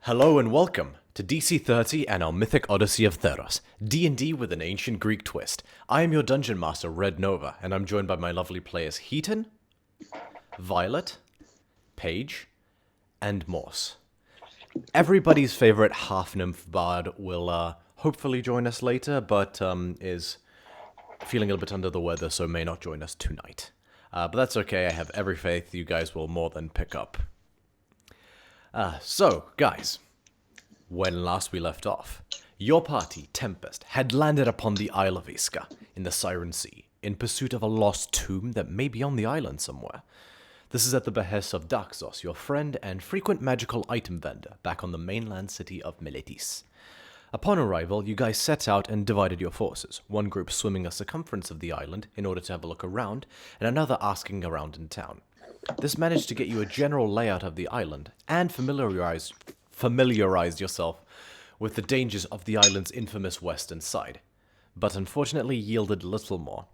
Hello and welcome to DC30 and our Mythic Odyssey of Theros, D&D with an ancient Greek twist. I am your Dungeon Master, Red Nova, and I'm joined by my lovely players Heaton, Violet, Paige, and Morse. Everybody's favorite half-nymph bard will hopefully join us later, but is feeling a little bit under the weather, so may not join us tonight. But that's okay, I have every faith you guys will more than pick up. So, guys, when last we left off, your party, Tempest, had landed upon the Isle of Iska in the Siren Sea in pursuit of a lost tomb that may be on the island somewhere. This is at the behest of Daxos, your friend and frequent magical item vendor back on the mainland city of Miletis. Upon arrival, you guys set out and divided your forces, one group swimming a circumference of the island in order to have a look around, and another asking around in town. This managed to get you a general layout of the island, and familiarized yourself with the dangers of the island's infamous western side, but unfortunately yielded little more.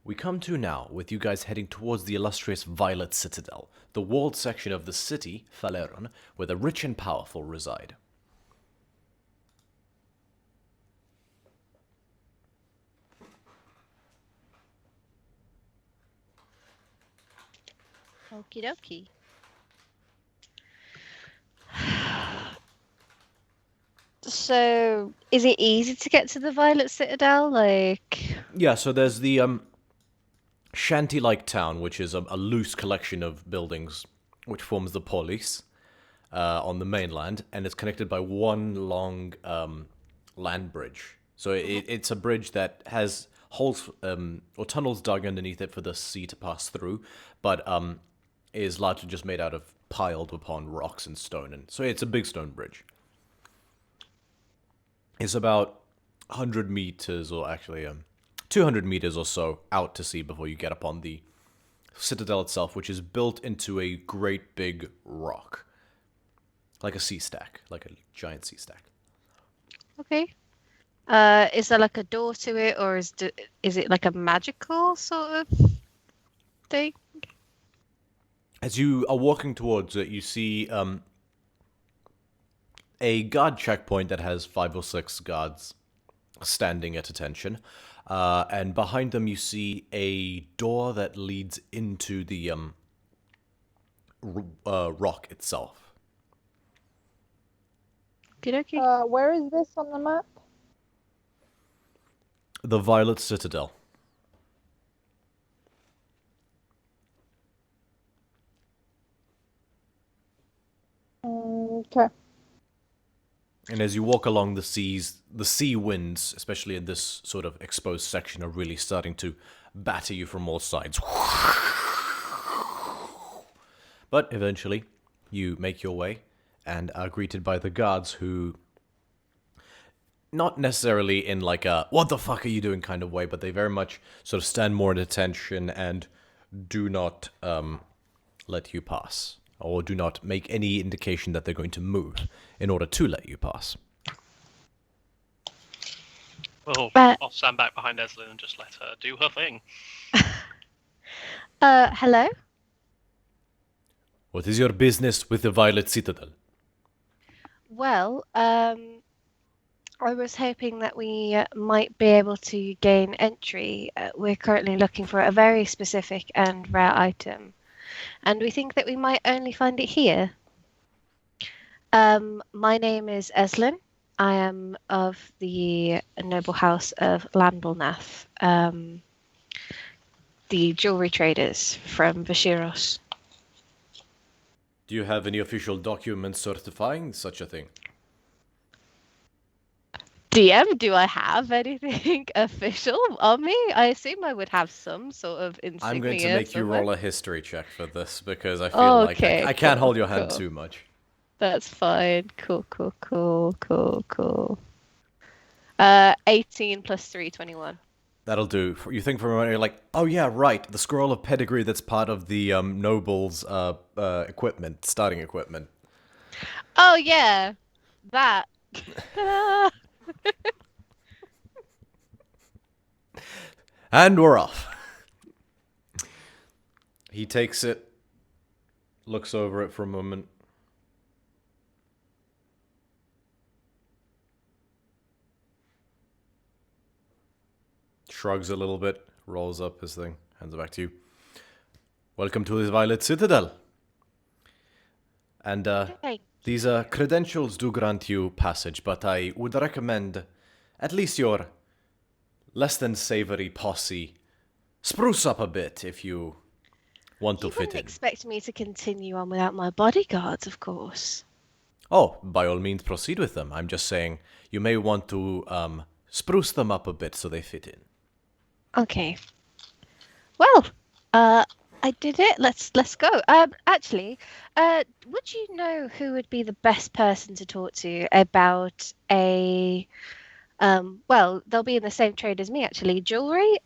We come to now with you guys heading towards the illustrious Violet Citadel, the walled section of the city, Phaleron, where the rich and powerful reside. Okie dokie. So, is it easy to get to the Violet Citadel? Yeah, so there's the shanty-like town, which is a loose collection of buildings, which forms the polis on the mainland, and it's connected by one long land bridge. So it's a bridge that has holes or tunnels dug underneath it for the sea to pass through, but is largely just made out of piled upon rocks and stone, and so it's a big stone bridge. It's about 100 meters, or actually 200 meters or so out to sea before you get upon the citadel itself, which is built into a great big rock. Like a sea stack, like a giant sea stack. Okay. Is there like a door to it, or is it like a magical sort of thing? As you are walking towards it, you see a guard checkpoint that has 5 or 6 guards standing at attention. And behind them you see a door that leads into the rock itself. Okay. Where is this on the map? The Violet Citadel. Okay. And as you walk along the sea winds, especially in this sort of exposed section, are really starting to batter you from all sides. But eventually, you make your way and are greeted by the guards who, not necessarily in like a, what the fuck are you doing kind of way, but they very much sort of stand more at attention and do not let you pass, or do not make any indication that they're going to move in order to let you pass. Well, But- I'll stand back behind Eslin and just let her do her thing. Hello? What is your business with the Violet Citadel? Well, I was hoping that we might be able to gain entry. We're currently looking for a very specific and rare item, and we think that we might only find it here. My name is Eslin. I am of the noble house of Landbulnath, the jewelry traders from Vashiros. Do you have any official documents certifying such a thing? DM, do I have anything official on me? I assume I would have some sort of insignia. I'm going to make you somewhere. roll a history check for this, because I feel like Okay, I can't cool, hold your hand cool. too much. That's fine. Cool. 18 plus 3, 21. That'll do. You think for a moment, you're like, oh yeah, right, the scroll of pedigree that's part of the noble's equipment, starting equipment. Oh, yeah. That. And we're off. He takes it, looks over it for a moment. shrugs a little bit, rolls up his thing, hands it back to you. Welcome to the Violet Citadel. And Hey. these credentials do grant you passage, but I would recommend at least your less than savory posse spruce up a bit if you want to You fit wouldn't in. expect me to continue on without my bodyguards, of course. Oh, by all means proceed with them. I'm just saying you may want to spruce them up a bit so they fit in. Okay. Well, I did it. Let's go. Actually, would you know who would be the best person to talk to about a well, they'll be in the same trade as me actually, jewelry,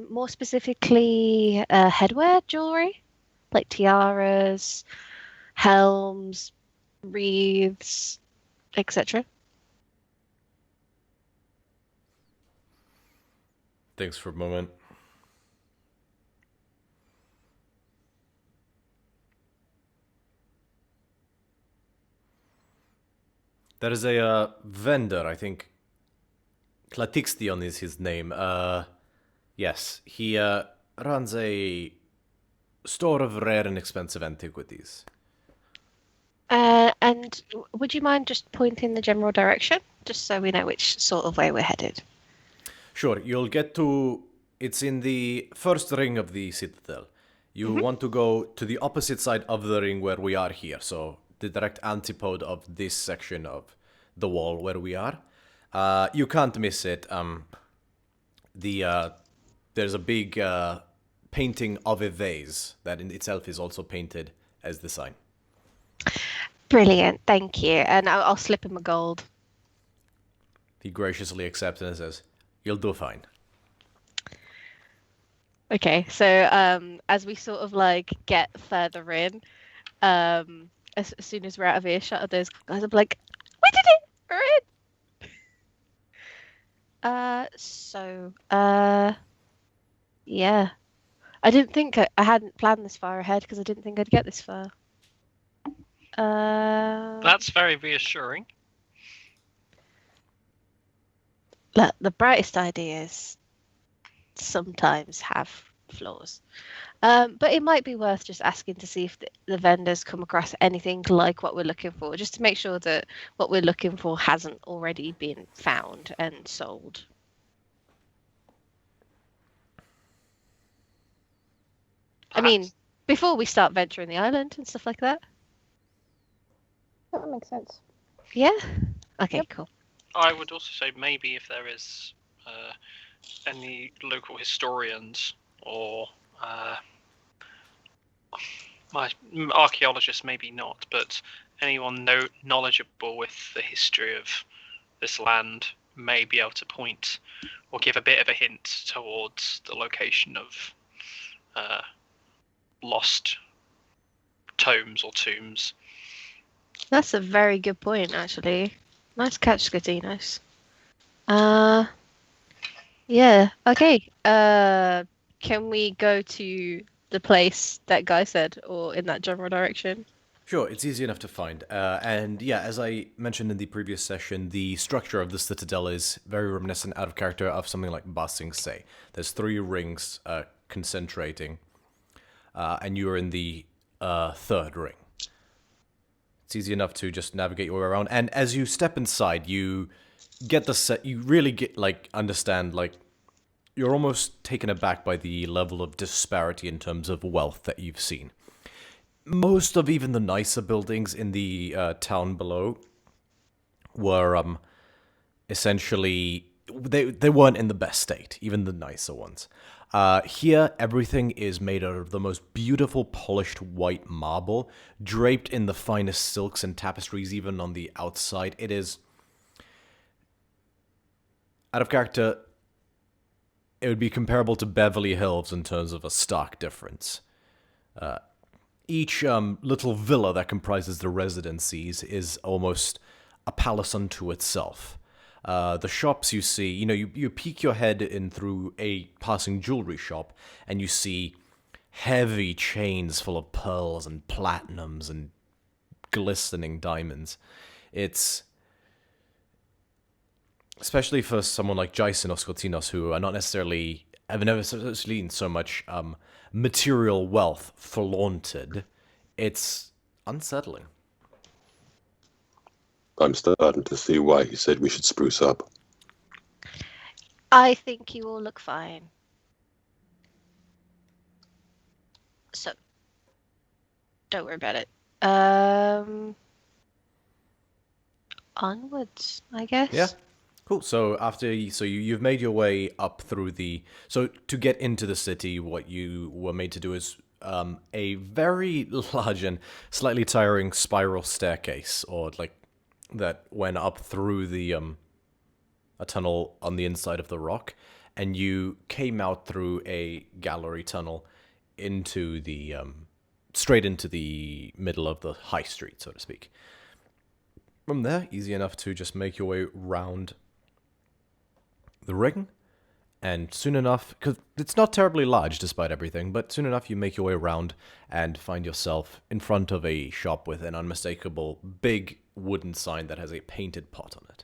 more specifically headwear jewelry, like tiaras, helms, wreaths, etc. Thanks for a moment. There is a vendor, I think. Klatixtion is his name. Yes, he runs a store of rare and expensive antiquities. And would you mind just pointing the general direction, just so we know which sort of way we're headed? Sure, you'll get to... It's in the first ring of the citadel. You want to go to the opposite side of the ring where we are here, so the direct antipode of this section of the wall where we are. You can't miss it. There's a big painting of a vase that in itself is also painted as the sign. Brilliant, thank you. And I'll slip him a gold. He graciously accepts and says, "You'll do fine." Okay, so as we sort of like get further in, as soon as we're out of earshot of those guys, I'm like, "We did it! We're in!" Yeah. I didn't think I hadn't planned this far ahead because I didn't think I'd get this far. That's very reassuring. Look, the brightest ideas sometimes have flaws. But it might be worth just asking to see if the vendors come across anything like what we're looking for, just to make sure that what we're looking for hasn't already been found and sold. I mean, before we start venturing the island and stuff like that. That makes sense. Yeah? Okay, Yep. cool. I would also say maybe if there is any local historians or archaeologists, maybe not, but anyone knowledgeable with the history of this land may be able to point or give a bit of a hint towards the location of lost tomes or tombs. That's a very good point, actually. Nice catch, Scatinos. Yeah, okay. Can we go to the place that guy said, or in that general direction? Sure, it's easy enough to find. And yeah, as I mentioned in the previous session, the structure of the citadel is very reminiscent out of character of something like Ba Sing Se. There's 3 rings concentrating, and you're in the 3rd ring. It's easy enough to just navigate your way around. And as you step inside, you get the set. You really get understand you're almost taken aback by the level of disparity in terms of wealth that you've seen. Most of even the nicer buildings in the town below were essentially they weren't in the best state, even the nicer ones. Here, everything is made out of the most beautiful polished white marble, draped in the finest silks and tapestries, even on the outside. It is out of character. It would be comparable to Beverly Hills in terms of a stark difference. Each little villa that comprises the residencies is almost a palace unto itself. The shops you see, you peek your head in through a passing jewelry shop, and you see heavy chains full of pearls and platinums and glistening diamonds. It's especially for someone like Jason or Scotinos, who are not necessarily have never seen so much material wealth flaunted, it's unsettling. I'm starting to see why he said we should spruce up. I think you all look fine. So, don't worry about it. Onwards, I guess. Yeah. Cool. So you've made your way up through so to get into the city, what you were made to do is a very large and slightly tiring spiral staircase, or like that went up through a tunnel on the inside of the rock, and you came out through a gallery tunnel into the straight into the middle of the high street, so to speak. From there, easy enough to just make your way round the ring, and soon enough, because it's not terribly large despite everything, but soon enough you make your way around and find yourself in front of a shop with an unmistakable big wooden sign that has a painted pot on it.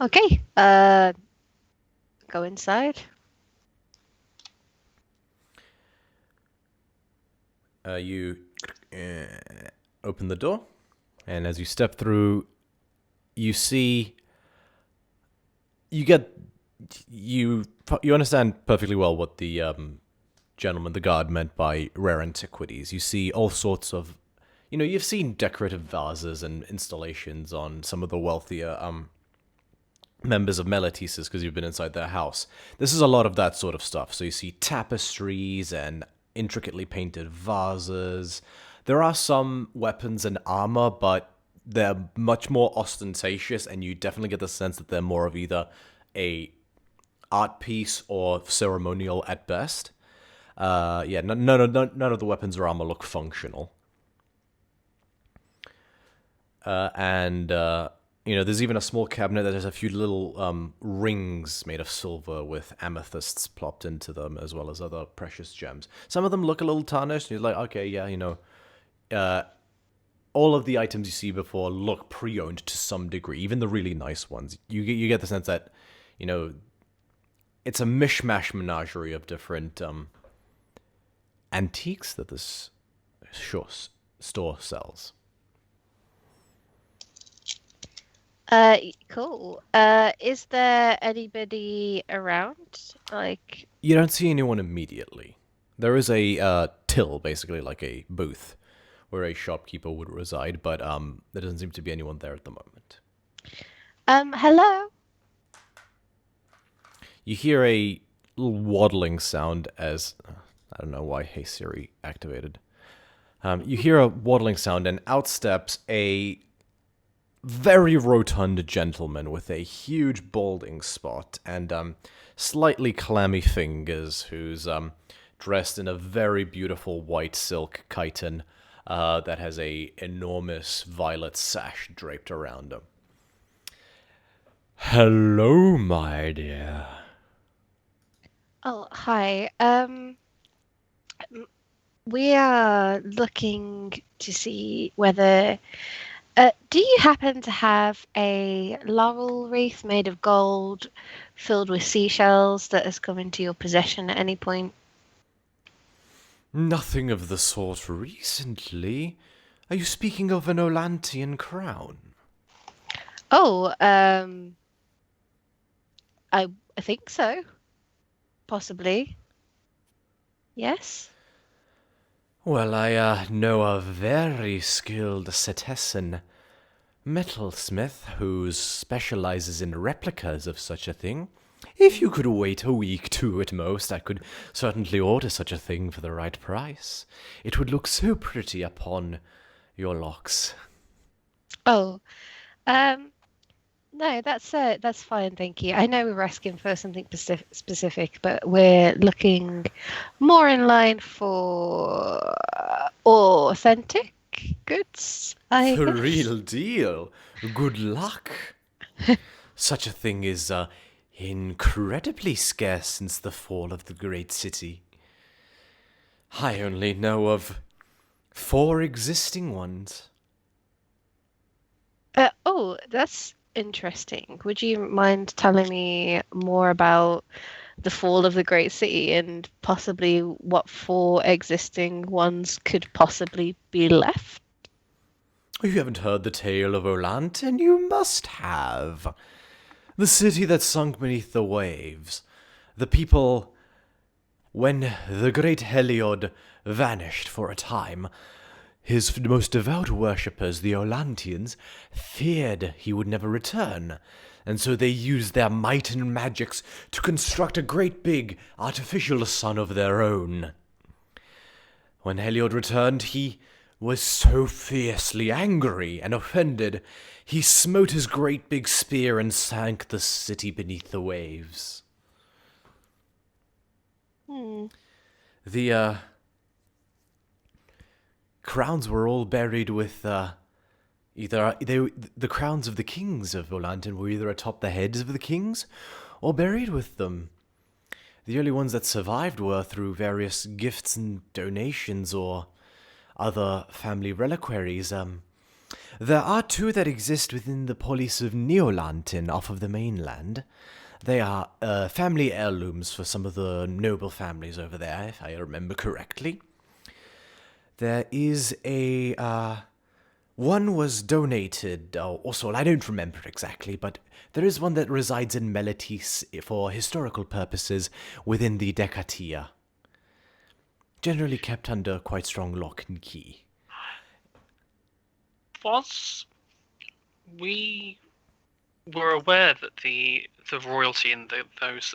Okay. Go inside. You open the door, and as you step through, you see, you understand perfectly well what the gentleman, the guard, meant by rare antiquities. You see all sorts of, you've seen decorative vases and installations on some of the wealthier members of Meletis's because you've been inside their house. This is a lot of that sort of stuff. So you see tapestries and intricately painted vases. There are some weapons and armor, but they're much more ostentatious, and you definitely get the sense that they're more of either a art piece or ceremonial at best. None of the weapons or armor look functional. There's even a small cabinet that has a few little rings made of silver with amethysts plopped into them, as well as other precious gems. Some of them look a little tarnished. You're like, okay, yeah, all of the items you see before look pre-owned to some degree, even the really nice ones. You get the sense that, it's a mishmash menagerie of different antiques that this store sells. Cool. Is there anybody around? Like, you don't see anyone immediately. There is a till, basically like a booth, where a shopkeeper would reside, but there doesn't seem to be anyone there at the moment. Hello? You hear a little waddling sound as... I don't know why Hey Siri activated. You hear a waddling sound, and out steps a very rotund gentleman with a huge balding spot and slightly clammy fingers, who's dressed in a very beautiful white silk chiton that has a enormous violet sash draped around him. Hello, my dear. Oh, hi. We are looking to see whether... do you happen to have a laurel wreath made of gold filled with seashells that has come into your possession at any point? Nothing of the sort recently. Are you speaking of an Olantian crown? Oh, I think so. Possibly. Yes? Well, I know a very skilled Setessan metalsmith who specializes in replicas of such a thing. If you could wait a week, 2 at most, I could certainly order such a thing for the right price. It would look so pretty upon your locks. Oh, no, that's fine, thank you. I know we were asking for something specific, but we're looking more in line for authentic goods. The real deal. Good luck. Such a thing is incredibly scarce since the fall of the great city. I only know of 4 existing ones. Oh, that's interesting. Would you mind telling me more about the fall of the great city and possibly what four existing ones could possibly be left? You haven't heard the tale of Olantin? You must have. The city that sunk beneath the waves. The people, when the great Heliod vanished for a time, his most devout worshippers, the Olantians, feared he would never return, and so they used their might and magics to construct a great big artificial sun of their own. When Heliod returned, he was so fiercely angry and offended, he smote his great big spear and sank the city beneath the waves. The crowns were all buried with the crowns of the kings of Volantin were either atop the heads of the kings or buried with them. The only ones that survived were through various gifts and donations or other family reliquaries. There are two that exist within the polis of Neolantin off of the mainland. They are family heirlooms for some of the noble families over there, if I remember correctly. There is one was donated, also, I don't remember exactly, but there is one that resides in Melitis for historical purposes within the Decatia. Generally kept under quite strong lock and key. We were aware that the royalty and those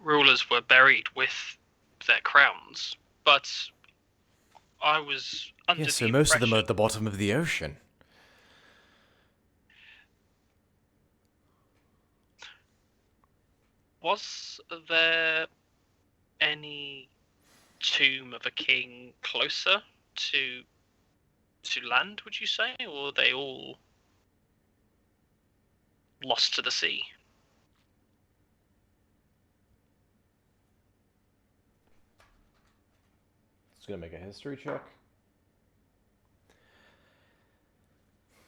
rulers were buried with their crowns, but I was under Yes, so the most of them are impression- at the bottom of the ocean. Was there any tomb of a king closer to land, would you say, or were they all lost to the sea? Just gonna make a history check.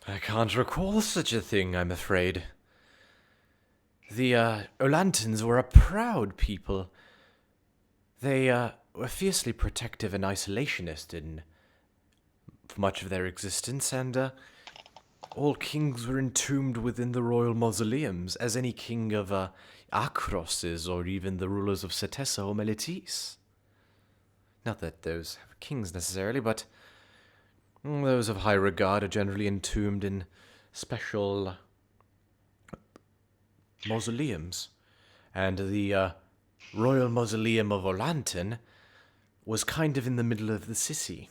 I can't recall such a thing, I'm afraid. The Olantans were a proud people. They were fiercely protective and isolationist for much of their existence, and all kings were entombed within the royal mausoleums, as any king of Akros is, or even the rulers of Setessa or Melitis. Not that those are kings necessarily, but those of high regard are generally entombed in special mausoleums. And the royal mausoleum of Olantin was kind of in the middle of the city.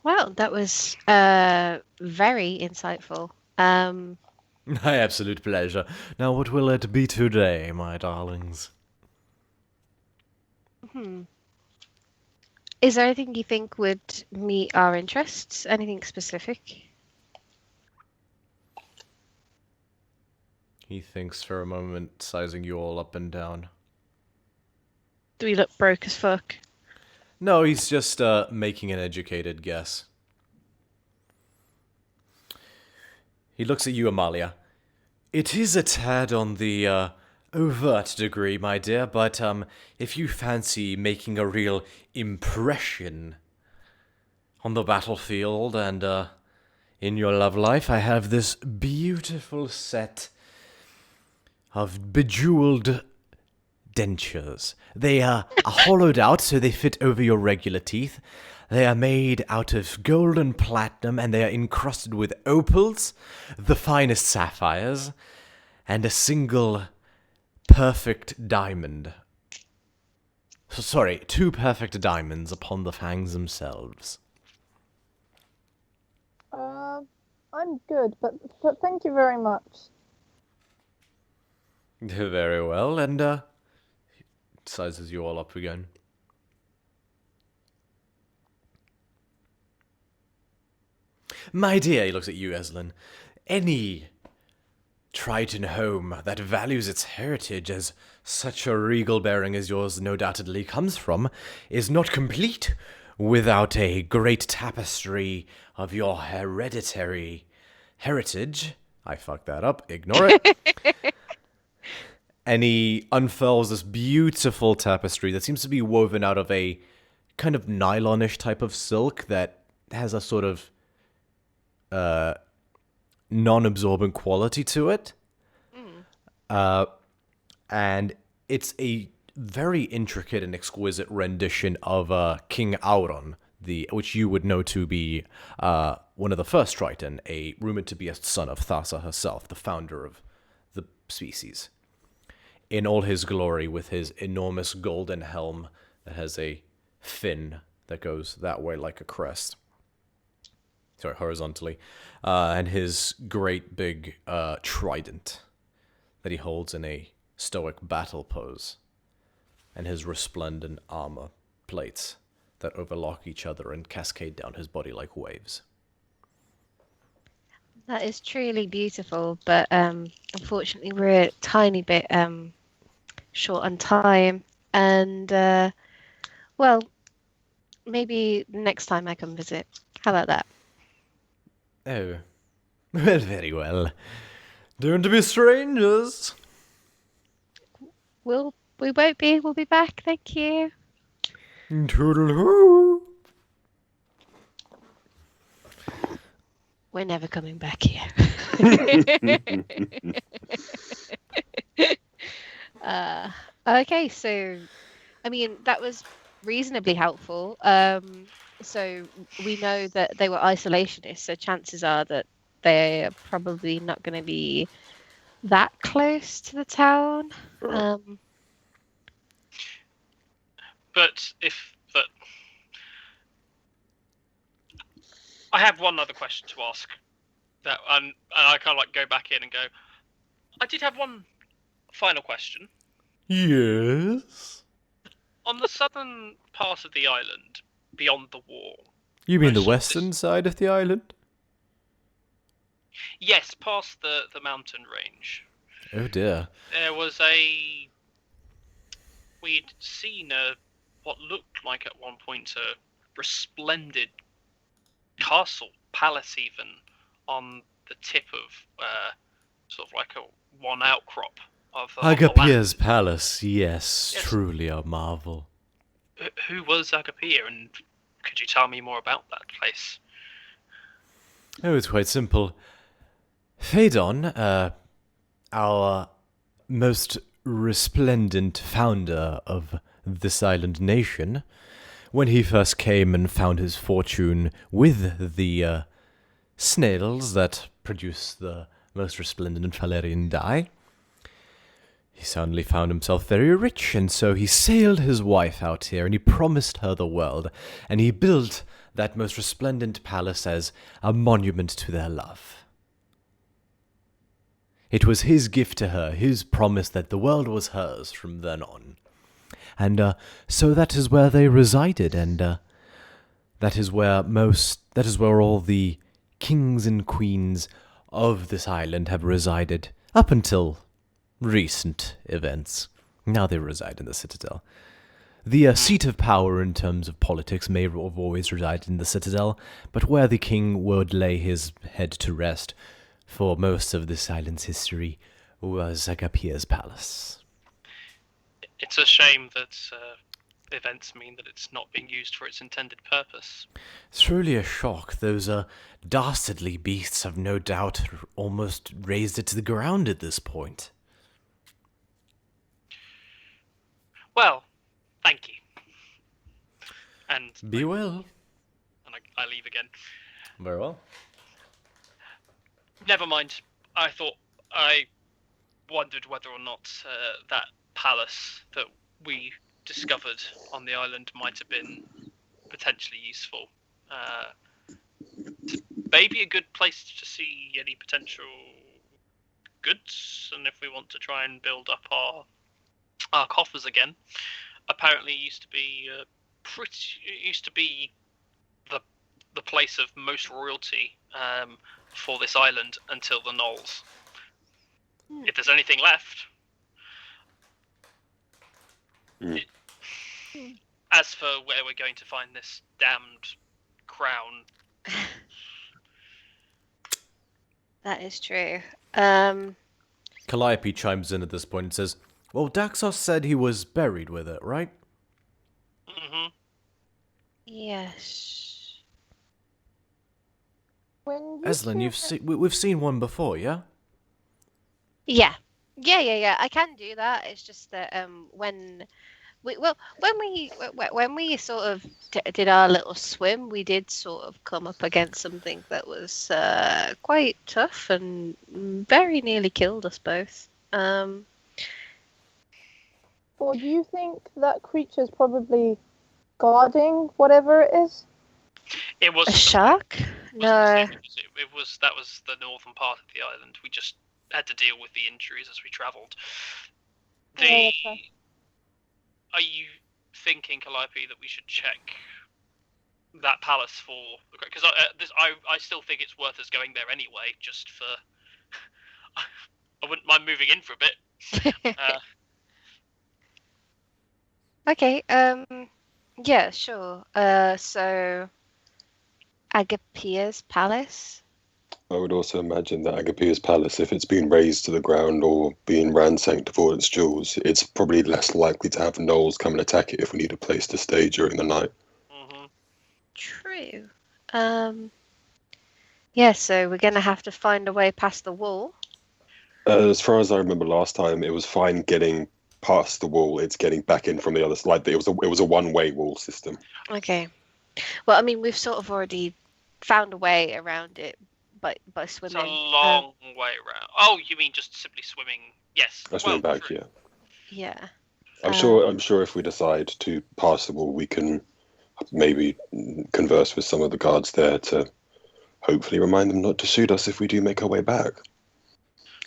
Well, that was very insightful. My absolute pleasure. Now, what will it be today, my darlings? Is there anything you think would meet our interests? Anything specific? He thinks for a moment, sizing you all up and down. Do we look broke as fuck? No, he's just making an educated guess. He looks at you, Amalia. It is a tad on the overt degree, my dear, but if you fancy making a real impression on the battlefield and in your love life, I have this beautiful set of bejeweled dentures. They are hollowed out so they fit over your regular teeth. They are made out of gold and platinum, and they are encrusted with opals, the finest sapphires, and a single perfect diamond. Sorry, two perfect diamonds upon the fangs themselves. I'm good, but thank you very much. Very well, and sizes you all up again. My dear, he looks at you, Eslin. Any Triton home that values its heritage as such a regal bearing as yours no doubtedly comes from is not complete without a great tapestry of your hereditary heritage. I fucked that up, ignore it. And he unfurls this beautiful tapestry that seems to be woven out of a kind of nylonish type of silk that has a sort of non-absorbent quality to it. And it's a very intricate and exquisite rendition of King Auron, which you would know to be one of the first Triton, rumored to be a son of Thassa herself, the founder of the species. In all his glory, with his enormous golden helm that has a fin that goes that way like a crest. Sorry, horizontally. And his great big trident that he holds in a stoic battle pose. And his resplendent armor plates that overlock each other and cascade down his body like waves. That is truly beautiful, but unfortunately we're a tiny bit short on time. And, well, maybe next time I come visit. How about that? Oh, well, very well. Don't be strangers. We won't be. We'll be back. Thank you. Toodle-hoo. We're never coming back here. Okay, so I mean that was reasonably helpful. So we know that they were isolationists, so chances are that they're probably not going to be that close to the town. But I have one other question to ask. And I kind of like go back in and go. I did have one final question. Yes? On the southern part of the island, beyond the wall. You mean the most of western side of the island? Yes, past the mountain range. Oh dear. There was we'd seen what looked like at one point a resplendent castle, palace even, on the tip of sort of like one outcrop of the Agapia's land. palace, yes, Yes. truly a marvel. Who was Agapia, and could you tell me more about that place? Oh, it's quite simple. Phaedon, our most resplendent founder of this island nation, when he first came and found his fortune with the snails that produce the most resplendent Valerian dye, he suddenly found himself very rich, and so he sailed his wife out here, and he promised her the world, and he built that most resplendent palace as a monument to their love. It was his gift to her, his promise that the world was hers from then on. And so that is where they resided, and that is where all the kings and queens of this island have resided up until recent events. Now they reside in the Citadel. The seat of power in terms of politics may have always resided in the Citadel, but where the king would lay his head to rest for most of this island's history was Agapia's palace. It's a shame that events mean that it's not being used for its intended purpose. It's truly a shock. Those dastardly beasts have no doubt almost razed it to the ground at this point. Well, thank you. And Be well. And I leave again. Very well. Never mind. I wondered whether or not that palace that we discovered on the island might have been potentially useful. Maybe a good place to see any potential goods, and if we want to try and build up our coffers again. Apparently, it used to be the place of most royalty for this island until the Knolls. if there's anything left. Mm. As for where we're going to find this damned crown, That is true. Calliope chimes in at this point and says, well, Daxos said he was buried with it, right? Yes. When you Eslin, we've seen one before, yeah? Yeah. Yeah. I can do that. It's just that when we sort of did our little swim, we did sort of come up against something that was quite tough and very nearly killed us both. Or do you think that creature's probably guarding whatever it is? it was A shark? No. That was the northern part of the island. We just had to deal with the injuries as we travelled. Okay. Are you thinking, Calliope, that we should check that palace for? Because I still think it's worth us going there anyway, just for. I wouldn't mind moving in for a bit. Okay. Yeah. Sure. So, Agapia's palace. I would also imagine that Agapia's palace, if it's been razed to the ground or being ransacked of all its jewels, it's probably less likely to have gnolls come and attack it if we need a place to stay during the night. True. Yeah. So we're gonna have to find a way past the wall. As far as I remember last time, it was fine getting past the wall. It's getting back in from the other side. It was a one-way wall system. Okay. Well, I mean, we've sort of already found a way around it by swimming. It's a long way around. Oh, you mean just simply swimming? Yes. That's well, back, true. yeah. Yeah. I'm sure if we decide to pass the wall, we can maybe converse with some of the guards there to hopefully remind them not to shoot us if we do make our way back.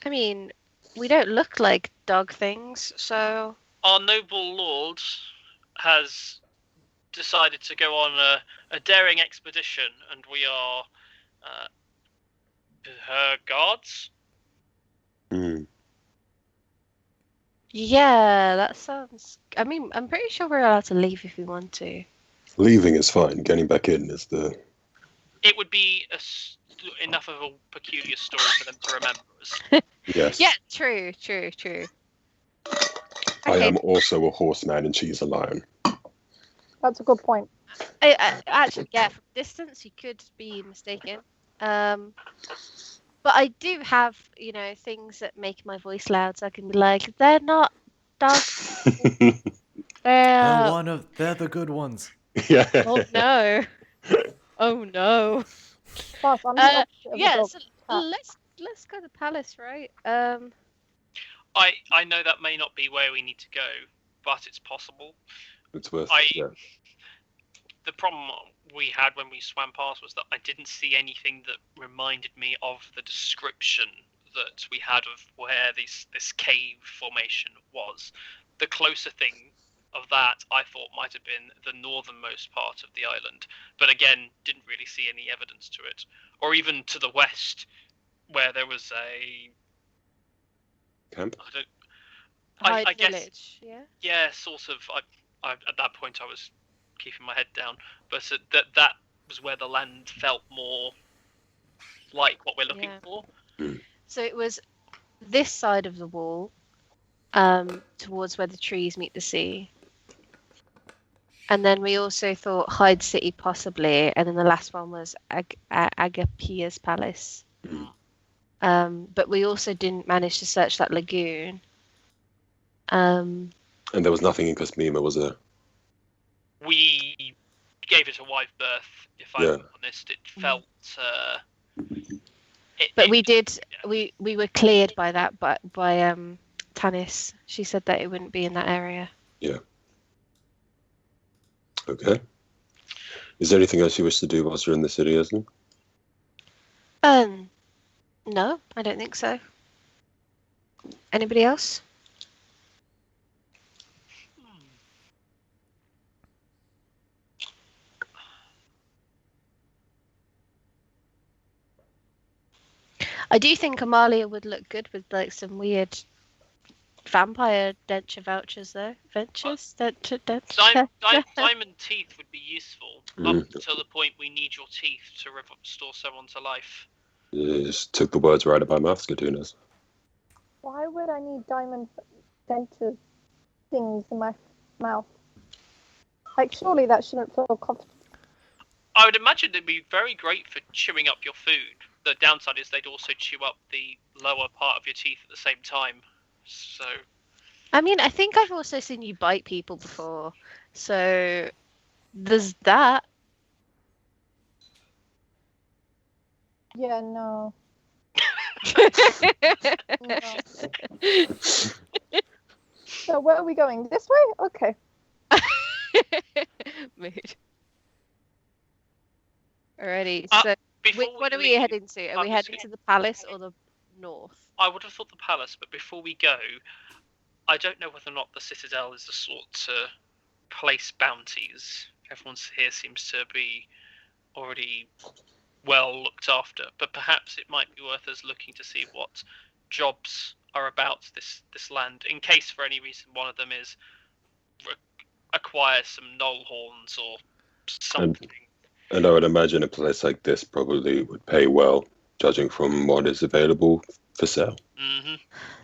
I mean, we don't look like dog things, so. Our noble lord has decided to go on a daring expedition, and we are her guards. Yeah, that sounds. I mean, I'm pretty sure we're allowed to leave if we want to. Leaving is fine. Getting back in is the. It would be enough of a peculiar story for them to remember us. Yes. Yeah, true. I am also a horseman and she's a lion. That's a good point. I actually, yeah, from distance you could be mistaken. But I do have, things that make my voice loud, so I can be like, they're not dogs. They're the good ones. Yeah. Oh no. Oh no. Plus, I'm the opposite of Yeah, a dog. so let's go to the palace, right? I know that may not be where we need to go, but it's possible. It's worth The problem we had when we swam past was that I didn't see anything that reminded me of the description that we had of where this cave formation was. The closer thing of that I thought might have been the northernmost part of the island, but again didn't really see any evidence to it. Or even to the west, where there was a camp. I guess Village, yeah. Yeah, sort of. I at that point I was keeping my head down, but that was where the land felt more like what we're looking for. So it was this side of the wall, towards where the trees meet the sea. And then we also thought Hyde City possibly, and then the last one was Agapia's palace. But we also didn't manage to search that lagoon. And there was nothing in Cosmima, was there? We gave it a wide berth, if I'm honest. It felt... But we did... Yeah. We were cleared by that, by Tanis. She said that it wouldn't be in that area. Yeah. Okay. Is there anything else you wish to do whilst you're in the city, Eslin? No, I don't think so. Anybody else? I do think Amalia would look good with like some weird vampire denture vouchers though. Ventures? Diamond teeth would be useful up until the point we need your teeth to restore someone to life. You just took the words right out of my mouth, Skatoons. Why would I need diamond denture things in my mouth? Like, surely that shouldn't feel comfortable. I would imagine they'd be very great for chewing up your food. The downside is they'd also chew up the lower part of your teeth at the same time. So, I mean, I think I've also seen you bite people before, so there's that. Yeah, no. No. So where are we going? This way? Okay. Mood. Alrighty, Uh, so before what are we leave, heading to? Are I'm we just heading to the palace or the north? I would have thought the palace, but before we go, I don't know whether or not the citadel is the sort to place bounties. Everyone here seems to be already well looked after, but perhaps it might be worth us looking to see what jobs are about this land, in case for any reason one of them is acquire some knoll horns or something. And I would imagine a place like this probably would pay well, judging from what is available for sale. Mm-hmm.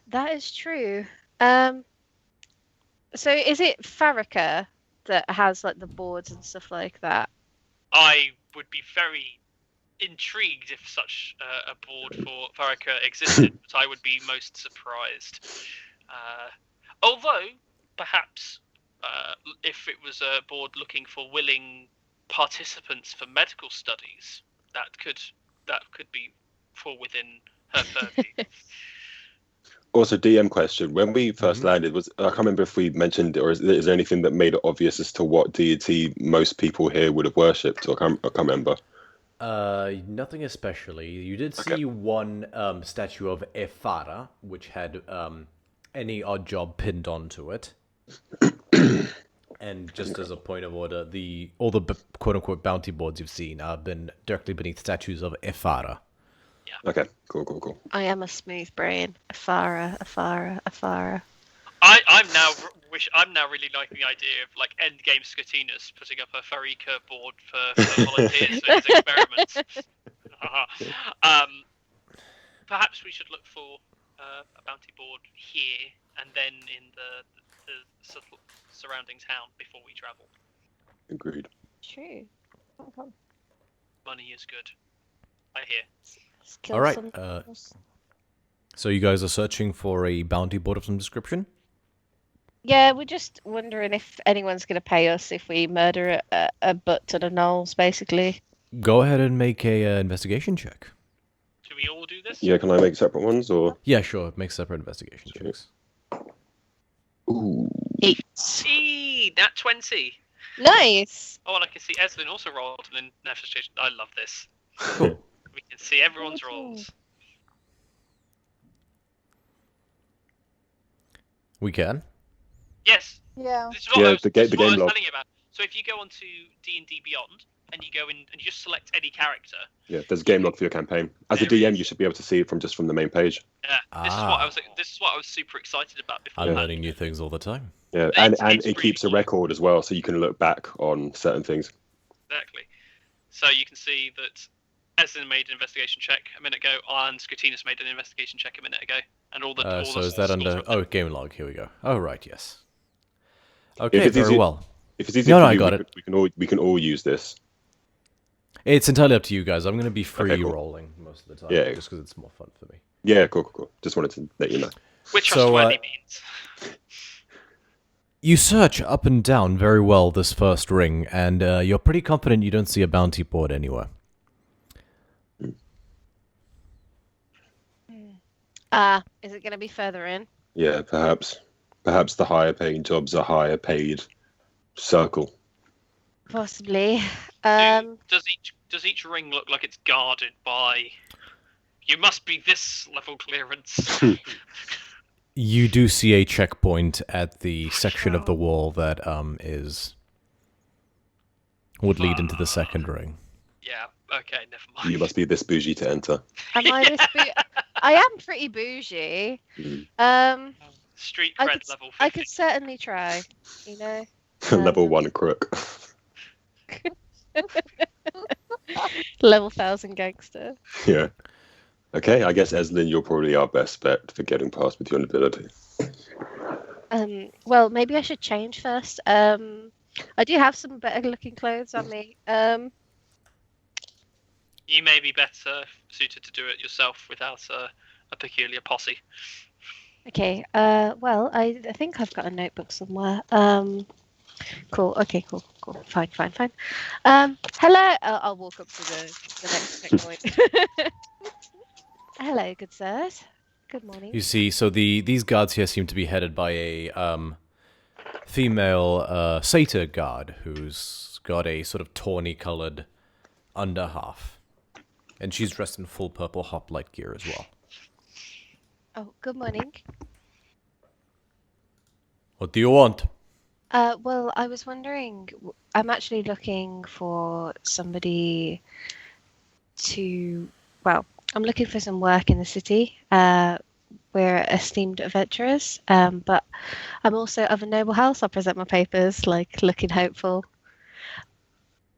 That is true. So is it Farrakha that has like the boards and stuff like that? I would be very intrigued if such a board for Farrakha existed, but I would be most surprised. Although, perhaps, if it was a board looking for willing participants for medical studies, that could be fall within her purview. Also, DM question: when we first landed, I can't remember if we mentioned, or is there anything that made it obvious as to what deity most people here would have worshipped? Or I can't remember. Nothing especially. You did see one statue of Ephara, which had any odd job pinned onto it. And just as a point of order, all the quote-unquote bounty boards you've seen have been directly beneath statues of Ephara. Okay, cool. I am a smooth brain. Afara. I'm now really liking the idea of like endgame Scotinus putting up a Farrakha board for volunteers for his experiments. Perhaps we should look for a bounty board here and then in the surrounding town before we travel. Agreed. True. Okay. Money is good, I hear. All right. So you guys are searching for a bounty board of some description? Yeah, we're just wondering if anyone's going to pay us if we murder a butt to the gnolls, basically. Go ahead and make a investigation check. Do we all do this? Yeah, can I make separate ones or? Yeah, sure. Make separate investigation checks. Ooh. 8. Nat 20. Nice. Oh, and I can see Eslin also rolled an investigation. I love this. Cool. We can see everyone's rolls. We can. Yes. Yeah. This is what I was, the this is game what I was log. telling you about. So if you go onto D&D Beyond and you go in and you just select any character. Yeah, there's a game log for your campaign. As a DM, you should be able to see it from the main page. Yeah. This is what I was super excited about before. I'm learning new things all the time. Yeah, and It's it keeps a really record as well, so you can look back on certain things. Exactly. So you can see that Eslin made an investigation check a minute ago, and Scotinus made an investigation check a minute ago, and all the. So is that under? Oh, game log. Here we go. Oh, right. Yes. If Okay. it's Very easy- well. If it's easy No, for I you, got it. we can all use this. It's entirely up to you guys. I'm going to be free Okay, cool. rolling most of the time, Yeah. just because it's more fun for me. Yeah, cool. Just wanted to let you know. Which So, trustworthy means. You search up and down very well this first ring, and you're pretty confident you don't see a bounty board anywhere. Is it going to be further in? Yeah, perhaps the higher paying jobs are higher paid circle. Possibly. Does each ring look like it's guarded by? You must be this level clearance. You do see a checkpoint at the section of the wall that would lead into the second ring. Yeah. Okay. Never mind. You must be this bougie to enter. Am I this I am pretty bougie. Mm. Street I cred could, level 50. I could certainly try. You know. Level 1 crook. Level 1000 gangster. Yeah. Okay, I guess Eslin, you're probably our best bet for getting past with your nobility. Well, maybe I should change first. I do have some better looking clothes on me. You may be better suited to do it yourself without a peculiar posse. Okay. Well, I think I've got a notebook somewhere. Cool. Okay. Cool. Fine. Hello. I'll walk up to the next checkpoint. Hello, good sirs. Good morning. You see, so these guards here seem to be headed by a female satyr guard who's got a sort of tawny-coloured underhalf. And she's dressed in full purple hoplite gear as well. Oh, good morning. What do you want? Well, I was wondering, I'm actually looking for somebody I'm looking for some work in the city. We're esteemed adventurers, but I'm also of a noble house. I'll present my papers, looking hopeful.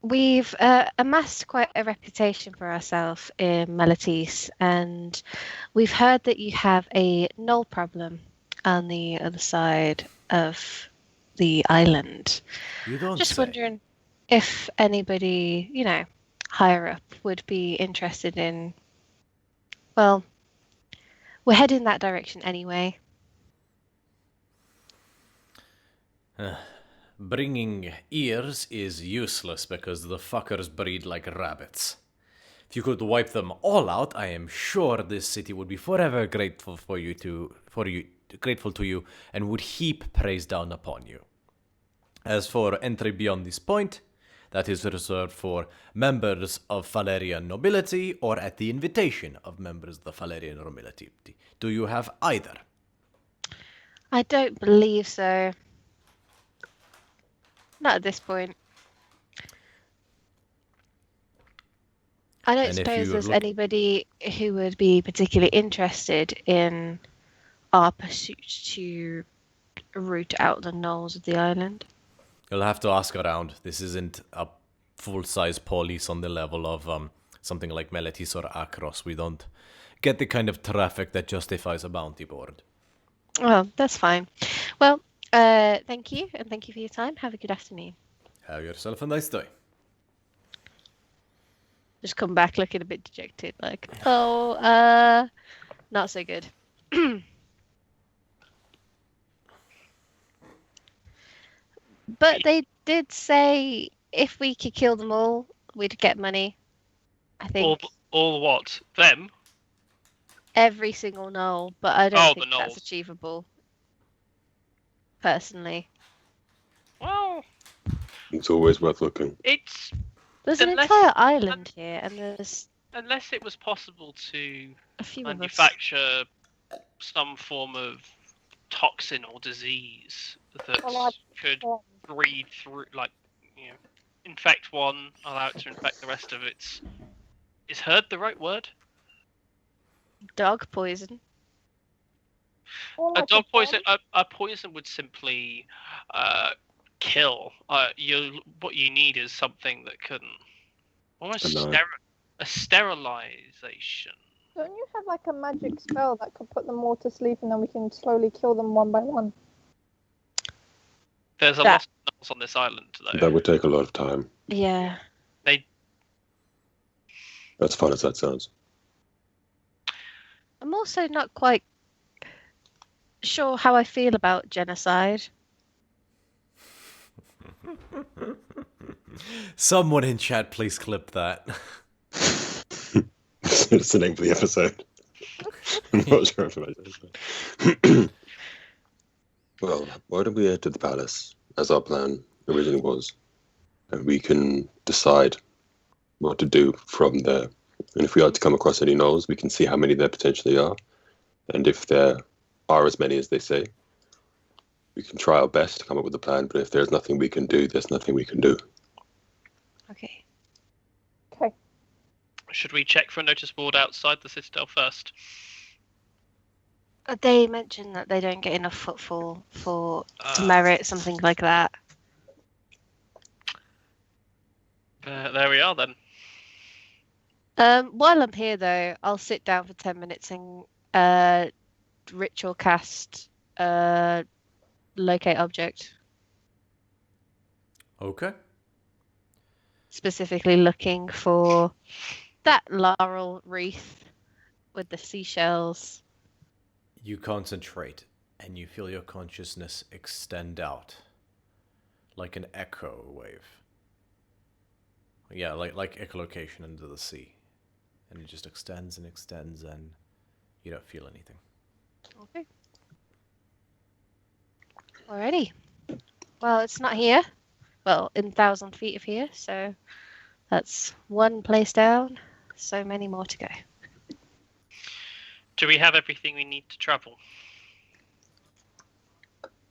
We've amassed quite a reputation for ourselves in Melatis, and we've heard that you have a null problem on the other side of the island. You don't Just say. wondering if anybody, higher up would be interested in. Well, we're heading that direction anyway. Bringing ears is useless because the fuckers breed like rabbits. If you could wipe them all out, I am sure this city would be forever grateful grateful to you, and would heap praise down upon you. As for entry beyond this point, that is reserved for members of Falerian nobility or at the invitation of members of the Falerian nobility. Do you have either? I don't believe so. Not at this point. I don't And if suppose you there's look- anybody who would be particularly interested in our pursuit to root out the gnolls of the island. You'll have to ask around. This isn't a full-size police on the level of something like Meletis or Akros. We don't get the kind of traffic that justifies a bounty board. Oh, that's fine. Well, thank you, and thank you for your time. Have a good afternoon. Have yourself a nice day. Just come back looking a bit dejected, not so good. But they did say if we could kill them all, we'd get money. I think All what? Them? every single gnoll, but I Oh, don't the think that's gnolls. achievable. Personally, Well, It's always worth looking. it's there's an Unless- entire island here, and there's unless it was possible to a few of us. manufacture some form of toxin or disease that Well, could Yeah. breed through, infect one, allow it to infect the rest of its. Is herd the right word? Dog poison. Or A like dog bomb. poison. A poison would simply kill. What you need is something that can almost A knife. a sterilization. Don't you have like a magic spell that could put them all to sleep and then we can slowly kill them one by one? There's a That- lot of gnolls on this island, though. That would take a lot of time. Yeah. As fun as that sounds. I'm also not quite sure how I feel about genocide. Someone in chat, please clip that. It's the name for the episode. I'm not sure if I Well, why don't we head to the palace, as our plan originally was, and we can decide what to do from there. And if we are to come across any gnolls, we can see how many there potentially are, and if there are as many as they say, we can try our best to come up with a plan. But if there's nothing we can do, there's nothing we can do. Okay. Okay. Should we check for a notice board outside the citadel first? They mentioned that they don't get enough footfall to merit something like that. There we are then. While I'm here, though, I'll sit down for 10 minutes and ritual cast locate object, Okay. specifically looking for that laurel wreath with the seashells. You concentrate, and you feel your consciousness extend out, like an echo wave. Yeah, like echolocation under the sea. And it just extends and extends, and you don't feel anything. Okay. Alrighty. Well, it's not here. Well, in 1,000 feet of here, so that's one place down. So many more to go. Do we have everything we need to travel?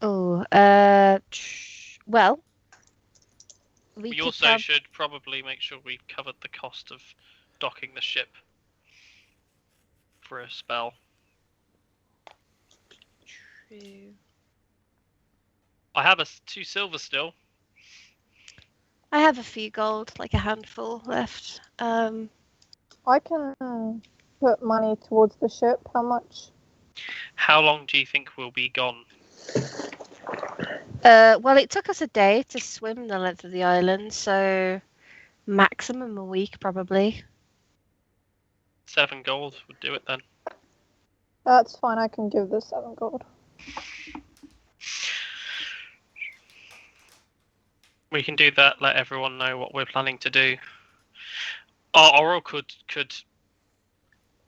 Oh, well, We could also should probably make sure we've covered the cost of docking the ship for a spell. True. I have 2 silver still. I have a few gold, like a handful left. I can put money towards the ship. How much? How long do you think we'll be gone? Well, it took us a day to swim the length of the island, so maximum a week, probably. 7 gold would do it then. That's fine. I can give this 7 gold. We can do that. Let everyone know what we're planning to do. Our oral could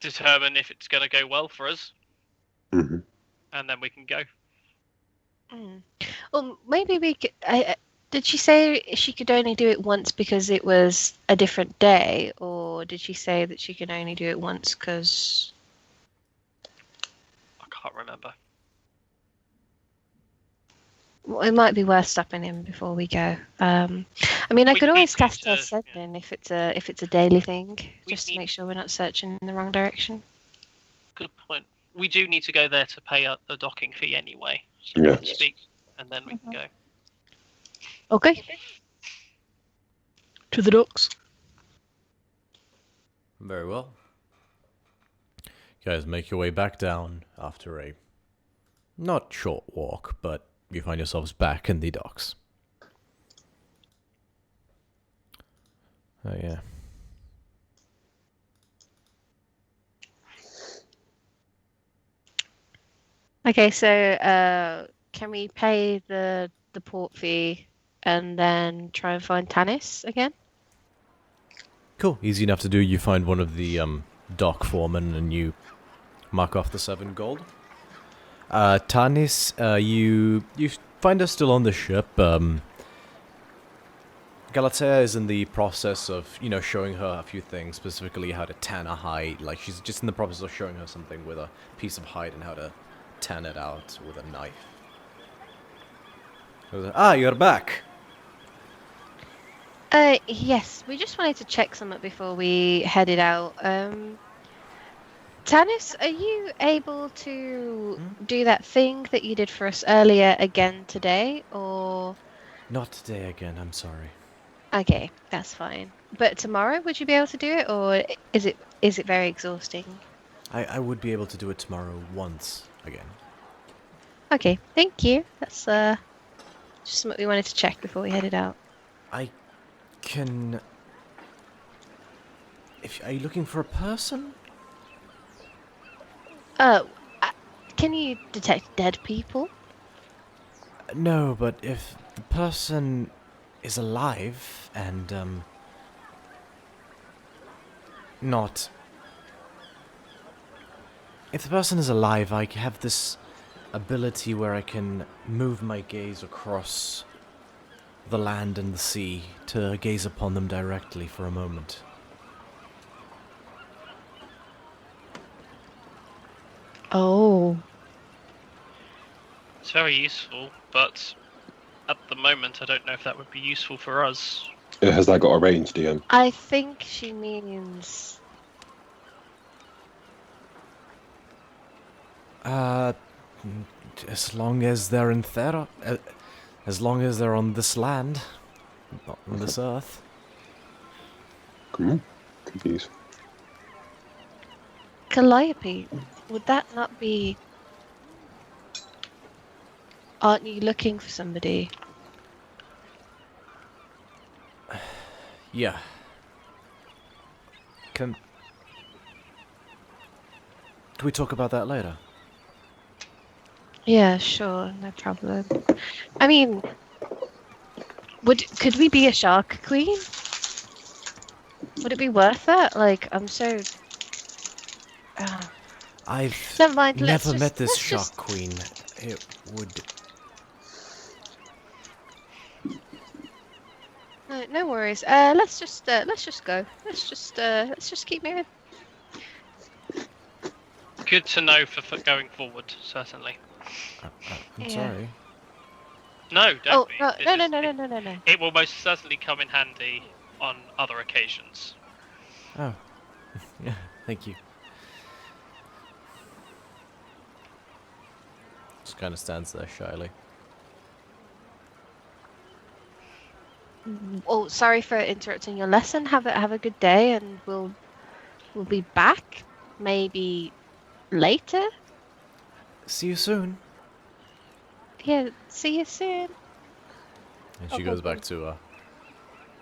determine if it's going to go well for us, Mm-hmm. and then we can go. Well, maybe we could. Did she say she could only do it once because it was a different day, or did she say that she could only do it once because? I can't remember. Well, it might be worth stopping him before we go. I mean, I We could need always to, cast her yeah. sending if it's a daily thing, We just to need- make sure we're not searching in the wrong direction. Good point. We do need to go there to pay the docking fee anyway, so Yeah. to speak, and then we can go. Okay. To the docks. Very well. You guys make your way back down after a not short walk, but you find yourselves back in the docks. Oh, yeah. Okay, so can we pay the port fee and then try and find Tanis again? Cool. Easy enough to do. You find one of the dock foremen and you mark off the 7 gold. Tanis, you find her still on the ship. Galatea is in the process of, showing her a few things, specifically how to tan a hide. Like, she's just in the process of showing her something with a piece of hide and how to tan it out with a knife. You're back! Yes, we just wanted to check something before we headed out. Tanis, are you able to do that thing that you did for us earlier again today, or? Not today again, I'm sorry. Okay, that's fine. But tomorrow, would you be able to do it, or is it very exhausting? I would be able to do it tomorrow once again. Okay, thank you. That's just something we wanted to check before we headed out. I can... Are you looking for a person? Can you detect dead people? No, but if the person is alive and, not... If the person is alive, I have this ability where I can move my gaze across the land and the sea to gaze upon them directly for a moment. Oh. It's very useful, but at the moment I don't know if that would be useful for us. Has that got a range, DM? I think she means... Uh, as long as they're in Theros, as long as they're on this land, not on this earth. Come on. Could be useful. Calliope, would that not be... Aren't you looking for somebody? Yeah. Can we talk about that later? Yeah, sure, no problem. I mean, could we be a shark queen? Would it be worth it? Like, I'm so... I've Never mind, let's never just- met this let's shark just- queen. It would... No worries. Let's just go. Let's just keep moving. Good to know for going forward, certainly. I'm Yeah. sorry. No, don't Oh be. no, It's no, no, just- no, no, no, no, no. It will most certainly come in handy on other occasions. Oh. Yeah, thank you. Just kind of stands there shyly. Oh, sorry for interrupting your lesson. Have a good day, and we'll be back maybe later. See you soon. Yeah, see you soon. And she Okay, goes cool. back to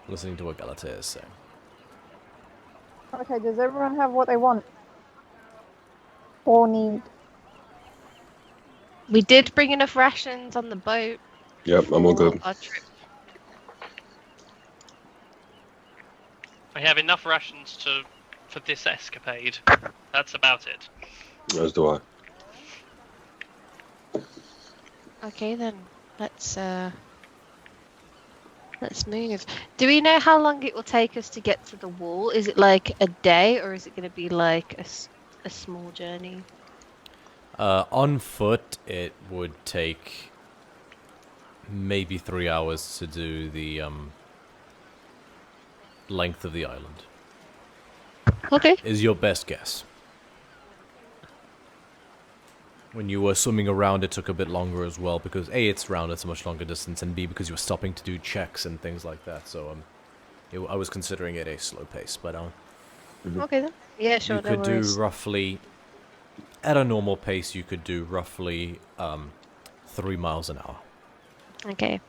listening to what Galatea is saying. Okay, does everyone have what they want? Or need? We did bring enough rations on the boat. Yep, I'm all for good. our trip. We have enough rations for this escapade. That's about it. As do I. Okay then, let's move. Do we know how long it will take us to get to the wall? Is it like a day, or is it going to be like a small journey? On foot, it would take maybe 3 hours to do the length of the island. Okay. Is your best guess. When you were swimming around, it took a bit longer as well, because A, it's round, it's a much longer distance, and B, because you were stopping to do checks and things like that, so I was considering it a slow pace, but Okay then. Yeah, sure. you No could do worries. roughly, at a normal pace, you could do roughly 3 miles an hour. Okay.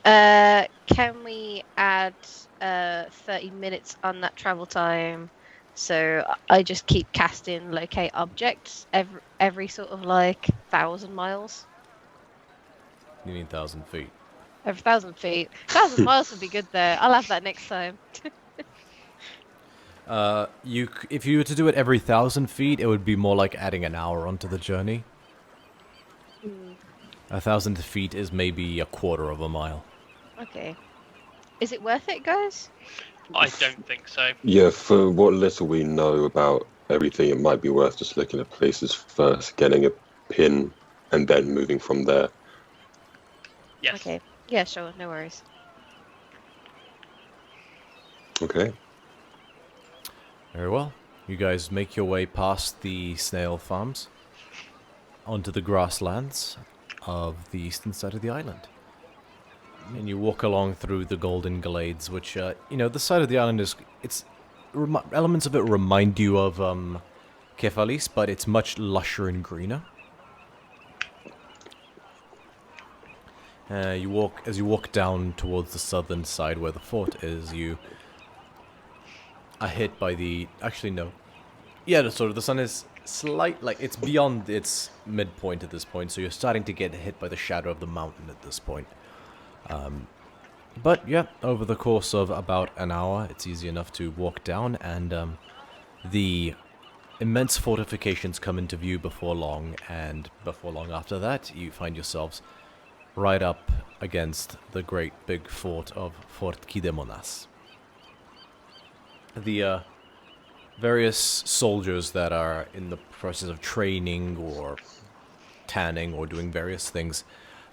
Can we add 30 minutes on that travel time? So I just keep casting locate objects every sort of like 1,000 miles. You need 1,000 feet. Every 1,000 feet. 1,000 miles would be good there. I'll have that next time. If you were to do it every 1,000 feet, it would be more like adding an hour onto the journey. 1,000 feet is maybe a quarter of a mile. Okay. Is it worth it, guys? I don't think so. Yeah, for what little we know about everything, it might be worth just looking at places first, getting a pin, and then moving from there. Yes. Okay. Yeah, sure. No worries. Okay. Very well. You guys make your way past the snail farms onto the grasslands of the eastern side of the island. And you walk along through the golden glades, which, the side of the island is... elements of it remind you of Kefalis, but it's much lusher and greener. As you walk down towards the southern side where the fort is, you are hit by the... Actually, no. Yeah, the sun is it's beyond its midpoint at this point, so you're starting to get hit by the shadow of the mountain at this point. But yeah, over the course of about an hour, it's easy enough to walk down, and the immense fortifications come into view before long, and before long after that, you find yourselves right up against the great big fort of Fort Kidemonas. The various soldiers that are in the process of training or tanning or doing various things,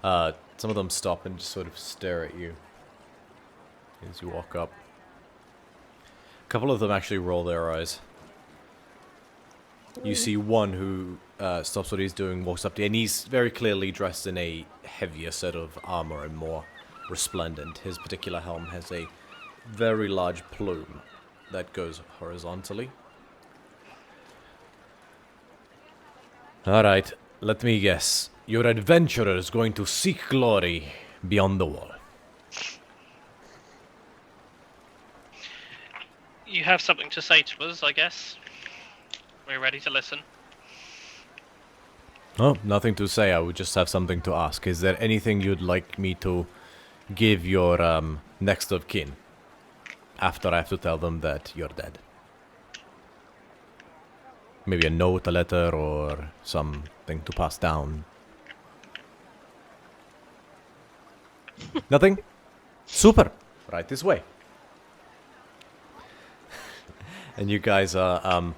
some of them stop and just sort of stare at you as you walk up. A couple of them actually roll their eyes. You see one who stops what he's doing, walks up to you, and he's very clearly dressed in a heavier set of armor and more resplendent. His particular helm has a very large plume that goes horizontally. Alright, let me guess. Your adventurer is going to seek glory beyond the wall. You have something to say to us, I guess. We're ready to listen. Oh, nothing to say. I would just have something to ask. Is there anything you'd like me to give your next of kin after I have to tell them that you're dead? Maybe a note, a letter, or something to pass down. Nothing? Super. Right this way. And you guys are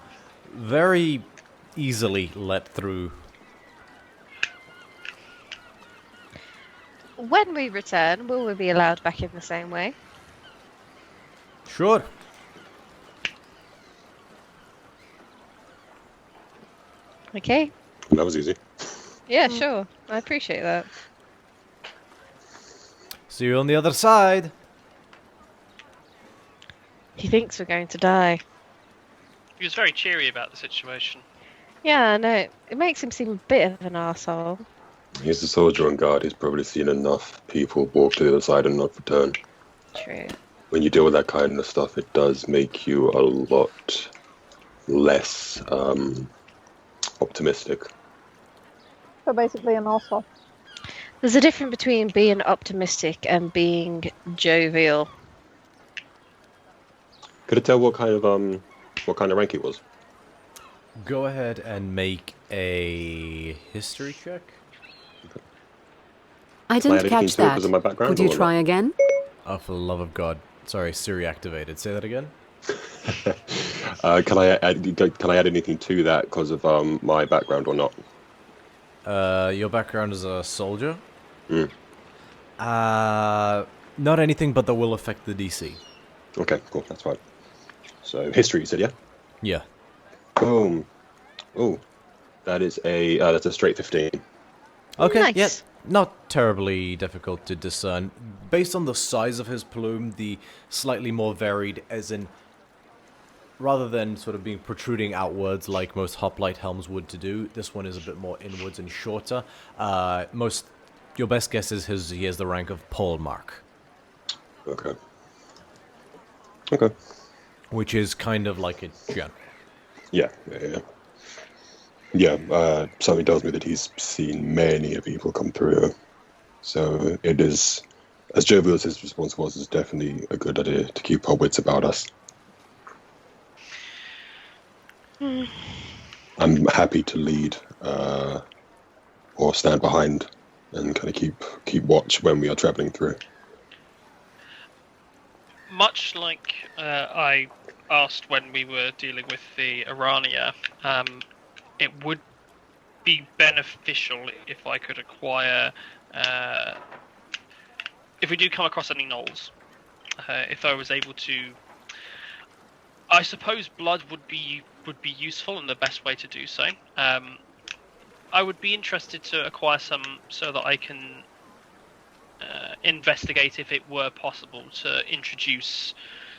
very easily let through. When we return, will we be allowed back in the same way? Sure. Okay. That was easy. Yeah, sure. I appreciate that. See you on the other side. He thinks we're going to die. He was very cheery about the situation. Yeah, I know. It makes him seem a bit of an arsehole. He's a soldier on guard. He's probably seen enough people walk to the other side and not return. True. When you deal with that kind of stuff, it does make you a lot less optimistic. So basically an arsehole. There's a difference between being optimistic and being jovial. Could it tell what kind of rank it was? Go ahead and make a history check. I Can I add didn't anything catch to it that. because of my background, Could you or try not? again? Oh, for the love of God. Sorry, Siri activated. Say that again. Can I add anything to that because of my background or not? Your background as a soldier? Mm. Not anything, but that will affect the DC. Okay, cool, that's fine. So history, you said, yeah? Yeah. Boom. Oh, that's a straight 15. Okay, Nice. yeah. Not terribly difficult to discern. Based on the size of his plume, the slightly more varied, as in, rather than sort of being protruding outwards like most hoplite helms would to do, this one is a bit more inwards and shorter. Your best guess is he has the rank of Polemark, Okay. Okay. which is kind of like a general. Yeah. Yeah, something tells me that he's seen many people come through. So it is, as jovial as his response was, it's definitely a good idea to keep our wits about us. I'm happy to lead or stand behind and kind of keep watch when we are traveling through. Much like I asked when we were dealing with the Arania, it would be beneficial if I could acquire, if we do come across any gnolls, if I was able to. I suppose blood would be useful and the best way to do so. I would be interested to acquire some so that I can investigate if it were possible to introduce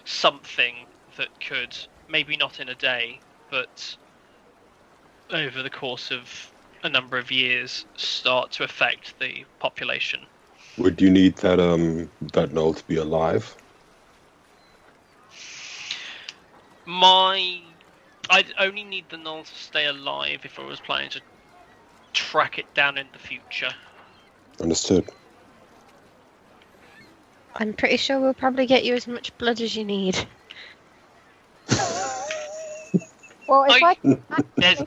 something that could, maybe not in a day, but over the course of a number of years, start to affect the population. Would you need that gnoll to be alive? I'd only need the null to stay alive if I was planning to track it down in the future. Understood. I'm pretty sure we'll probably get you as much blood as you need. Well, if I can There's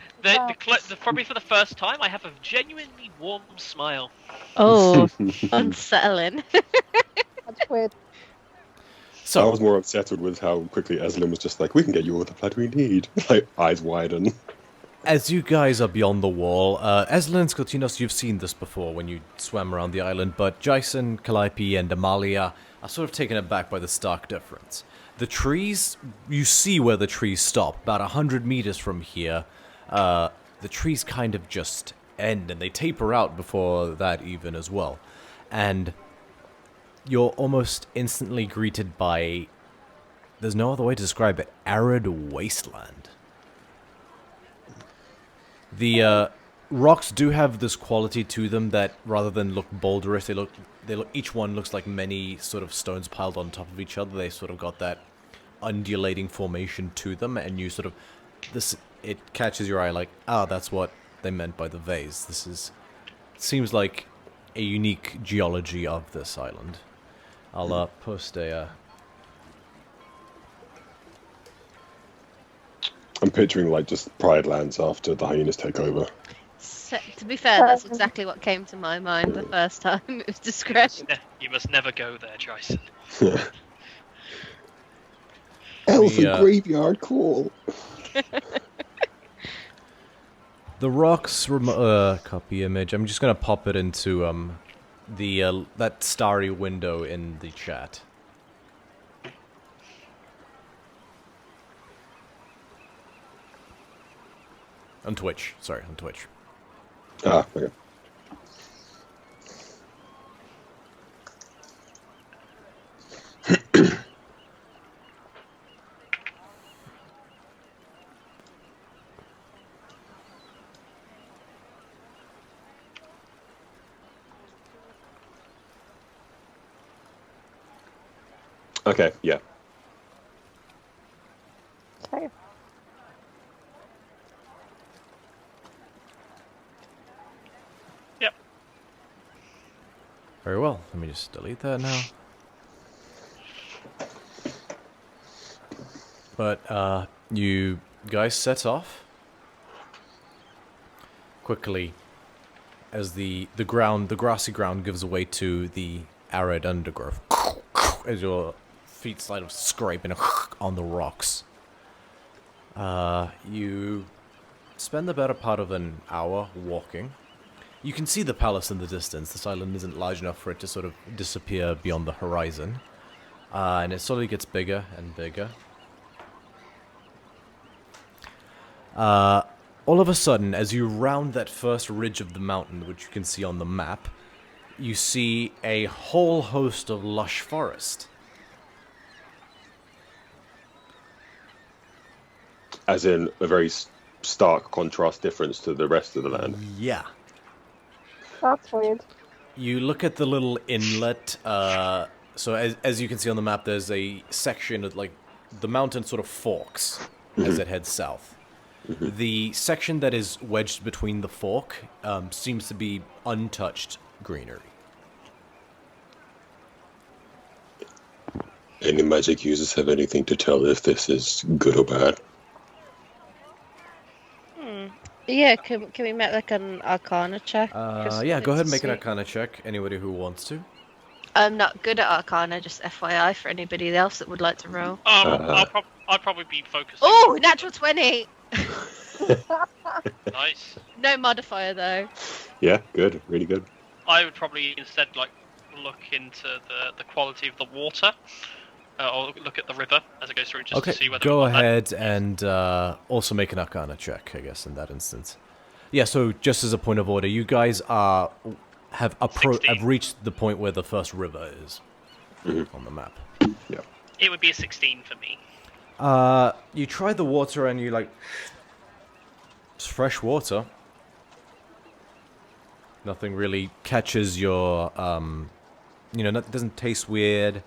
probably for the first time, I have a genuinely warm smile. Oh, unsettling. that's weird. I So, was more unsettled with how quickly Eslin was just like, we can get you all the blood we need. Like, eyes widen. as you guys are beyond the wall, Eslin and Skotinos, you've seen this before when you swam around the island, but Jason, Calliope, and Amalia are sort of taken aback by the stark difference. The trees, you see where the trees stop, about 100 meters from here. the trees kind of just end, and they taper out before that even as well. And you're almost instantly greeted by, there's no other way to describe it, arid wasteland. The rocks do have this quality to them that rather than look boulderous, they look each one looks like many sort of stones piled on top of each other. They sort of got that undulating formation to them, and you sort of it catches your eye like, that's what they meant by the vase. Seems like a unique geology of this island. I'll post a I'm picturing like just Pride Lands after the hyenas take over. So, to be fair, that's exactly what came to my mind the first time it was described. You must never go there, Jason. Elephant graveyard, cool. The rocks copy image. I'm just gonna pop it into that starry window in the chat. On Twitch. Sorry, on Twitch. Okay. Okay, yeah. Okay. Yep. Very well. Let me just delete that now. But you guys set off quickly as the grassy ground gives way to the arid undergrowth. As your feet sort of scraping on the rocks. You spend the better part of an hour walking. You can see the palace in the distance. This island isn't large enough for it to sort of disappear beyond the horizon. And it slowly gets bigger and bigger. All of a sudden, as you round that first ridge of the mountain, which you can see on the map, you see a whole host of lush forest. As in a very stark contrast difference to the rest of the land. Yeah. That's weird. You look at the little inlet, so as you can see on the map, there's a section of, like, the mountain sort of forks as it heads south. The section that is wedged between the fork seems to be untouched greenery. Any magic users have anything to tell if this is good or bad? Yeah, can we make like an Arcana check? Yeah, go ahead and make an Arcana check. Anybody who wants to. I'm not good at Arcana, just FYI for anybody else that would like to roll. I'll probably be focusing. Oh, natural 20! Nice. No modifier though. Yeah, good, really good. I would probably instead look into the quality of the water, or look at the river as it goes through, just to see whether. Go ahead and also make an Arcana check, I guess, in that instance. Yeah. So just as a point of order, you guys have reached the point where the first river is on the map. Yeah. It would be a 16 for me. You try the water and you it's fresh water. Nothing really catches your, it doesn't taste weird.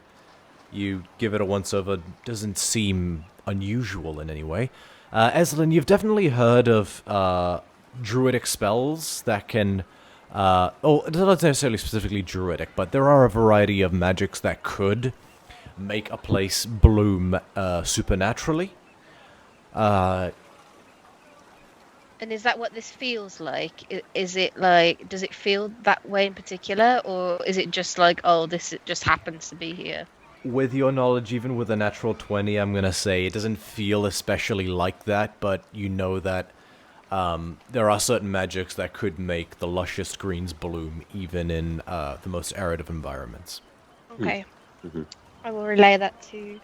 You give it a once over, doesn't seem unusual in any way. Eslin, you've definitely heard of, druidic spells that can, not necessarily specifically druidic, but there are a variety of magics that could make a place bloom supernaturally. And is that what this feels like? Is it like, does it feel that way in particular, or is it just like, oh, this just happens to be here? With your knowledge, even with a natural 20, I'm going to say it doesn't feel especially like that, but you know that there are certain magics that could make the lushest greens bloom, even in the most arid of environments. Okay. I will relay that to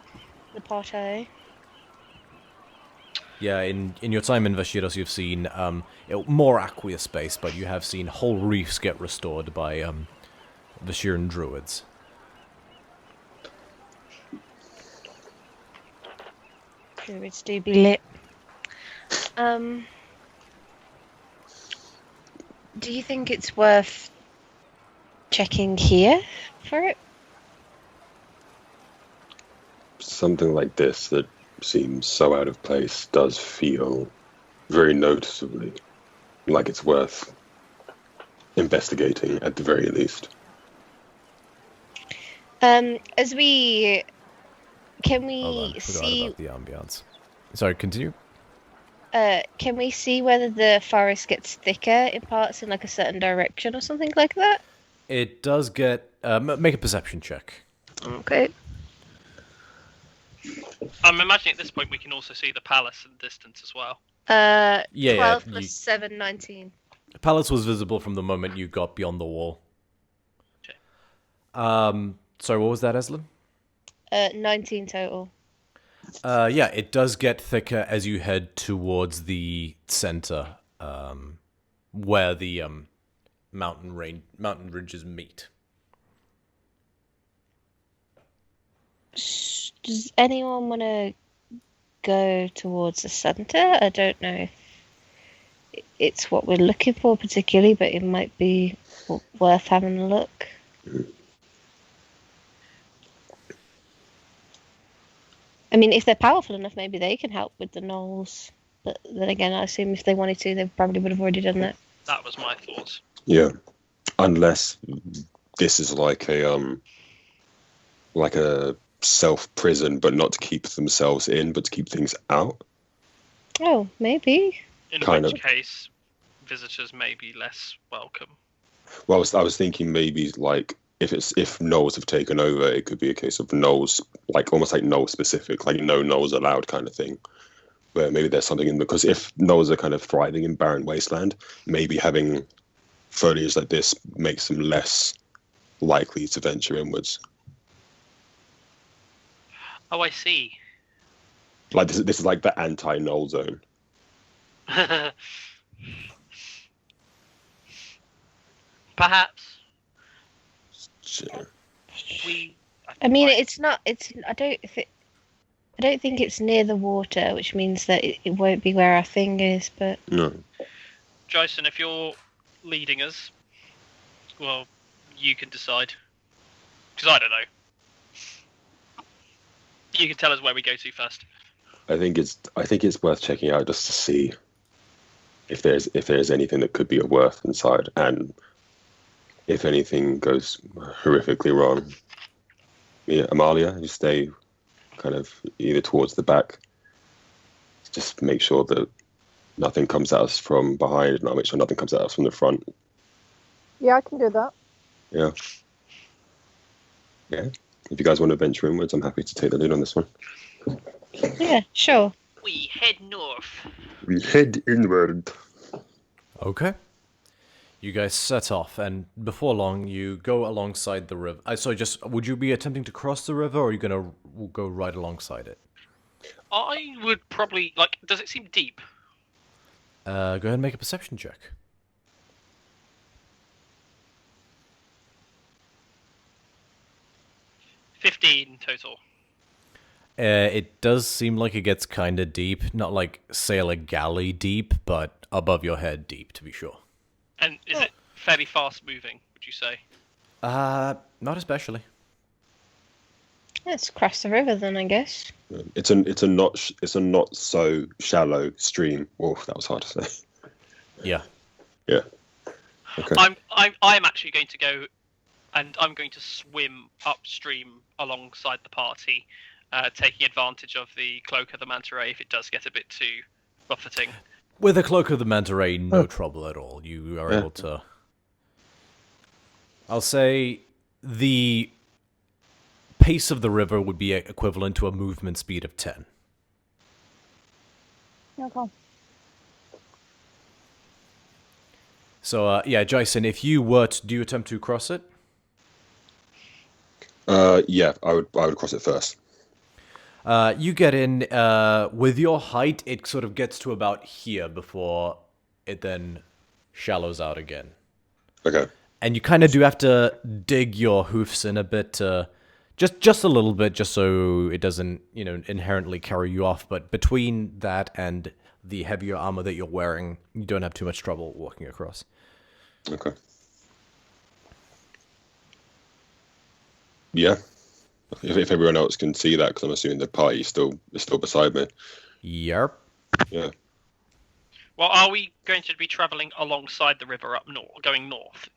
the party. Yeah, in your time in Vashiros, you've seen more aqueous space, but you have seen whole reefs get restored by Vashiran druids. Druids do be lit. Do you think it's worth checking here for it? Something like this that seems so out of place does feel very noticeably like it's worth investigating at the very least. As we can Hold on, we forgot see about the ambiance. Sorry, continue. can we see whether the forest gets thicker in parts in like a certain direction or something like that? It does get... make a perception check. Okay. I'm imagining at this point we can also see the palace in the distance as well. Yeah, 12 you- plus 7, 19. Palace was visible from the moment you got beyond the wall. Okay. Sorry, what was that, Eslin? 19 total. Yeah, it does get thicker as you head towards the center, where the mountain ridges meet. Does anyone want to go towards the center? I don't know if it's what we're looking for particularly, but it might be worth having a look. I mean, if they're powerful enough, maybe they can help with the gnolls. But then again, I assume if they wanted to, they probably would have already done that. That was my thoughts. Yeah, unless this is like a self prison, but not to keep themselves in, but to keep things out. Oh, maybe. In Kind which of. case, visitors may be less welcome. Well, I was thinking maybe like if gnolls have taken over, it could be a case of gnolls, like almost like gnoll specific, like no gnolls allowed kind of thing. Where maybe there's something in because if gnolls are kind of thriving in barren wasteland, maybe having foliage like this makes them less likely to venture inwards. Oh, I see. Like this is like the anti-gnoll zone. Perhaps Sure. we. I mean, it's not. It's. I don't think it's near the water, which means that it won't be where our thing is. But No. Jason, if you're leading us, well, you can decide. Because I don't know. You can tell us where we go to first. I think it's worth checking out just to see if there's anything that could be of worth inside, and if anything goes horrifically wrong. Yeah, Amalia, you stay kind of either towards the back. Just make sure that nothing comes at us from behind, and I'll make sure nothing comes at us from the front. Yeah, I can do that. Yeah. Yeah. If you guys want to venture inwards, I'm happy to take the lead on this one. yeah, sure. We head north. We head inward. Okay. You guys set off, and before long, you go alongside the river. Would you be attempting to cross the river, or are you going to go right alongside it? I would probably, does it seem deep? Go ahead and make a perception check. 15 total. It does seem like it gets kind of deep. Not like sailor galley deep, but above your head deep, to be sure. And is it fairly fast moving, would you say? Not especially. Let's cross the river then, I guess. It's a not so shallow stream. Oh, that was hard to say. Yeah. Yeah. Okay. I'm actually going to go, and I'm going to swim upstream alongside the party, taking advantage of the Cloak of the Manta Ray if it does get a bit too buffeting. With the Cloak of the Manta Ray, no trouble at all. You are able to... I'll say the pace of the river would be equivalent to a movement speed of 10. Okay. So, yeah, Jason, if you were to... Do you attempt to cross it? Yeah, I would cross it first. You get in, with your height, it sort of gets to about here before it then shallows out again. Okay. And you kind of do have to dig your hoofs in a bit, just a little bit, just so it doesn't, inherently carry you off. But between that and the heavier armor that you're wearing, you don't have too much trouble walking across. Okay. Yeah. If everyone else can see that, because I'm assuming the party is still beside me. Yep. Yeah. Well, are we going to be travelling alongside the river up north, going north?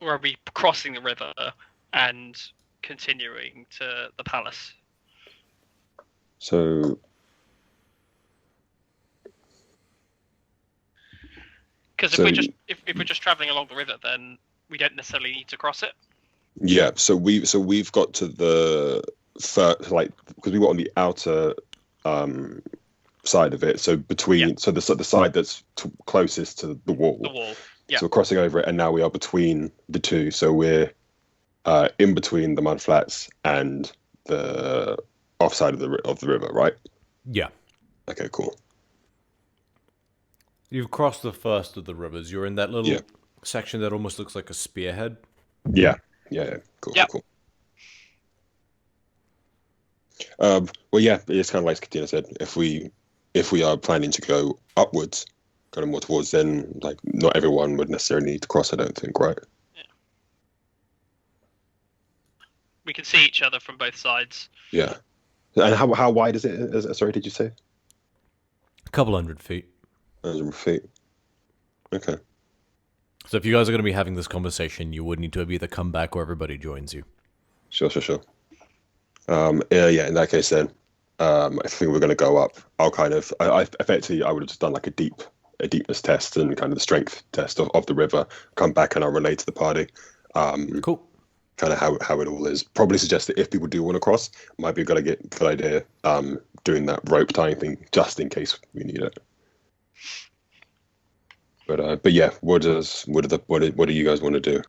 Or are we crossing the river and continuing to the palace? So. Because if we're just travelling along the river, then we don't necessarily need to cross it. Yeah. So we've got to the first, because we were on the outer side of it. So between the side that's closest to the wall. The wall. Yeah. So we're crossing over it, and now we are between the two. So we're in between the mud flats and the offside of the river, right? Yeah. Okay, cool. You've crossed the first of the rivers. You're in that little section that almost looks like a spearhead. Yeah. Cool. Yep. Cool. Well, yeah, it's kind of like Katina said. If we are planning to go upwards, kind of more towards, then not everyone would necessarily need to cross. I don't think, right? Yeah. We can see each other from both sides. Yeah. And how wide is it? Sorry, did you say? A couple 100 feet. 100 feet. Okay. So if you guys are going to be having this conversation, you would need to either come back or everybody joins you. Sure. Yeah, in that case then, I think we're going to go up. I effectively, I would have just done like a deepness test and kind of the strength test of the river, come back and I'll relate to the party. Cool. Kind of how it all is. Probably suggest that if people do want to cross, might be a good idea doing that rope tying thing just in case we need it. But yeah, what do you guys want to do?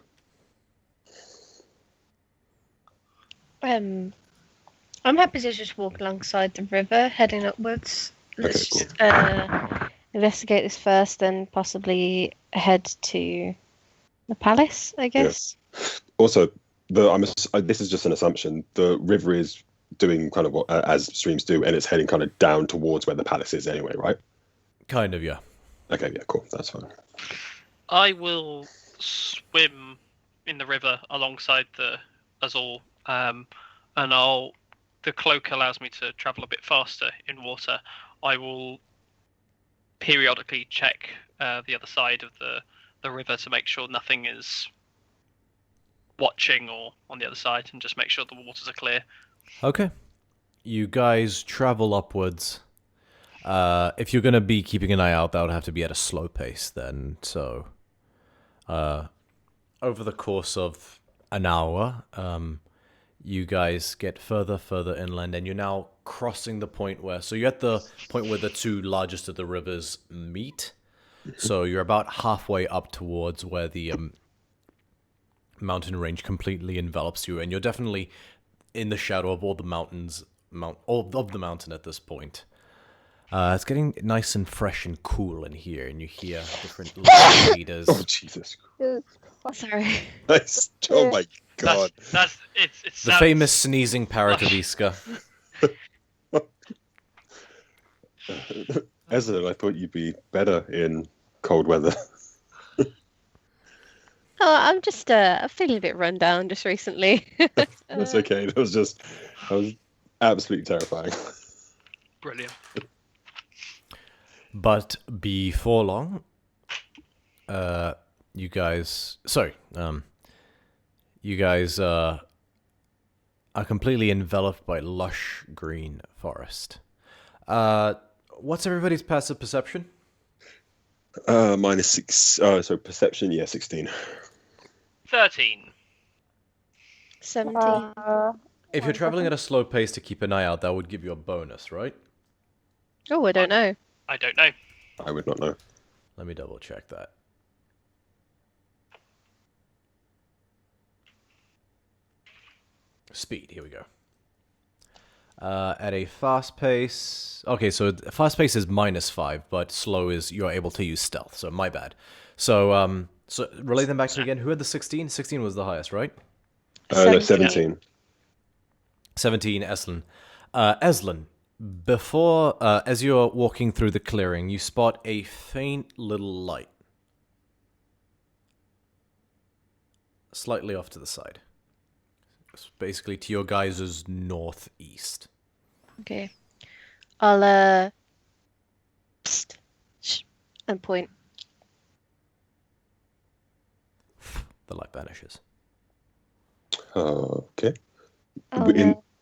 I'm happy to just walk alongside the river, heading upwards. Let's Okay, just investigate this first, then possibly head to the palace, I guess. Also, this is just an assumption. The river is doing kind of what as streams do, and it's heading kind of down towards where the palace is anyway, right? Kind of, yeah. Okay, yeah, cool. That's fine. I will swim in the river alongside us all, and the cloak allows me to travel a bit faster in water. I will periodically check the other side of the river to make sure nothing is watching or on the other side, and just make sure the waters are clear. Okay. You guys travel upwards. If you're going to be keeping an eye out, that would have to be at a slow pace then. So, over the course of an hour, you guys get further inland, and you're now crossing the point so you're at the point where the two largest of the rivers meet. So you're about halfway up towards where the mountain range completely envelops you, and you're definitely in the shadow of all the mountains, of the mountain at this point. It's getting nice and fresh and cool in here, and you hear different leaders. Oh Jesus! Sorry. Nice. Oh my God! It's The famous sneezing parrot of Iska. Ezra, I thought you'd be better in cold weather. Oh, I'm just I'm feeling a bit run down just recently. That's okay. That was absolutely terrifying. brilliant. But before long, you guys are completely enveloped by lush green forest. What's everybody's passive perception? Mine is 6. So perception, 16. 13. 17. If you're traveling at a slow pace to keep an eye out, that would give you a bonus, right? Oh, I don't know. I don't know. I would not know. Let me double check that. Speed, here we go. At a fast pace... Okay, so fast pace is -5, but slow is you're able to use stealth, so my bad. So, so relay them back to me again. Who had the 16? 16 was the highest, right? No, 17. 17, Eslin. Eslin, before, as you're walking through the clearing, you spot a faint little light. Slightly off to the side. It's basically to your guys' northeast. Okay. I'll psst, shh, and point. The light vanishes. Okay. I'll,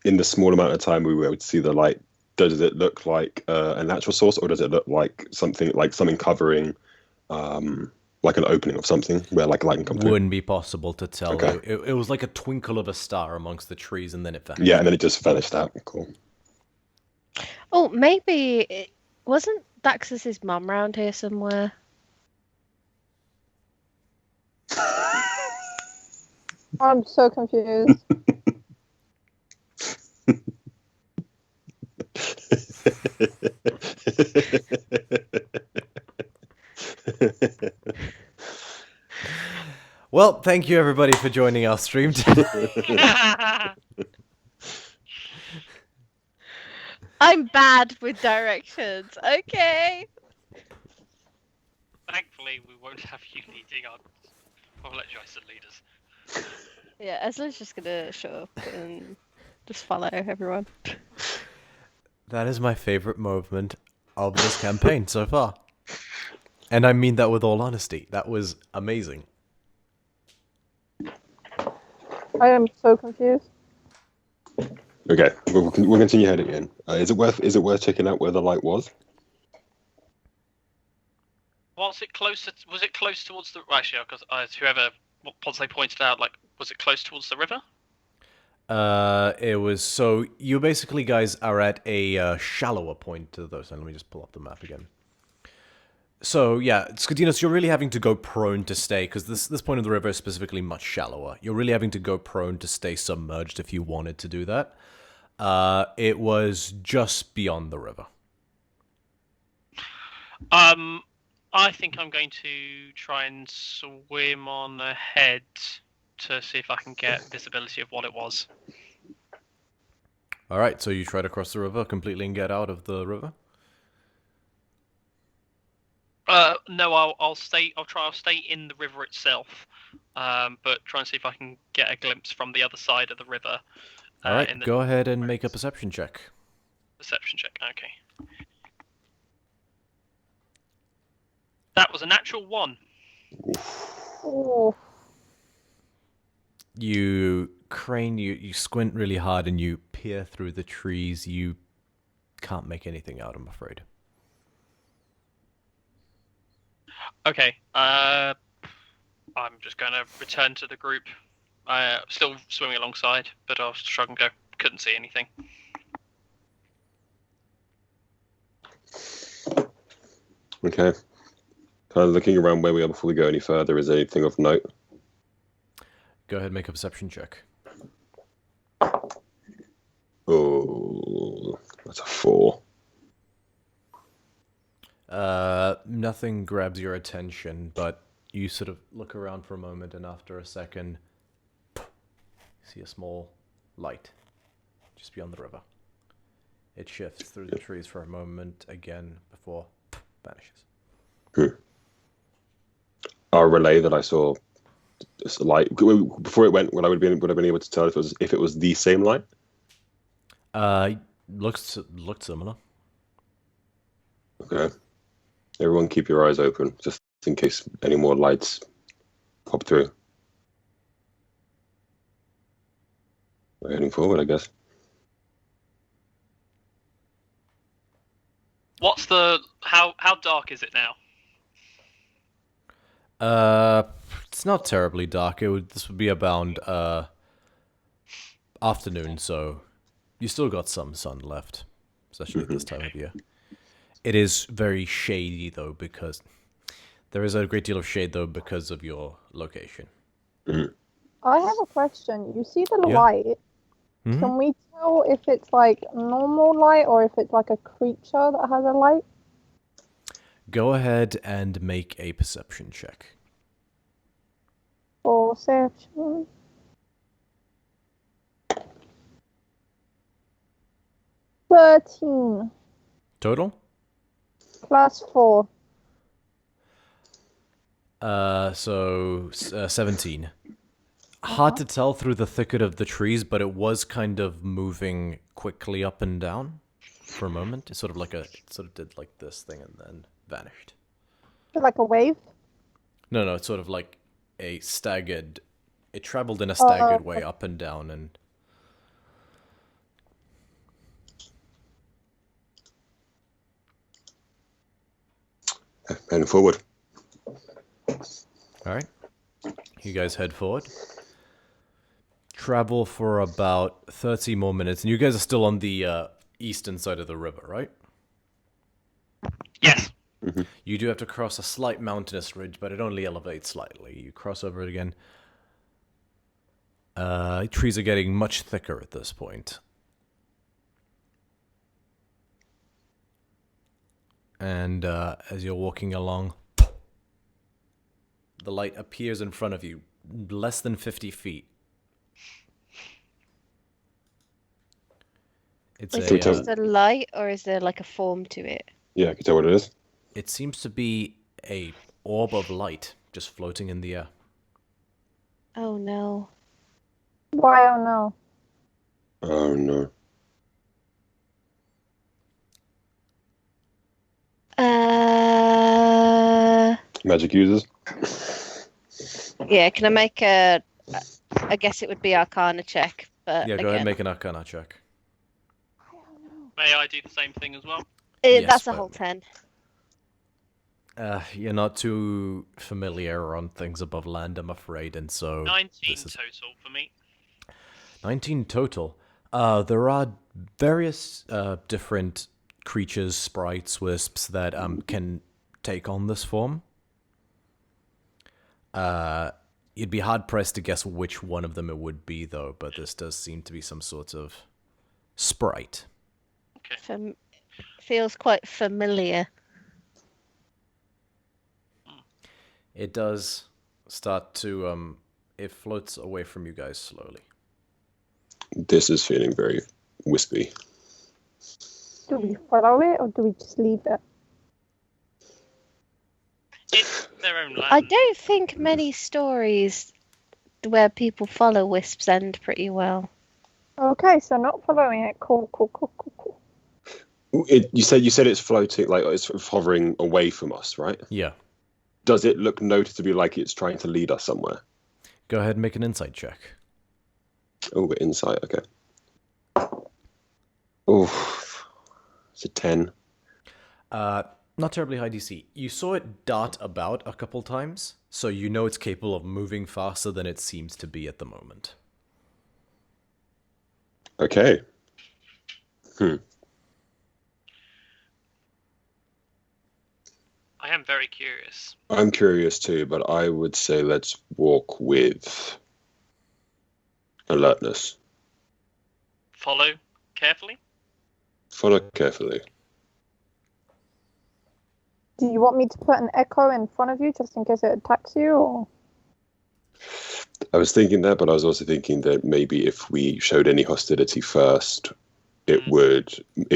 In the small amount of time we were able to see the light, does it look like a natural source, or does it look like something covering, like an opening of something where like light can come through? Wouldn't be possible to tell. Okay. It was like a twinkle of a star amongst the trees, and then it vanished. Yeah, and then it just vanished out. Cool. Oh, maybe it wasn't Daxus's mum around here somewhere. I'm so confused. Well, thank you everybody for joining our stream today. I'm bad with directions. Okay. Thankfully, we won't have you leading our apologize leaders. Yeah, Esla's just gonna show up and just follow everyone. That is my favorite moment of this campaign so far. And I mean that with all honesty. That was amazing. I am so confused. Okay, we'll continue heading in. Is it worth checking out where the light was? Was it close towards the? Actually, because whoever once they pointed out, like, was it close towards the river? It was, so you basically guys are at a shallower point to those. And let me just pull up the map again. So yeah, Skadinos, you're really having to go prone to stay, because this point of the river is specifically much shallower. You're really having to go prone to stay submerged if you wanted to do that. It was just beyond the river. I think I'm going to try and swim on ahead to see if I can get visibility of what it was. Alright, so you try to cross the river completely and get out of the river? No, I'll stay in the river itself, but try and see if I can get a glimpse from the other side of the river. Alright, go ahead and make a perception check. Perception check, okay. That was a natural 1. Oh, You crane, you squint really hard and you peer through the trees. You can't make anything out, I'm afraid. Okay, I'm just going to return to the group. Still swimming alongside, but I'll shrug and go, couldn't see anything. Okay. Kind of looking around where we are before we go any further. Is there anything of note? Go ahead and make a perception check. Oh, that's a 4. Nothing grabs your attention, but you sort of look around for a moment, and after a second, see a small light just beyond the river. It shifts through the trees for a moment again before vanishes. Our relay that I saw, this light before it went. Would I have been able to tell if it was the same light? Looked similar. Okay. Everyone, keep your eyes open, just in case any more lights pop through. We're heading forward, I guess. What's the how dark is it now? It's not terribly dark. This would be about afternoon, so you still got some sun left, especially at this time of year. It is very shady though, because there is a great deal of shade though because of your location. I have a question. You see the Yeah. light. Mhm. Can we tell if it's like normal light or if it's like a creature that has a light? Go ahead and make a perception check. Or perception? +13 Total? +4. So 17. Hard to tell through the thicket of the trees, but it was kind of moving quickly up and down for a moment. It sort of did like this thing and then vanished. Like a wave? No, it's sort of like a staggered. It traveled in a staggered way up and down, and Heading forward. all right. You guys head forward. Travel for about 30 more minutes, and you guys are still on the eastern side of the river, right? Yes. You do have to cross a slight mountainous ridge, but it only elevates slightly. You cross over it again. Trees are getting much thicker at this point. And as you're walking along, the light appears in front of you, less than 50 feet. It's Is it just a light, or is there like a form to it? Yeah, I can tell what it is. It seems to be a orb of light just floating in the air. Oh no. Why? Oh no. Oh no. Magic users. Yeah, can I make a... I guess it would be Arcana check, but Yeah, go again, ahead and make an Arcana check. May I do the same thing as well? Yes, that's a but- whole 10. You're not too familiar on things above land, I'm afraid, and so 19 this is total for me. 19 total. There are various different creatures, sprites, wisps that can take on this form. You'd be hard pressed to guess which one of them it would be, though. But this does seem to be some sort of sprite. Feels quite familiar. It does start to it floats away from you guys slowly. This is feeling very wispy. Do we follow it or do we just leave it? It's their own land. I don't think many stories where people follow wisps end pretty well. Okay, so not following it. Cool. You said it's floating, like it's hovering away from us, right? Yeah. Does it look noticeably like it's trying to lead us somewhere? Go ahead and make an insight check. Oh, we're insight. Okay. Oh, it's a 10. Not terribly high DC. You saw it dart about a couple times, so you know it's capable of moving faster than it seems to be at the moment. Okay. I am very curious. I'm curious too, but I would say let's walk with alertness. Follow carefully. Follow carefully. Do you want me to put an echo in front of you just in case it attacks you? Or... I was thinking that, but I was also thinking that maybe if we showed any hostility first, it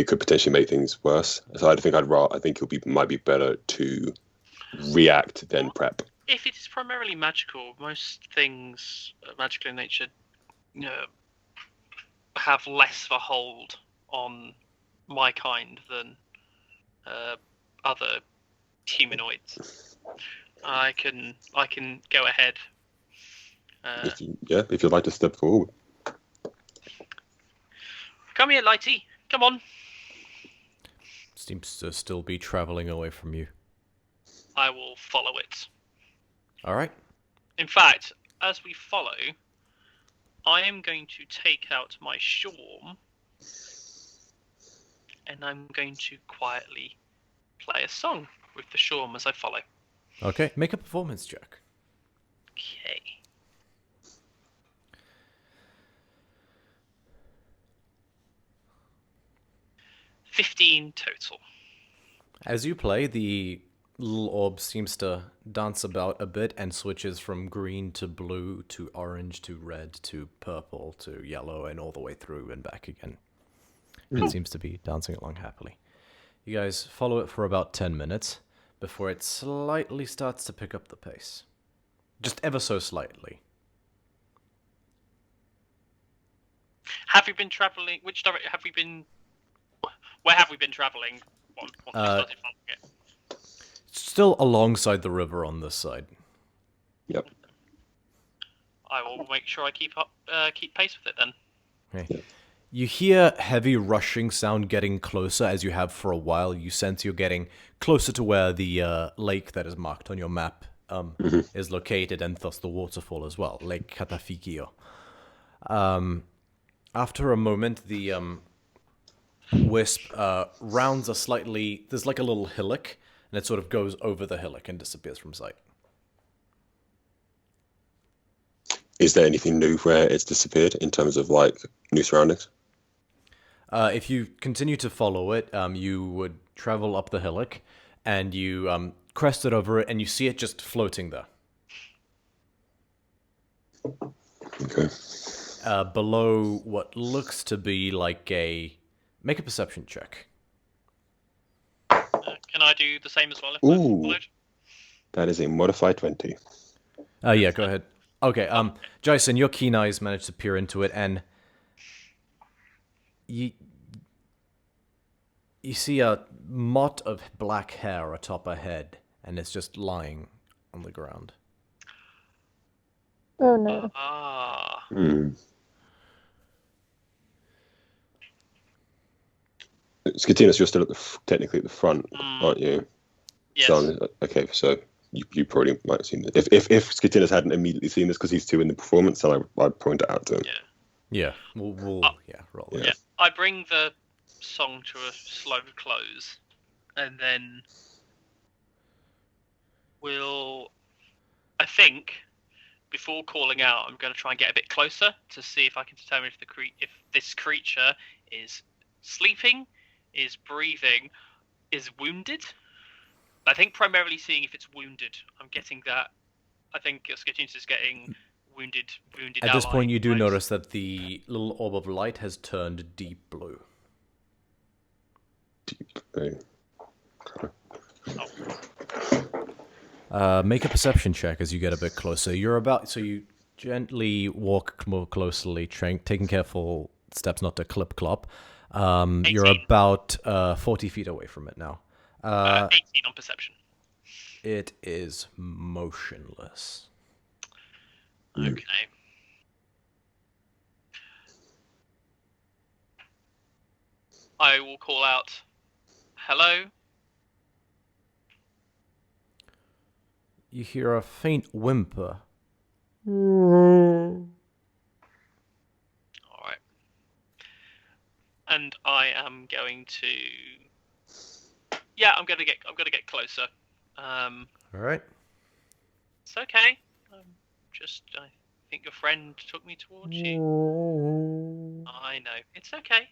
could potentially make things worse. So I think might be better to react than prep. If it is primarily magical, most things magical in nature have less of a hold on my kind than other humanoids. I can go ahead. If you'd like to step forward. Come here, Lighty. Come on. Seems to still be traveling away from you. I will follow it. All right. In fact, as we follow, I am going to take out my shawm and I'm going to quietly play a song with the shawm as I follow. Okay, make a performance check. Okay. 15 total. As you play, the little orb seems to dance about a bit and switches from green to blue to orange to red to purple to yellow and all the way through and back again. It seems to be dancing along happily. You guys follow it for about 10 minutes before it slightly starts to pick up the pace. Just ever so slightly. Have you been traveling? Which direction have we been? Where have we been traveling? Once we started following it. Still alongside the river on this side. Yep. I will make sure I keep pace with it then. Okay. Yeah. You hear heavy rushing sound getting closer as you have for a while. You sense you're getting closer to where the lake that is marked on your map is located, and thus the waterfall as well, Lake Catafikio. After a moment, the wisp rounds a slightly... There's like a little hillock, and it sort of goes over the hillock and disappears from sight. Is there anything new where it's disappeared in terms of like new surroundings? If you continue to follow it, you would travel up the hillock, and you crest it over it, and you see it just floating there. Okay. Below what looks to be like a... Make a perception check. Can I do the same as well if Ooh. I followed? That is a modified 20. Yeah, go ahead. Okay, Jason, your keen eyes managed to peer into it, and you see a mott of black hair atop her head, and it's just lying on the ground. Oh no. Ah. Skatinas, you're still at technically at the front, aren't you? Yes. Okay, so you probably might have seen this. If Skatinas hadn't immediately seen this because he's too in the performance, then I'd point it out to him. Yeah, we'll roll it. Yeah. I bring the song to a slow close, and then I think, before calling out, I'm going to try and get a bit closer to see if I can determine if this creature is sleeping, is breathing, is wounded. I think primarily seeing if it's wounded. I'm getting that. I think Skatinas is getting wounded. At this point, you do right? notice that the little orb of light has turned deep blue. Deep blue. Make a perception check as you get a bit closer. So you gently walk more closely, taking careful steps not to clip-clop. You're about 40 feet away from it now. 18 on perception. It is motionless. Okay. I will call out, "Hello." You hear a faint whimper. All right. And I am going to. Yeah, I'm gonna get closer. All right. It's okay. I think your friend took me towards you. I know. It's okay.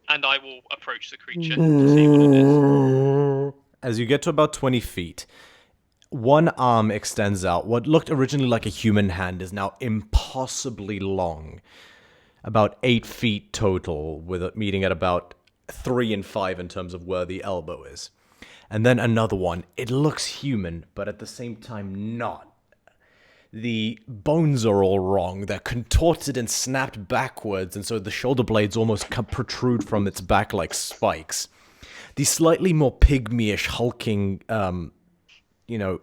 And I will approach the creature to see what it is. As you get to about 20 feet, one arm extends out. What looked originally like a human hand is now impossibly long. About 8 feet total, with it meeting at about 3 and 5 in terms of where the elbow is. And then another one. It looks human, but at the same time not. The bones are all wrong. They're contorted and snapped backwards, and so the shoulder blades almost protrude from its back like spikes. The slightly more pygmy-ish, hulking,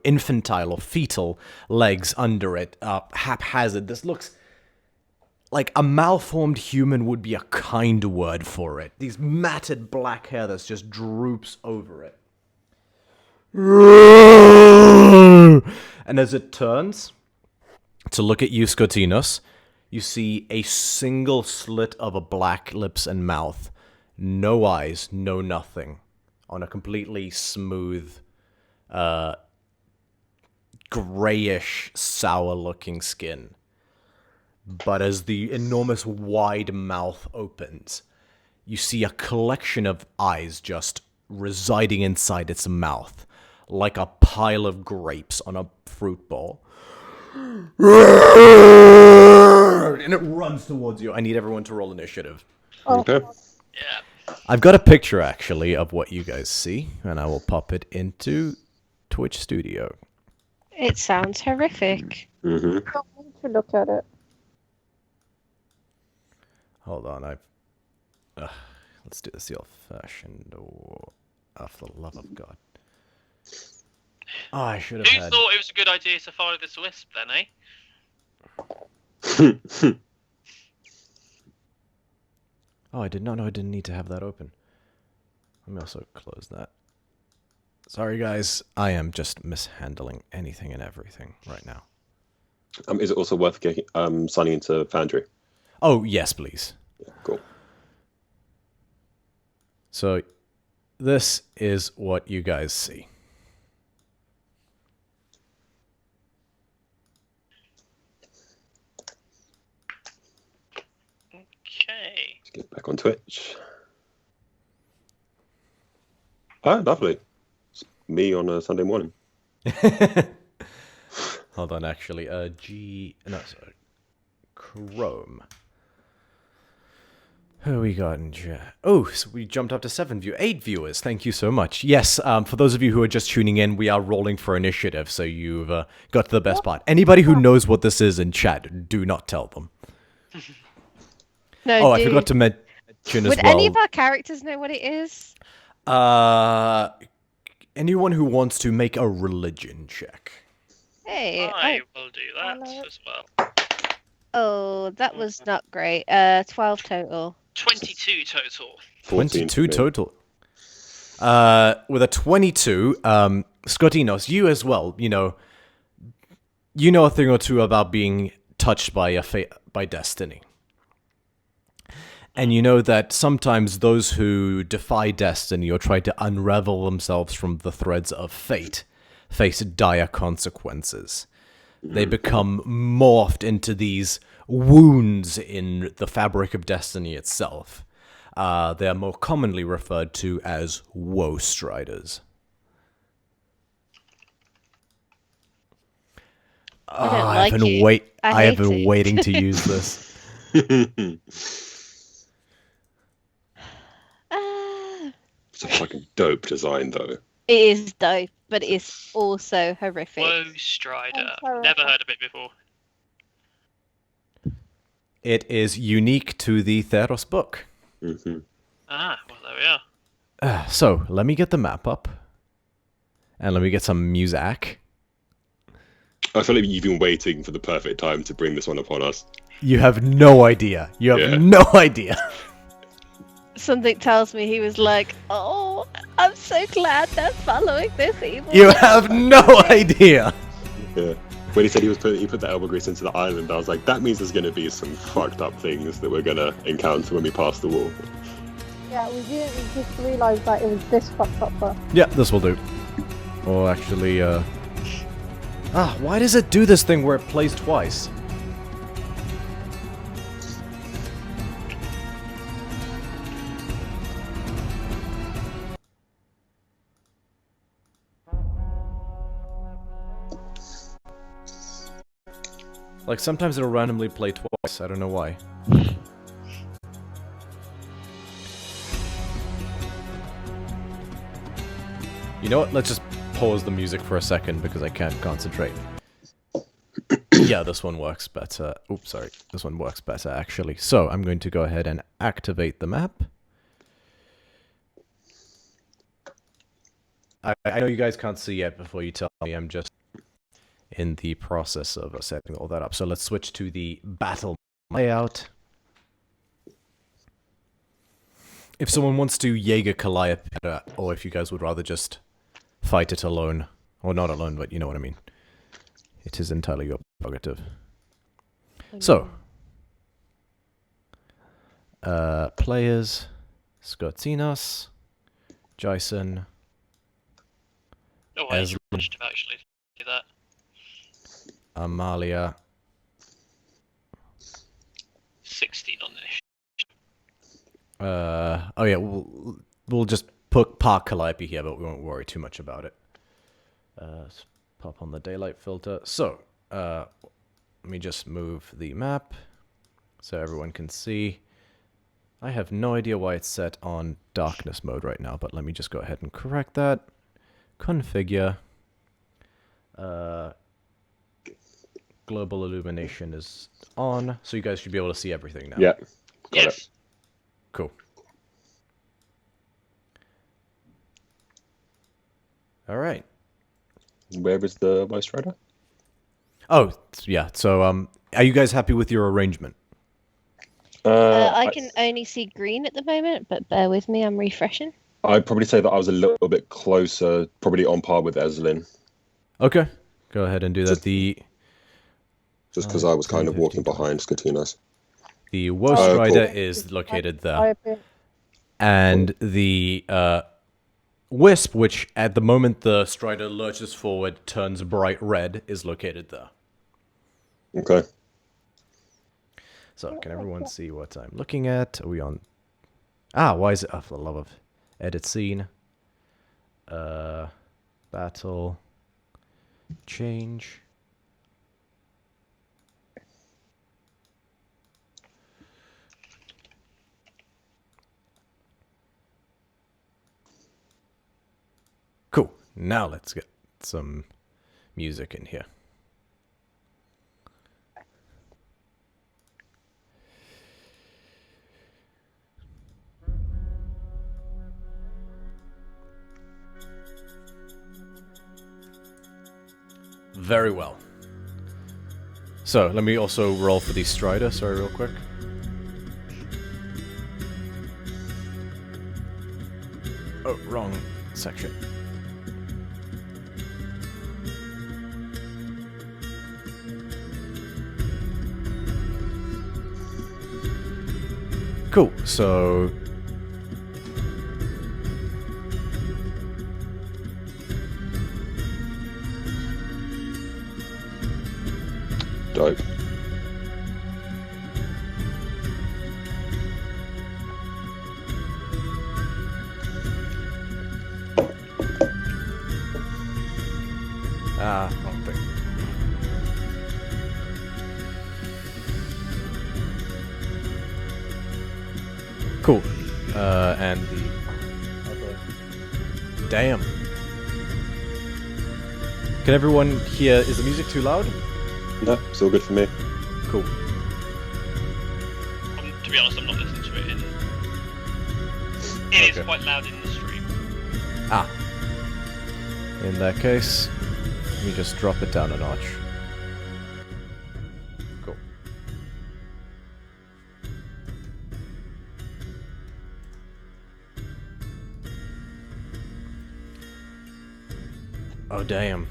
infantile or fetal legs under it, haphazard. This looks like a malformed human would be a kind word for it. These matted black hair that just droops over it. And as it turns to look at you, Skotinos, you see a single slit of a black lips and mouth. No eyes, no nothing. On a completely smooth, grayish, sour-looking skin. But as the enormous wide mouth opens, you see a collection of eyes just residing inside its mouth, like a pile of grapes on a fruit bowl. And it runs towards you. I need everyone to roll initiative. Oh, Okay. Yeah. I've got a picture, actually, of what you guys see, and I will pop it into Twitch Studio. It sounds horrific. Mm-hmm. I don't want to look at it. Hold on, let's do this the old-fashioned. Oh, for the love of God. Oh, I should have Who had... thought it was a good idea to follow this wisp then, eh? Oh, I did not know I didn't need to have that open. Let me also close that. Sorry, guys. I am just mishandling anything and everything right now. Is it also worth getting, signing into Foundry? Oh, yes, please. Yeah, cool. So, this is what you guys see. Okay. Let's get back on Twitch. Oh, lovely. It's me on a Sunday morning. Hold on, actually. Chrome. Who we got in chat? Oh, so we jumped up to 8 viewers. Thank you so much. Yes, for those of you who are just tuning in, we are rolling for initiative, so you've got to the best part. Anybody who knows what this is in chat, do not tell them. No, Oh, I forgot to mention as Would well. any of our characters know what it is? Anyone who wants to make a religion check. Hey, I will do that no. as well. oh, that was not great. 12 total. 22 total. 22 total. With a 22, Scottinos, you as well, you know a thing or two about being touched by by destiny. And you know that sometimes those who defy destiny or try to unravel themselves from the threads of fate face dire consequences. They become morphed into these wounds in the fabric of destiny itself. They are more commonly referred to as woe striders. I don't like it. I have hate been it. waiting to use this. It's a fucking dope design, though. It is dope, but it's also horrific. Woe Strider. terrible. Never heard of it before. It is unique to the Theros book. Mm-hmm. Ah, well, there we are. So, let me get the map up. And let me get some music. I feel like you've been waiting for the perfect time to bring this one upon us. You have no idea. You have Yeah. no idea. Something tells me he was like, oh, I'm so glad they're following this evil. You have no idea. Yeah. When he said he put the elbow grease into the island, I was like, that means there's going to be some fucked up things that we're going to encounter when we pass the wall. Yeah, we didn't just realise that it was this fucked up though. Yeah, this will do. Or actually, why does it do this thing where it plays twice? Like, sometimes it'll randomly play twice. I don't know why. You know what? Let's just pause the music for a second because I can't concentrate. Yeah, this one works better. Oops, sorry. This one works better, actually. So, I'm going to go ahead and activate the map. I know you guys can't see yet before you tell me. I'm just in the process of setting all that up. So let's switch to the battle layout. If someone wants to Jaeger Calliope, or if you guys would rather just fight it alone, or not alone, but you know what I mean. It is entirely your prerogative. So, players, Skotsinos, Jason, Oh, I As- should have actually do that. Amalia, 16 on this. Oh yeah, we'll just park Calliope here, but we won't worry too much about it. Let's pop on the daylight filter. So, let me just move the map so everyone can see. I have no idea why it's set on darkness mode right now, but let me just go ahead and correct that. Configure. Global illumination is on, so you guys should be able to see everything now. Yeah. Got Yes. it. Cool. All right. Where is the Vice Rider? Oh, yeah. So, are you guys happy with your arrangement? I can only see green at the moment, but bear with me, I'm refreshing. I'd probably say that I was a little bit closer, probably on par with Eslin, Okay. Go ahead and do that. just because I was kind of walking behind Skatinas. The Woe Oh, Strider cool. is located I there. appear. And the Wisp, which at the moment the Strider lurches forward, turns bright red, is located there. Okay. So, can everyone see what I'm looking at? Are we on... Ah, why is it... Oh, for the love of... Edit scene. Battle. Change. Cool. Now let's get some music in here. Very well. So, let me also roll for the Strider, sorry, real quick. Oh, wrong section. Cool, so... Dope. Ah, wrong thing. Cool. And the other... Damn. Can everyone hear... Is the music too loud? No, it's all good for me. Cool. To be honest, I'm not listening to it. It is Okay. quite loud in the stream. Ah. In that case, let me just drop it down a notch. Cool. Oh, damn.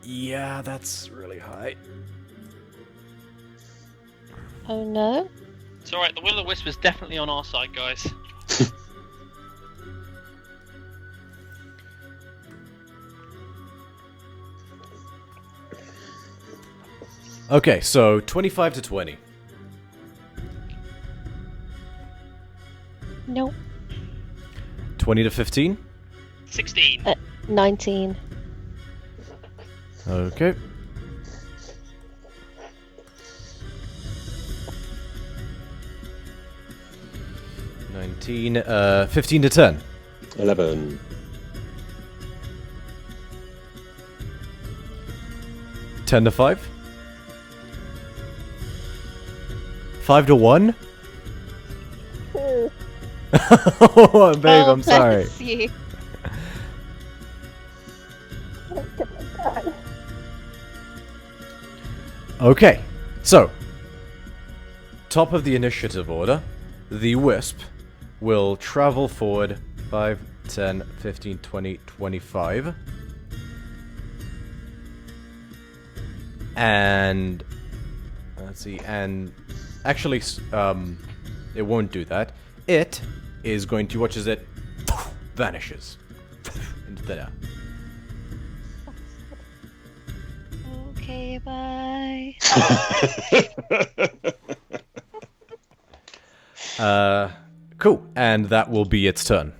Yeah, that's really high. Oh no. It's alright, the Will-O-Wisp is definitely on our side, guys. Okay, so 25 to 20. Nope. 20 to 15. 16. 19. Okay. $19, 15 to 10. 11. 10 to 5. 5 to 1. Ooh, Oh, babe, I'm sorry. Bless you. let's get like that. Okay, so top of the initiative order, the Wisp will travel forward 5, 10, 15, 20, 25. And let's see, and actually, it won't do that. It is going to, watch as it vanishes into the air. Okay, bye. Cool, and that will be its turn.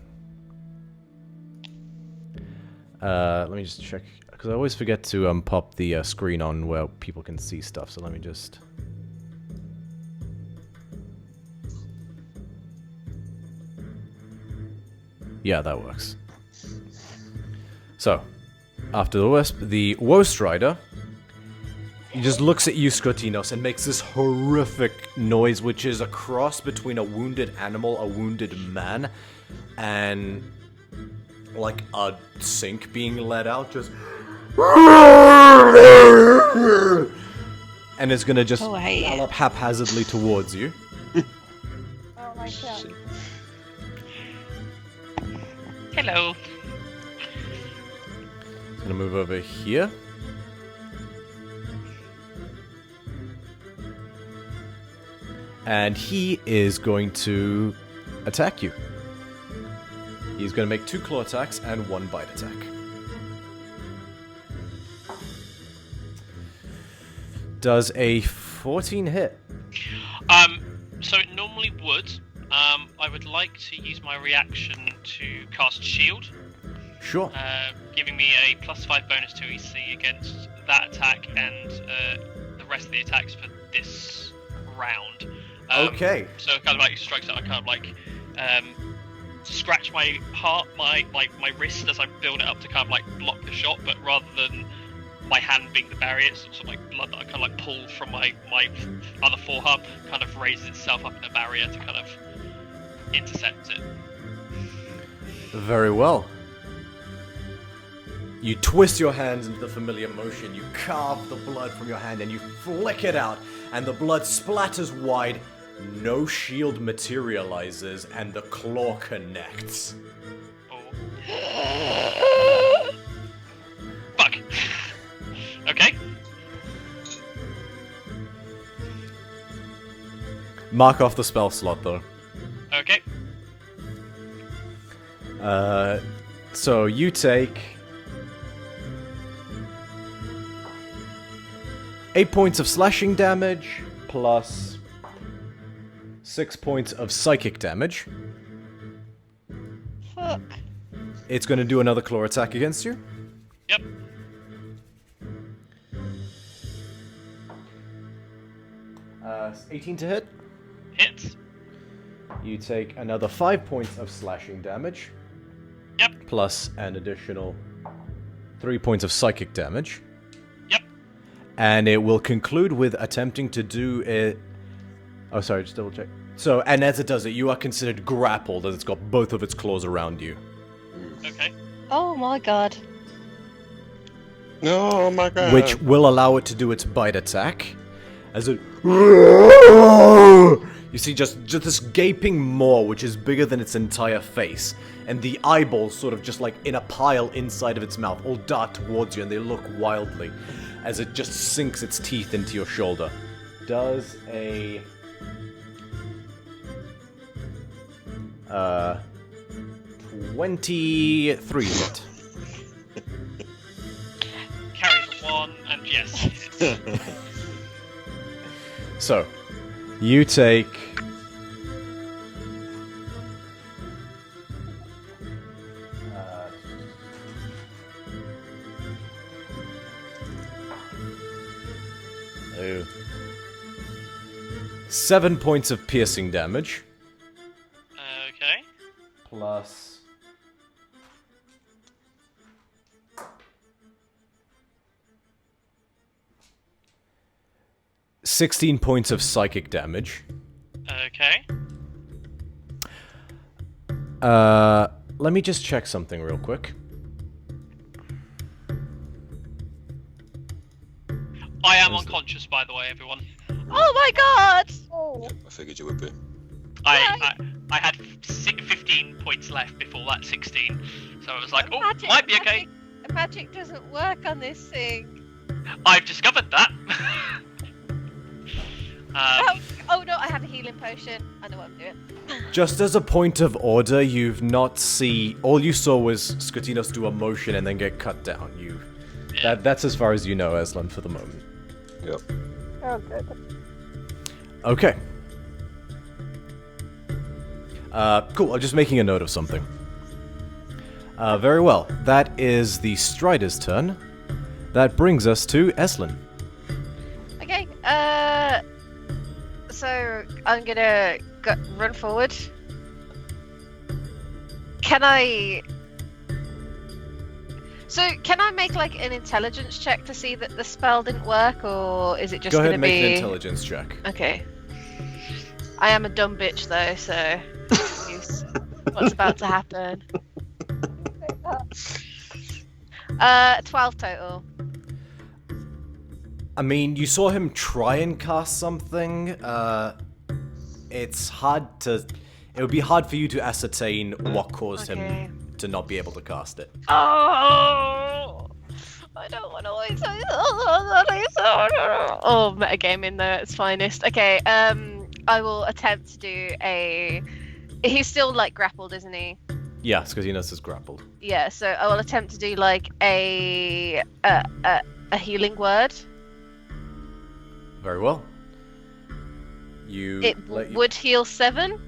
Let me just check, because I always forget to pop the screen on where people can see stuff, so let me just... Yeah, that works. So, after the Wisp, the Woe Strider, he just looks at you, Skotinos, and makes this horrific noise, which is a cross between a wounded animal, a wounded man, and like a sink being let out, just... And it's gonna just gallop haphazardly towards you. Oh my god. Hello. It's gonna move over here. And he is going to attack you. He's going to make 2 claw attacks and 1 bite attack. Does a 14 hit? So it normally would. I would like to use my reaction to cast Shield, Sure. giving me a +5 bonus to EC against that attack and the rest of the attacks for this round. Okay. So it kind of like strikes out. I kind of like scratch my heart, my wrist as I build it up to kind of like block the shot, but rather than my hand being the barrier, it's sort of like blood that I kind of like pull from my other forearm, kind of raises itself up in a barrier to kind of intercept it. Very well. You twist your hands into the familiar motion, you carve the blood from your hand, and you flick it out, and the blood splatters wide. No shield materializes, and the claw connects. Oh. Fuck. Okay. Mark off the spell slot, though. Okay. So you take 8 points of slashing damage plus 6 points of psychic damage. Fuck. It's going to do another claw attack against you. Yep. Uh, 18 to hit. Hits. You take another 5 points of slashing damage. Yep. Plus an additional 3 points of psychic damage. Yep. And it will conclude with attempting to do it... Oh, sorry, just double check. So, and as it does it, you are considered grappled as it's got both of its claws around you. Okay. Oh my god. Oh my god. Which will allow it to do its bite attack. As it... You see just this gaping maw, which is bigger than its entire face. And the eyeballs sort of just like in a pile inside of its mouth, all dart towards you, and they look wildly. As it just sinks its teeth into your shoulder. Does a... 23 hit. Carries 1, and yes, hits. So, you take... Oh. 7 points of piercing damage. Okay. Plus... $16 points of psychic damage. Okay. Let me just check something real quick. I am unconscious, by the way, everyone. Oh my god! Oh, I figured you would be. I had 15 points left before that 16, so I was like, oh, Magic- might be okay. Magic doesn't work on this thing. I've discovered that. Oh no, I have a healing potion. I know what I'm doing. Just as a point of order, you've not see... All you saw was Skotinos do a motion and then get cut down. That's as far as you know, Aslan, for the moment. Yep. Oh, good. Okay. Cool, I'm just making a note of something. Very well. That is the Strider's turn. That brings us to Eslin. Okay. So I'm gonna run forward. Can I make like an intelligence check to see that the spell didn't work, or is it just Go ahead gonna and make be an intelligence check. Okay. I am a dumb bitch though, so what's about to happen? 12 total. I mean, you saw him try and cast something. It's hard to... It would be hard for you to ascertain what caused him to not be able to cast it. Oh! I don't want to always say oh, metagaming though, it's finest. Okay, I will attempt to do a... He's still, like, grappled, isn't he? Yes, because Enos is grappled. Yeah, so I will attempt to do, like, a healing word. Very well. It would heal 7?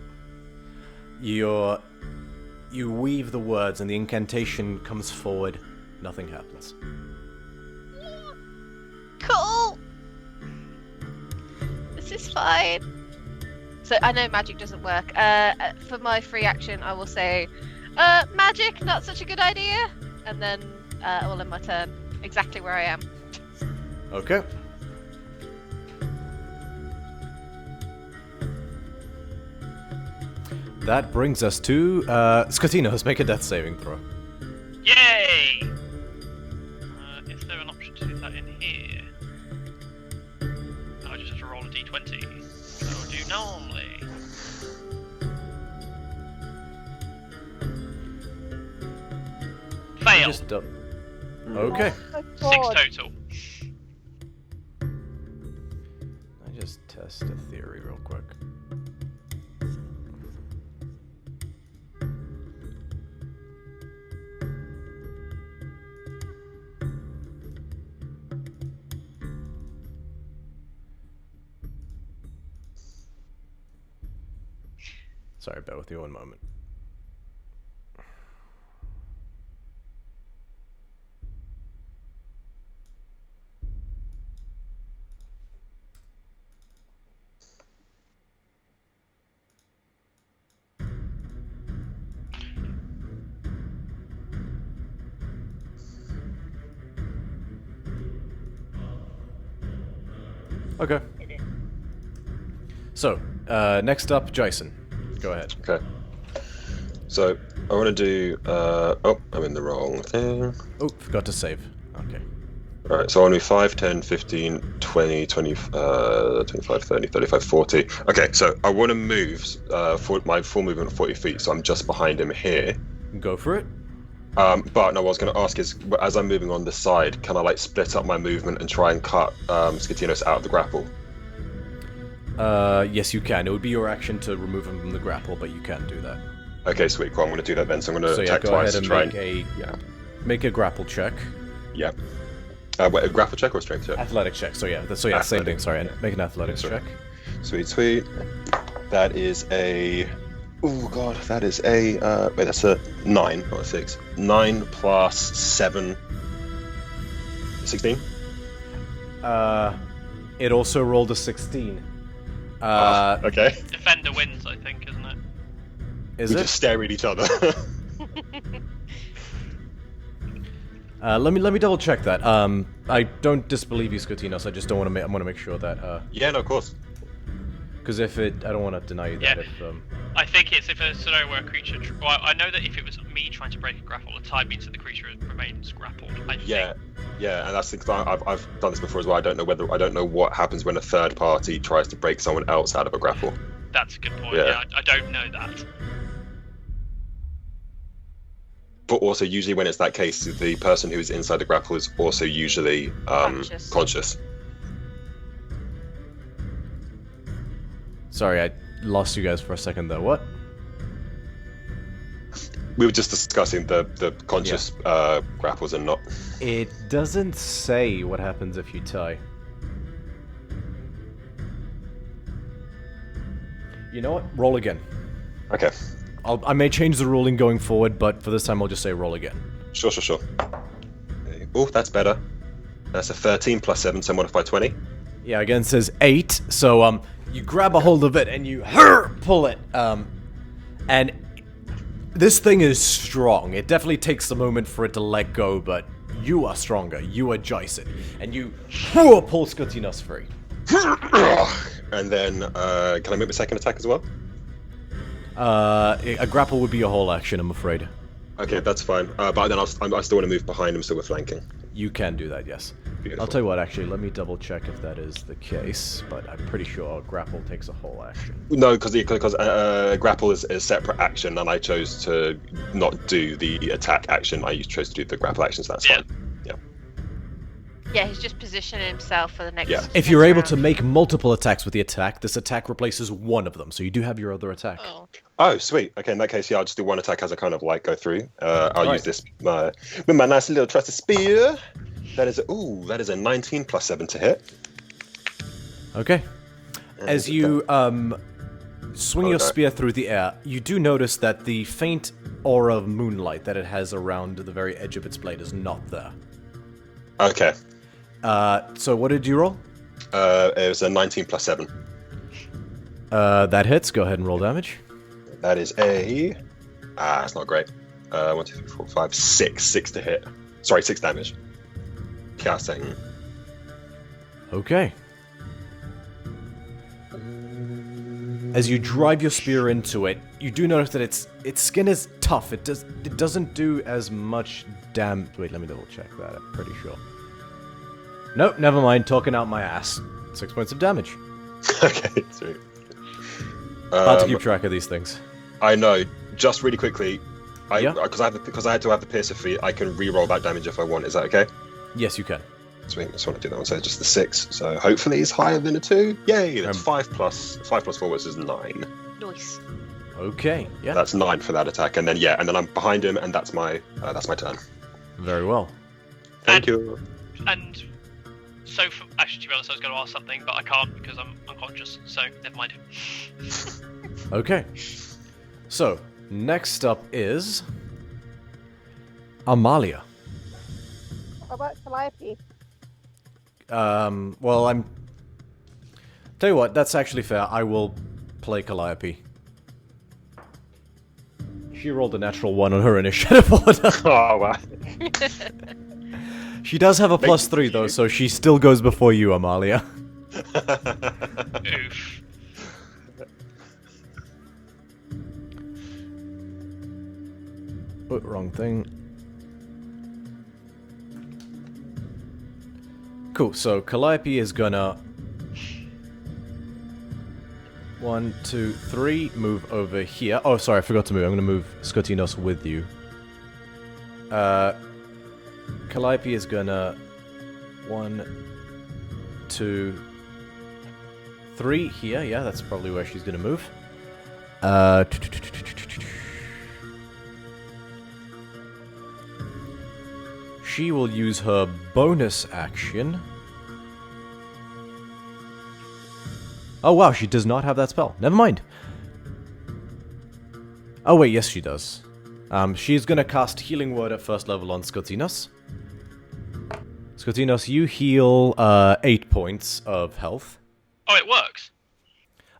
You weave the words and the incantation comes forward. Nothing happens. Cool! This is fine. So I know magic doesn't work. For my free action, I will say, magic, not such a good idea. And then I will end my turn exactly where I am. Okay. That brings us to Scottinos. Make a death saving throw. Yay! Is there an option to do that in here? I just have to roll a d20. So do normally. Fail. Just okay. Oh, 6 God. total. I just test a theory real quick. Sorry, bear with you one moment. Okay. So, next up, Jason. Go ahead. Okay. So I want to do. Oh, I'm in the wrong thing. Oh, forgot to save. Okay. Alright, so I want to do 5, 10, 15, 20, 25, 30, 35, 40. Okay, so I want to move for my full movement of 40 feet, so I'm just behind him here. Go for it. But no, what I was going to ask is, as I'm moving on this side, can I like split up my movement and try and cut Skatinos out of the grapple? Yes, you can. It would be your action to remove him from the grapple, but you can do that. Okay, sweet. Cool. I'm going to do that then. So I'm going to So yeah, attack go twice ahead to and try make a grapple check. Yeah. Wait, a grapple check or a strength check? Athletic check. So yeah, same Athletic. thing. Sorry, make an athletics Sorry. check. Sweet, sweet. That is a. Oh god, that is a. Wait, that's a 9, not a 6. 9 plus 7. 16. It also rolled a 16. Okay. Defender wins, I think, isn't it? Is We it? just stare at each other. Let me double check that. I don't disbelieve you, Scutinos. I just don't want to. I want to make sure that. Yeah, no, of course. Because if it, I don't want to deny you that. Yeah. If I think it's if a scenario where a creature. Well, I know that if it was me trying to break a grapple, the time means that the creature remains grappled. I Yeah, think. yeah, and that's the thing. I've done this before as well. I don't know what happens when a third party tries to break someone else out of a grapple. That's a good point. Yeah. Yeah, I don't know that. But also, usually when it's that case, the person who is inside the grapple is also usually conscious. sorry, I lost you guys for a second there. What? we were just discussing the conscious grapples and not. It doesn't say what happens if you tie. You know what? Roll again. Okay. I may change the ruling going forward, but for this time I'll just say roll again. Sure. Oh, that's better. That's a 13 plus 7, so modified 20. Yeah, again it says 8, so you grab a hold of it and you pull it. And this thing is strong. It definitely takes a moment for it to let go, but you are stronger. You are Jason. And you pull Scutinos free. And then, can I make my second attack as well? A grapple would be a whole action, I'm afraid. Okay, that's fine. But then I still want to move behind him, so we're flanking. You can do that, yes. Beautiful. I'll tell you what, actually, let me double check if that is the case, but I'm pretty sure grapple takes a whole action. No, because grapple is a separate action, and I chose to not do the attack action. I chose to do the grapple action, so that's fine. Yeah, he's just positioning himself for the next. Yeah. If you're able round. to make multiple attacks with the attack, this attack replaces one of them, so you do have your other attack. Oh, sweet. Okay, in that case, yeah, I'll just do one attack as I kind of like go through. I'll Right. use this with my nice little trusted spear. That is a 19 plus 7 to hit. Okay. As you swing your no. spear through the air, you do notice that the faint aura of moonlight that it has around the very edge of its blade is not there. Okay. So what did you roll? It was a 19 plus 7. That hits. Go ahead and roll damage. That is a... it's not great. 1, 2, 3, 4, 5, 6. 6 to hit. Sorry, 6 damage. Casting. Okay. As you drive your spear into it, you do notice that its skin is tough. It doesn't do as much damage. Wait, let me double check that. I'm pretty sure. Nope, never mind. Talking out my ass. 6 points of damage. Okay, sweet. Hard to keep track of these things. I know. Just really quickly, Yeah? because I had to have the piercer feat, I can re-roll that damage if I want. Is that okay? Yes, you can. Sweet. I just want to do that one. So just the 6. So hopefully it's higher than a 2. Yay! That's 5 plus 4, which is 9. Nice. Okay, yeah. That's 9 for that attack, and then I'm behind him, and that's my turn. Very well. Thank you. And so, actually, to be honest, I was going to ask something, but I can't because I'm unconscious. So never mind. Okay. So, next up is Amalia. What about Calliope? Well, tell you what, that's actually fair. I will play Calliope. She rolled a natural 1 on her initiative order. Oh wow. She does have a +3 though, so she still goes before you, Amalia. Oof. Oh, wrong thing. Cool, so Calliope is gonna 1, 2, 3, move over here. Oh, sorry, I forgot to move. I'm gonna move Scutinos with you. Calliope is gonna 1, 2, 3 here. Yeah, that's probably where she's gonna move. She will use her bonus action. Oh wow, she does not have that spell. Never mind. Oh wait, yes she does. She's gonna cast Healing Word at first level on Scutinos. Scutinos, you heal 8 points of health. Oh, it works.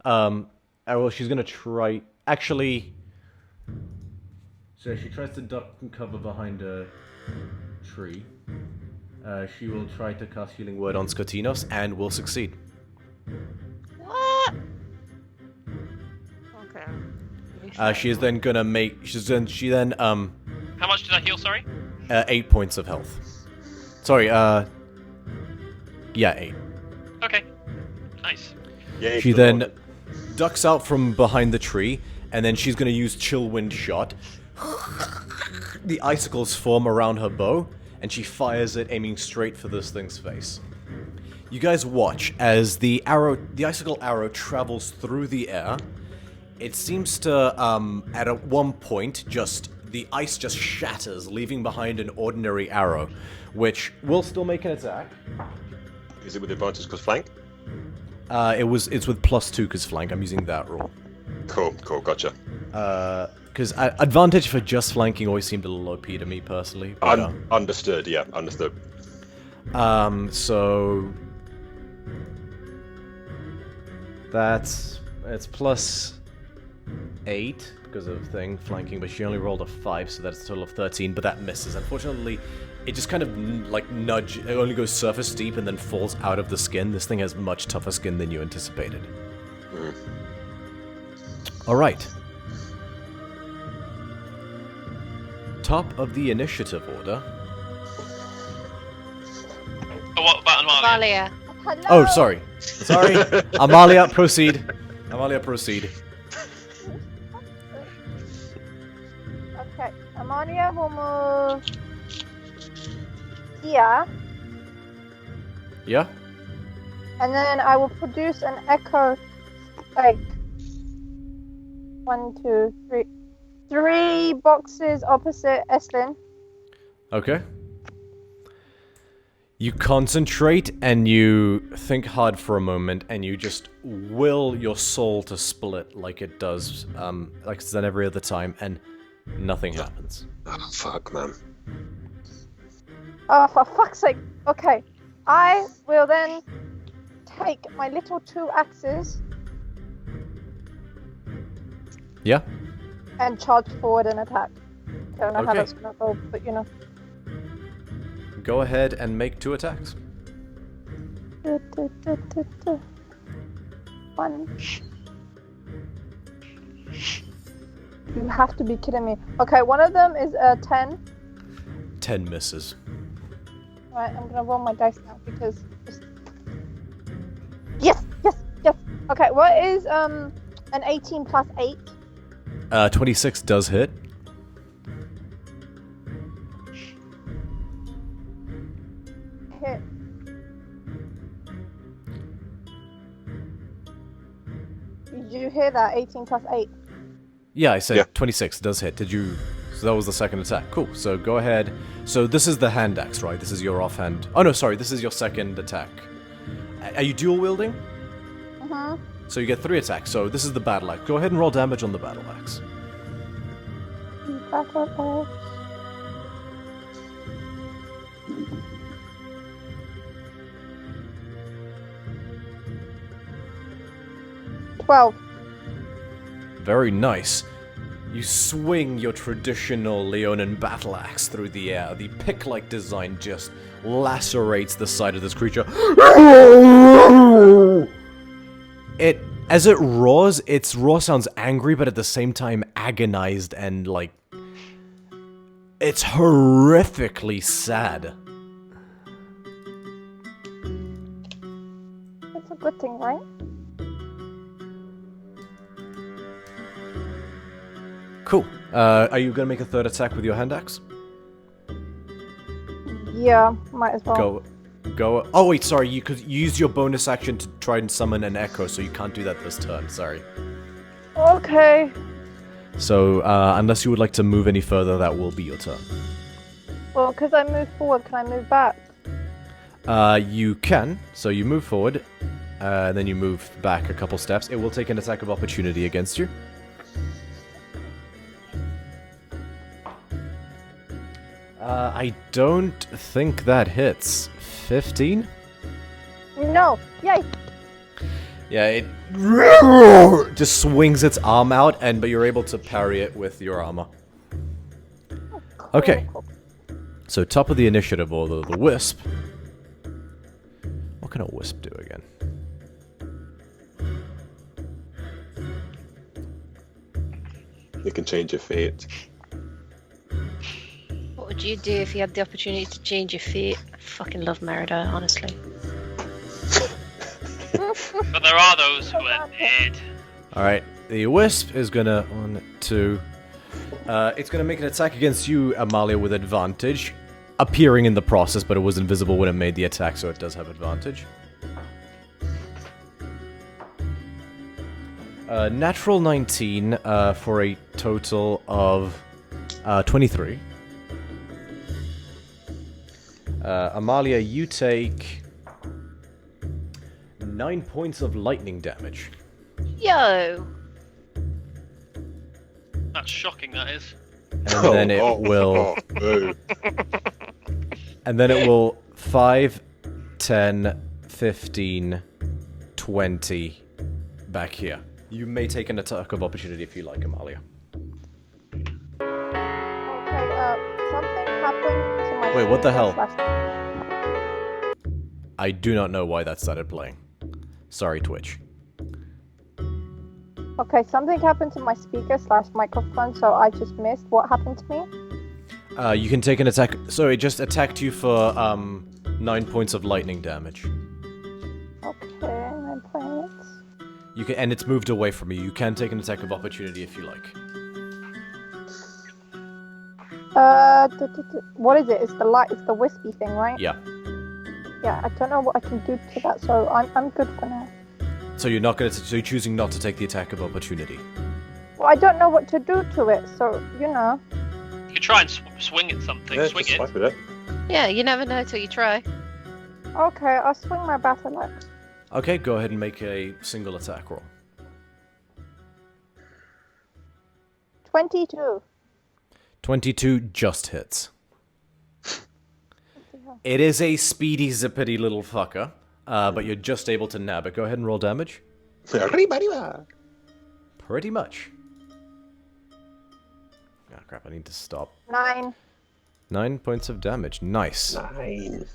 Well, she's gonna try. Actually, so she tries to duck and cover behind a tree. She will try to cast Healing Word on Scutinos and will succeed. What? Okay. She is then gonna make. She then How much did I heal? Sorry. 8 points of health. Sorry. Yeah, 8. Okay. Nice. Yay She for the then Lord. ducks out from behind the tree, and then she's gonna use Chill Wind Shot. The icicles form around her bow, and she fires it, aiming straight for this thing's face. You guys watch as the icicle arrow travels through the air. It seems to, at one point, just the ice just shatters, leaving behind an ordinary arrow, which will still make an attack. Is it with advantage because flank? It's with +2 because flank. I'm using that rule. Cool, gotcha. Because advantage for just flanking always seemed a little OP to me personally. But, Understood, yeah, understood. So it's +8 because of thing flanking, but she only rolled a 5, so that's a total of 13. But that misses. Unfortunately, it just kind of like nudge. It only goes surface deep and then falls out of the skin. This thing has much tougher skin than you anticipated. All right. Top of the initiative order. Oh, what about Amalia? Amalia. Hello. Oh, sorry. Amalia, proceed. Amalia, proceed. Okay, Amalia will move here, Yeah? and then I will produce an echo like 1, 2, 3. 3 boxes opposite Eslin. Okay. You concentrate and you think hard for a moment and you just will your soul to split like it does, like it's done every other time, and nothing happens. Oh, fuck, man. Oh, for fuck's sake. Okay. I will then take my little 2 axes Yeah? and charge forward and attack. Don't know how Okay. that's gonna go, but you know. Go ahead and make 2 attacks. 1. You have to be kidding me. Okay, one of them is a 10. 10 misses. Right, I'm gonna roll my dice now because yes. Okay, what is an 18 plus 8? 26 does hit. Hit. Did you hear that? 18 plus 8. Yeah, I said Yeah. 26 does hit. Did you... So that was the second attack. Cool, so go ahead. So this is the hand axe, right? This is your offhand... Oh no, sorry, this is your second attack. Are you dual wielding? Uh-huh. So you get 3 attacks, so this is the battle axe. Go ahead and roll damage on the battle axe. Battle axe. 12. Very nice. You swing your traditional Leonin battle axe through the air. The pick-like design just lacerates the side of this creature. As it roars, its roar sounds angry, but at the same time agonized and, like... It's horrifically sad. That's a good thing, right? Cool. Are you gonna make a third attack with your hand axe? Yeah, might as well. Go. Oh wait, sorry. You could use your bonus action to try and summon an echo, so you can't do that this turn. Sorry. Okay. So unless you would like to move any further, that will be your turn. Well, because I moved forward, can I move back? You can. So you move forward, then you move back a couple steps. It will take an attack of opportunity against you. I don't think that hits. 15? No. Yay. Yeah, it just swings its arm out, but you're able to parry it with your armor. Okay. Cool. So top of the initiative order, the Wisp. What can a Wisp do again? You can change your fate. What would you do if you had the opportunity to change your fate? I fucking love Merida, honestly. But there are those who are dead. Alright, the Wisp is gonna... it's gonna make an attack against you, Amalia, with advantage. Appearing in the process, but it was invisible when it made the attack, so it does have advantage. Natural 19 for a total of 23. Amalia, you take 9 points of lightning damage. Yo! That's shocking, that is. And then it will... oh. And then it will 5, 10, 15, 20 back here. You may take an attack of opportunity if you like, Amalia. Okay, something happened to my Wait, what the hell? speaker I do not know why that started playing. Sorry, Twitch. Okay, something happened to my speaker / microphone, so I just missed. What happened to me? You can take an attack... So it just attacked you for 9 points of lightning damage. Okay, 9 points. You can, and it's moved away from you. You can take an attack of opportunity if you like. What is it? It's the light. It's the wispy thing, right? Yeah. Yeah, I don't know what I can do to that, so I'm good for now. So you're not gonna... So you're choosing not to take the attack of opportunity. Well, I don't know what to do to it, so you know. You could try and swing at something. Yeah, swing just it. swipe at it. Yeah, you never know till you try. Okay, I'll swing my battle axe. Okay, go ahead and make a single attack roll. 22. 22 just hits. It is a speedy, zippity little fucker, but you're just able to nab it. Go ahead and roll damage. Pretty much. Ah, crap, I need to stop. 9. 9 points of damage. Nice. 9.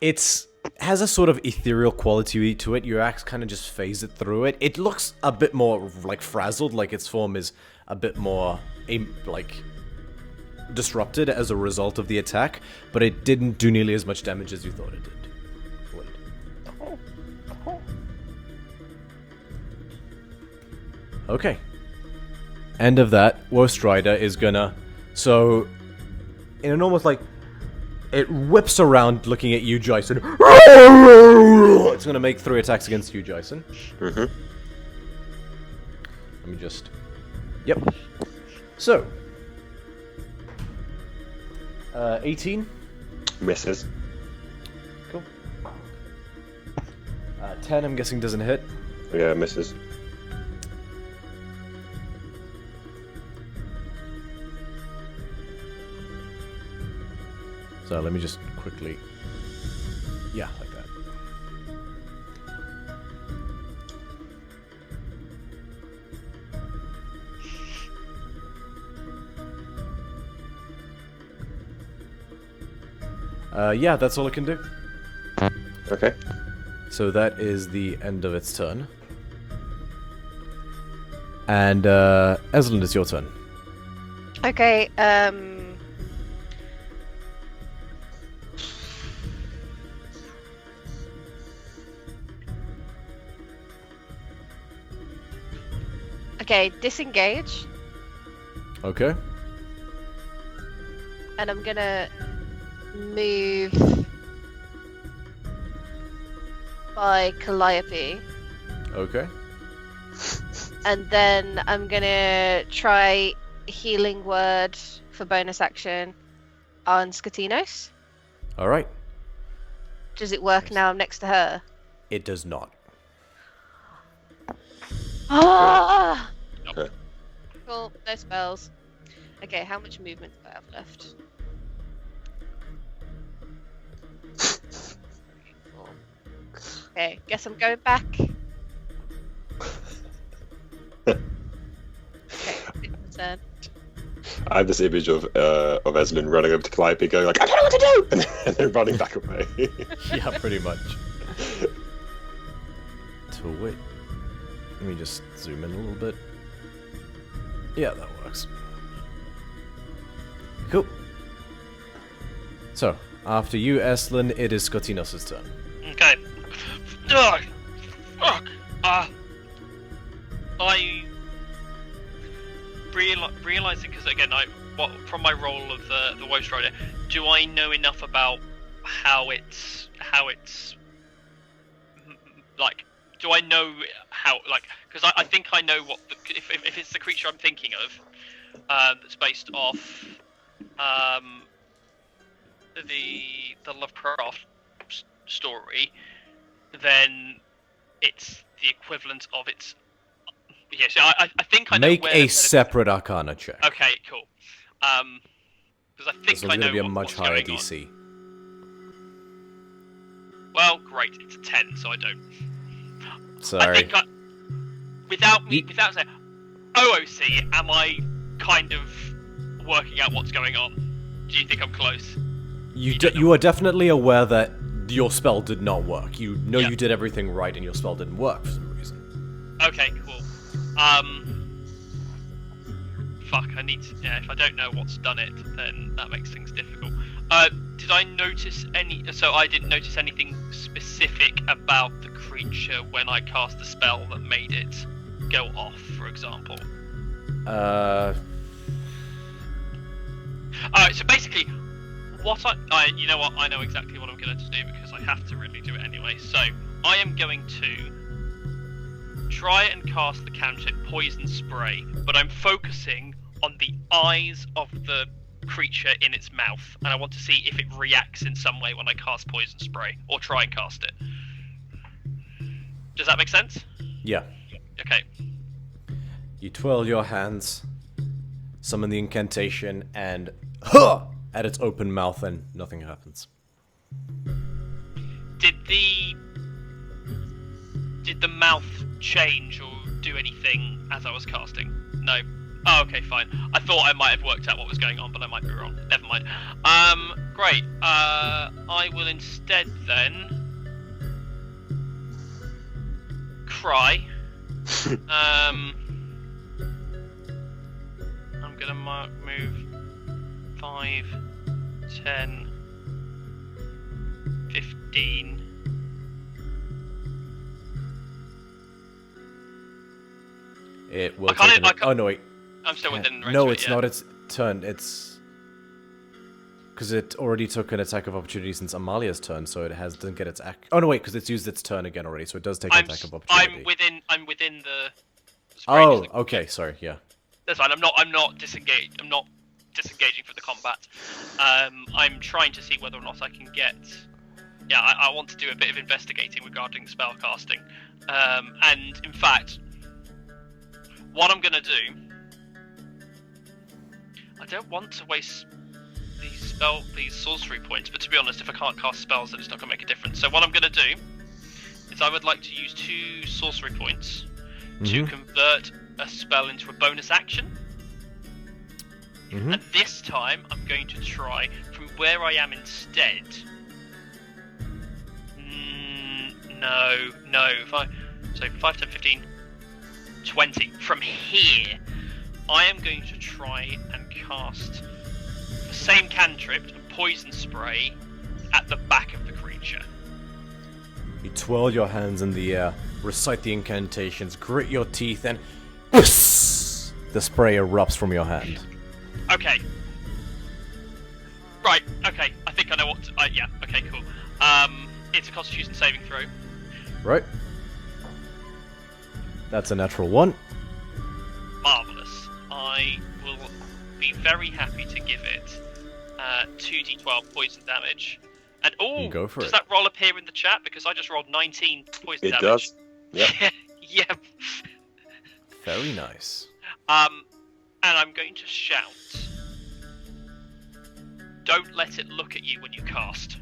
It's has a sort of ethereal quality to it. Your axe kind of just phases it through it. It looks a bit more like frazzled, like its form is a bit more like disrupted as a result of the attack, but it didn't do nearly as much damage as you thought it did. Okay. End of that. Worst Rider is gonna... So, in an almost like... It whips around looking at you, Jason. It's gonna make 3 attacks against you, Jason. Mm-hmm. Let me just... Yep. So. 18. Misses. Cool. 10, I'm guessing, doesn't hit. Yeah, misses. So let me just quickly... Yeah, like that. Yeah, that's all it can do. Okay. So that is the end of its turn. And, Esland, it's your turn. Okay, Okay, disengage, Okay. and I'm gonna move by Calliope, Okay. and then I'm gonna try Healing Word for bonus action on Skatinos. Alright. Does it work now I'm next to her? It does not. Ah! Okay. Cool, no spells. Okay, how much movement do I have left? 3, 4. Okay, guess I'm going back. Okay, it's my turn. I have this image of Eslin running up to Calliope going like, I don't know what to do! And then running back away. Yeah, pretty much. To wait. Let me just zoom in a little bit. Yeah, that works. Cool. So, after you, Estlin, it is Skotinos' turn. Okay. Ugh. Fuck. I realizing, because again, from my role of the Woast Rider, do I know enough about how it's like do I know how? Like, because I think I know what if it's the creature I'm thinking of, that's based off the Lovecraft story, then it's the equivalent of its. Yeah, so I think I know Make where a the- separate Arcana check. Okay, cool. Because I think This is I going know to be a what's much higher going on. DC. Well, great, it's a 10, so I don't. Sorry. I think without saying OOC, am I kind of working out what's going on? Do you think I'm close? You are definitely aware that your spell did not work. You know Yeah. you did everything right and your spell didn't work for some reason. Okay, cool. Fuck, I need to, yeah, if I don't know what's done it, then that makes things difficult. Did I notice so I didn't notice anything specific about the creature when I cast the spell that made it go off, for example? Alright, so basically, you know what, I know exactly what I'm going to do because I have to really do it anyway. So, I am going to try and cast the cantrip Poison Spray, but I'm focusing on the eyes of the creature in its mouth, and I want to see if it reacts in some way when I cast Poison Spray, or try and cast it. Does that make sense? Yeah. Okay. You twirl your hands, summon the incantation, and at its open mouth, and nothing happens. Did the mouth change or do anything as I was casting? No. Oh, okay, fine. I thought I might have worked out what was going on, but I might be wrong. Never mind. Great. I will instead then cry. I'm gonna move 5, 10, 15. It will I can't- take I can't- Oh, no, wait. I'm still within range. No, of it, it's yeah. not its turn. It's... Because it already took an attack of opportunity since Amalia's turn, so it doesn't get its... Oh, no, wait, because it's used its turn again already, so it does take an attack of opportunity. I'm within the spray. Oh, okay, sorry, yeah. That's fine. I'm not disengaged. I'm not disengaging from the combat. I'm trying to see whether or not I can get. Yeah, I want to do a bit of investigating regarding spell casting. And in fact, what I'm gonna do, I don't want to waste these sorcery points, but to be honest, if I can't cast spells, then it's not gonna make a difference. So what I'm gonna do is I would like to use 2 sorcery points to convert a spell into a bonus action. And this time, I'm going to try from where I am instead. No. 5, 10, 15, 20. From here, I am going to try and cast the same cantrip and Poison Spray at the back of the creature. You twirl your hands in the air, recite the incantations, grit your teeth, and the spray erupts from your hand. Okay. Right, okay. I think I know what to, yeah, okay, cool. It's a Constitution saving throw. Right. That's a natural 1. Marvellous. I will be very happy to give it 2d12 poison damage. And oh, Go for does it. that roll appear in the chat? Because I just rolled 19 poison It damage. does. Yep. Yeah. Very nice. And I'm going to shout. Don't let it look at you when you cast.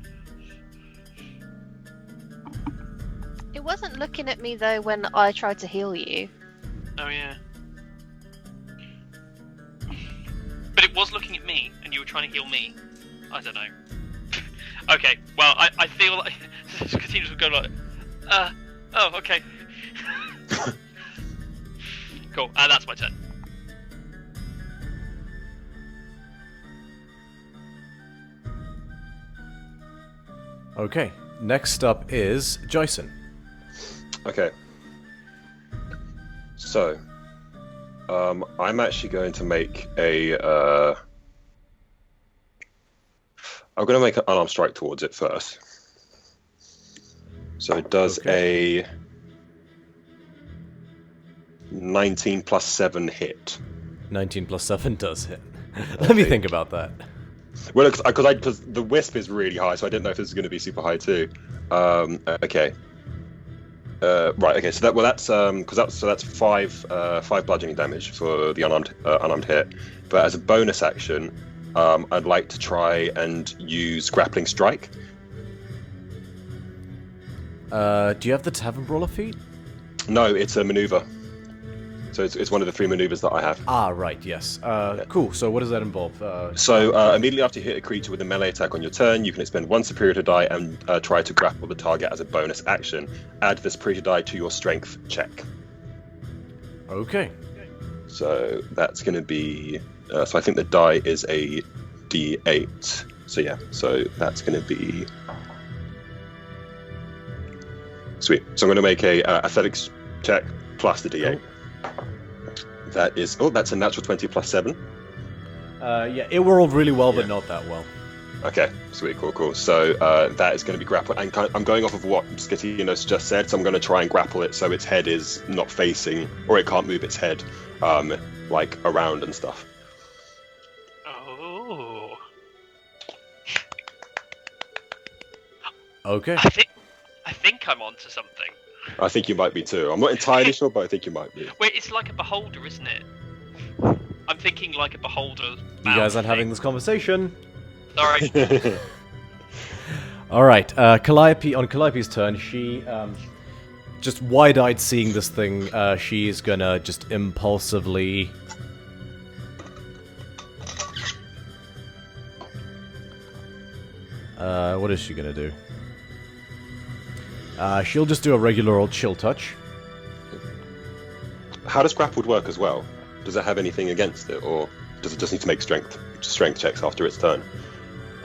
It wasn't looking at me though when I tried to heal you. Oh yeah. But it was looking at me, and you were trying to heal me. I don't know. Okay, well, I feel like Casinos would go like, oh, okay. Cool, that's my turn. Okay, next up is Jason. Okay. So, I'm actually going to make I'm going to make an unarmed strike towards it first. So it does a 19 plus 7 hit. 19 plus 7 does hit. Let me think about that. Well, because the wisp is really high, so I didn't know if this is going to be super high too. Okay. Right. Okay. So that's 5 bludgeoning damage for the unarmed hit. But as a bonus action, I'd like to try and use grappling strike. Do you have the Tavern Brawler feat? No, it's a maneuver. So it's one of the 3 maneuvers that I have. Ah, right, yes. Cool, so what does that involve? Immediately after you hit a creature with a melee attack on your turn, you can expend 1 superior die and try to grapple the target as a bonus action. Add the superior die to your strength check. Okay. So that's going to be... so I think the die is a d8. So yeah, so that's going to be... Sweet. So I'm going to make a athletics check plus the d8. Cool. That is... Oh, that's a natural 20 plus 7. Yeah, it rolled really well, but not that well. Okay, sweet, cool. So that is going to be grappled. And I'm going off of what Skitinos just said, so I'm going to try and grapple it so its head is not facing, or it can't move its head, like, around and stuff. Oh. Okay. I think I'm onto something. I think you might be too. I'm not entirely sure, but I think you might be. Wait, it's like a beholder, isn't it? I'm thinking like a beholder. You guys aren't having this conversation. Sorry. Alright, Calliope, on Calliope's turn, she, just wide-eyed seeing this thing, she's gonna just impulsively... what is she gonna do? She'll just do a regular old chill touch. How does grappled work as well? Does it have anything against it, or does it just need to make strength checks after its turn?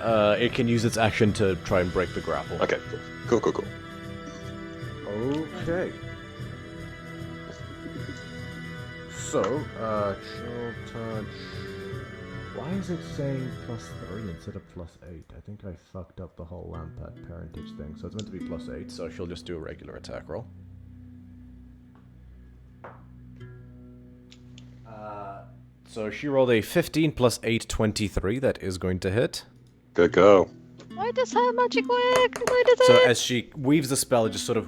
It can use its action to try and break the grapple. Okay, cool. Okay. So, chill touch... Why is it saying +3 instead of +8? I think I fucked up the whole Lampad parentage thing, so it's meant to be +8, so she'll just do a regular attack roll. So she rolled a 15 plus 8, 23, that is going to hit. Good girl. Why does her magic work? Why does So it? as she weaves the spell, it just sort of...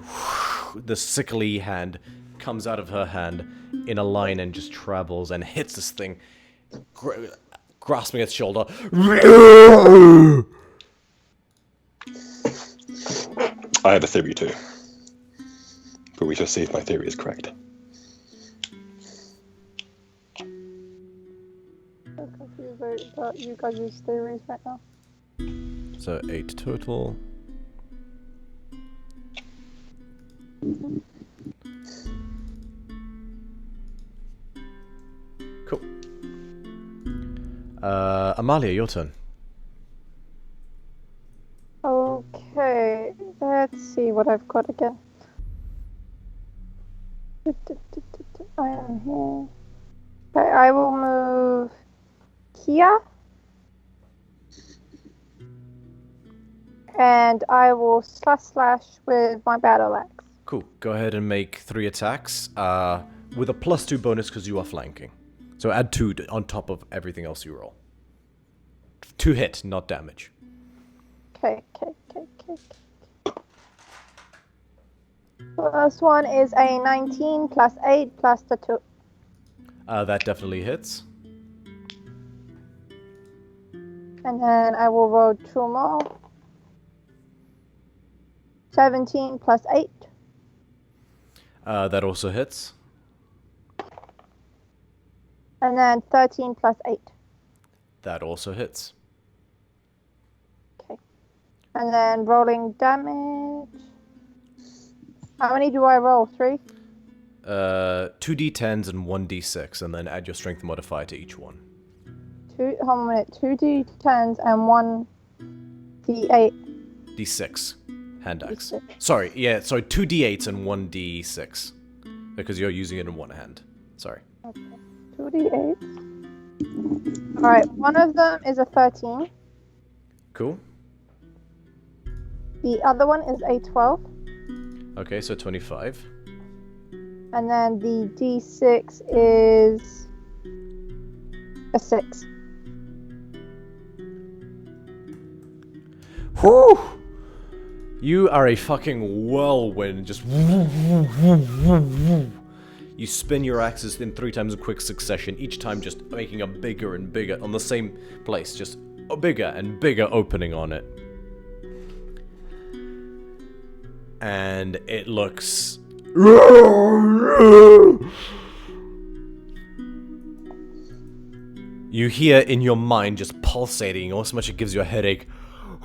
the sickly hand comes out of her hand in a line and just travels and hits this thing, grasping its shoulder. I have a theory too. But we shall see if my theory is correct. I'm confused about you guys' theories right now. So 8 total. Cool. Amalia, your turn. Okay, let's see what I've got again. I am here. Okay, I will move here. And I will slash with my battle axe. Cool. Go ahead and make 3 attacks with a +2 bonus because you are flanking. So add 2 on top of everything else you roll. 2 hit, not damage. Okay. First one is a 19 plus 8 plus the 2. That definitely hits. And then I will roll 2 more. 17 plus 8. That also hits. And then 13 plus 8. That also hits. Okay. And then rolling damage. How many do I roll? 3? 2 d10s and 1 d6, and then add your strength modifier to each one. 2 d10s and 1 d8. D6. Hand axe. D6. Sorry, 2 d8s and 1 d6. Because you're using it in one hand. Sorry. Okay. 2 d8. Alright, one of them is a 13. Cool. The other one is a 12. Okay, so 25. And then the D6 is a 6. Whew! You are a fucking whirlwind, just you spin your axes in 3 times in quick succession, each time just making a bigger and bigger, on the same place, just a bigger and bigger opening on it. And it looks... You hear in your mind just pulsating, almost so much it gives you a headache.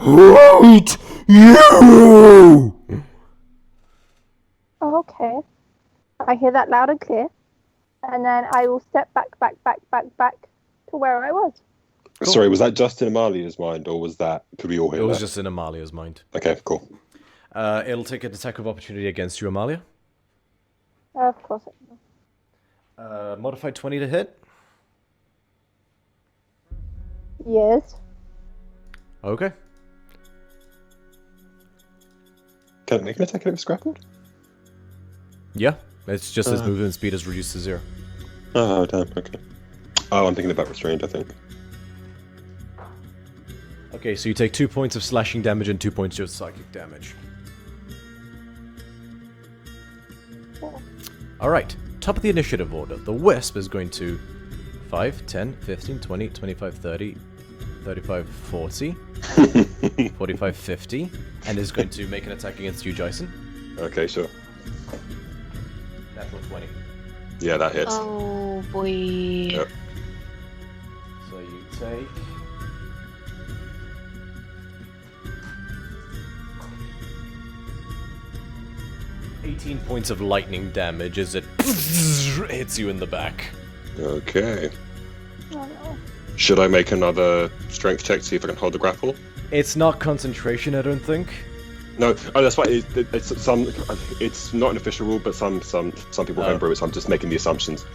Right, you! Oh, okay. I hear that loud and clear. And then I will step back to where I was. Cool. Sorry, was that just in Amalia's mind, or was that... Could we all hear It was that? just in Amalia's mind. Okay, cool. It'll take an attack of opportunity against you, Amalia. Of course it will. Modified 20 to hit. Yes. Okay. Can it make an attack if it's grappled? Yeah, it's just his movement speed is reduced to 0. Oh, damn, okay. Oh, I'm thinking about restrained, I think. Okay, so you take 2 points of slashing damage and 2 points of psychic damage. Alright, top of the initiative order. The Wisp is going to 5, 10, 15, 20, 25, 30, 35, 40, 45, 50, and is going to make an attack against you, Jason. Okay, sure. Natural 20. Yeah, that hits. Oh boy. Yep. So you take... $18 points of lightning damage as it hits you in the back. Okay. Oh no. Should I make another strength check to see if I can hold the grapple? It's not concentration, I don't think. No, oh, that's why it's not an official rule, but some people remember it, so I'm just making the assumptions.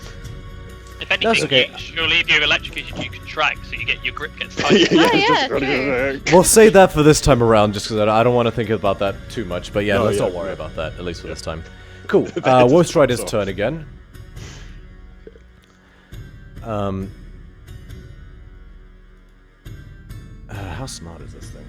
If anything, That's okay. surely if you're electrocuted, you contract, so your grip gets tighter. yeah, just We'll save that for this time around, just because I don't want to think about that too much. But yeah, Oh, let's yeah, not worry yeah. about that, at least for this time. Cool. Just Wolfstrider's off. turn again. How smart is this thing?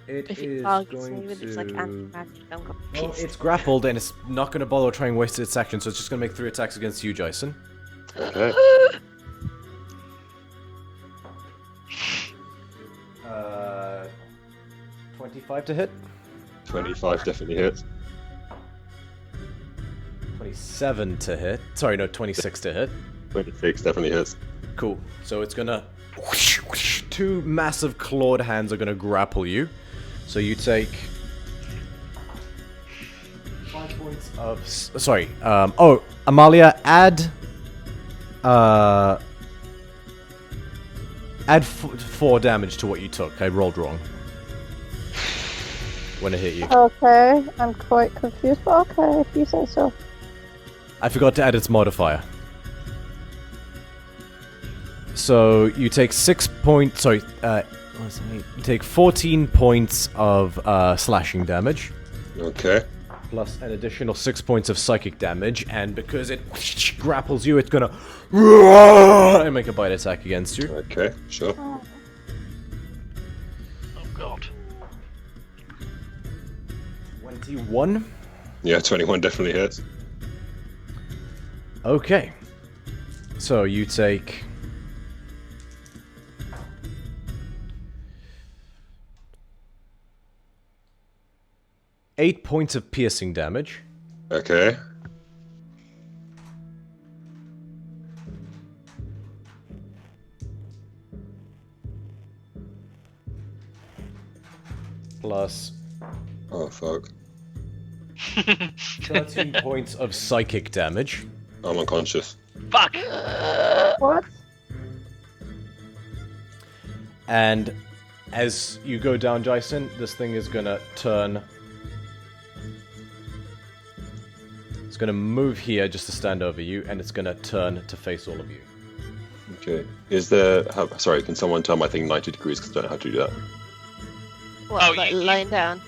It If is it targets going me with to... its like anti-magic, I'm gonna Well, piss. it's grappled and it's not going to bother trying to waste its action, so it's just going to make 3 attacks against you, Jason. Okay. 25 to hit. 25 definitely hits. 27 to hit. Sorry, no, 26 to hit. 26 definitely hits. Cool. So it's gonna... 2 massive clawed hands are gonna grapple you. So you take... 5 points of... Sorry. Oh, Amalia, add... Add 4 damage to what you took. I rolled wrong. When it hit you. Okay, I'm quite confused, but okay, if you say so. I forgot to add its modifier. So you take 6 points. Sorry, you take 14 points of slashing damage, Okay. plus an additional 6 points of psychic damage, and because it grapples you, it's gonna and make a bite attack against you. Okay, sure. Oh god. 21. Yeah, 21 definitely hits. Okay. So you take... eight points of piercing damage. Okay. Plus Oh, fuck. 13 points of psychic damage. I'm unconscious. Fuck! What? And as you go down, Jason, this thing is gonna turn It's going to move here just to stand over you, and it's going to turn to face all of you. Okay. Is there? Sorry, can someone turn my thing 90 degrees? Because I don't know how to do that. What, Oh, like you- lying down?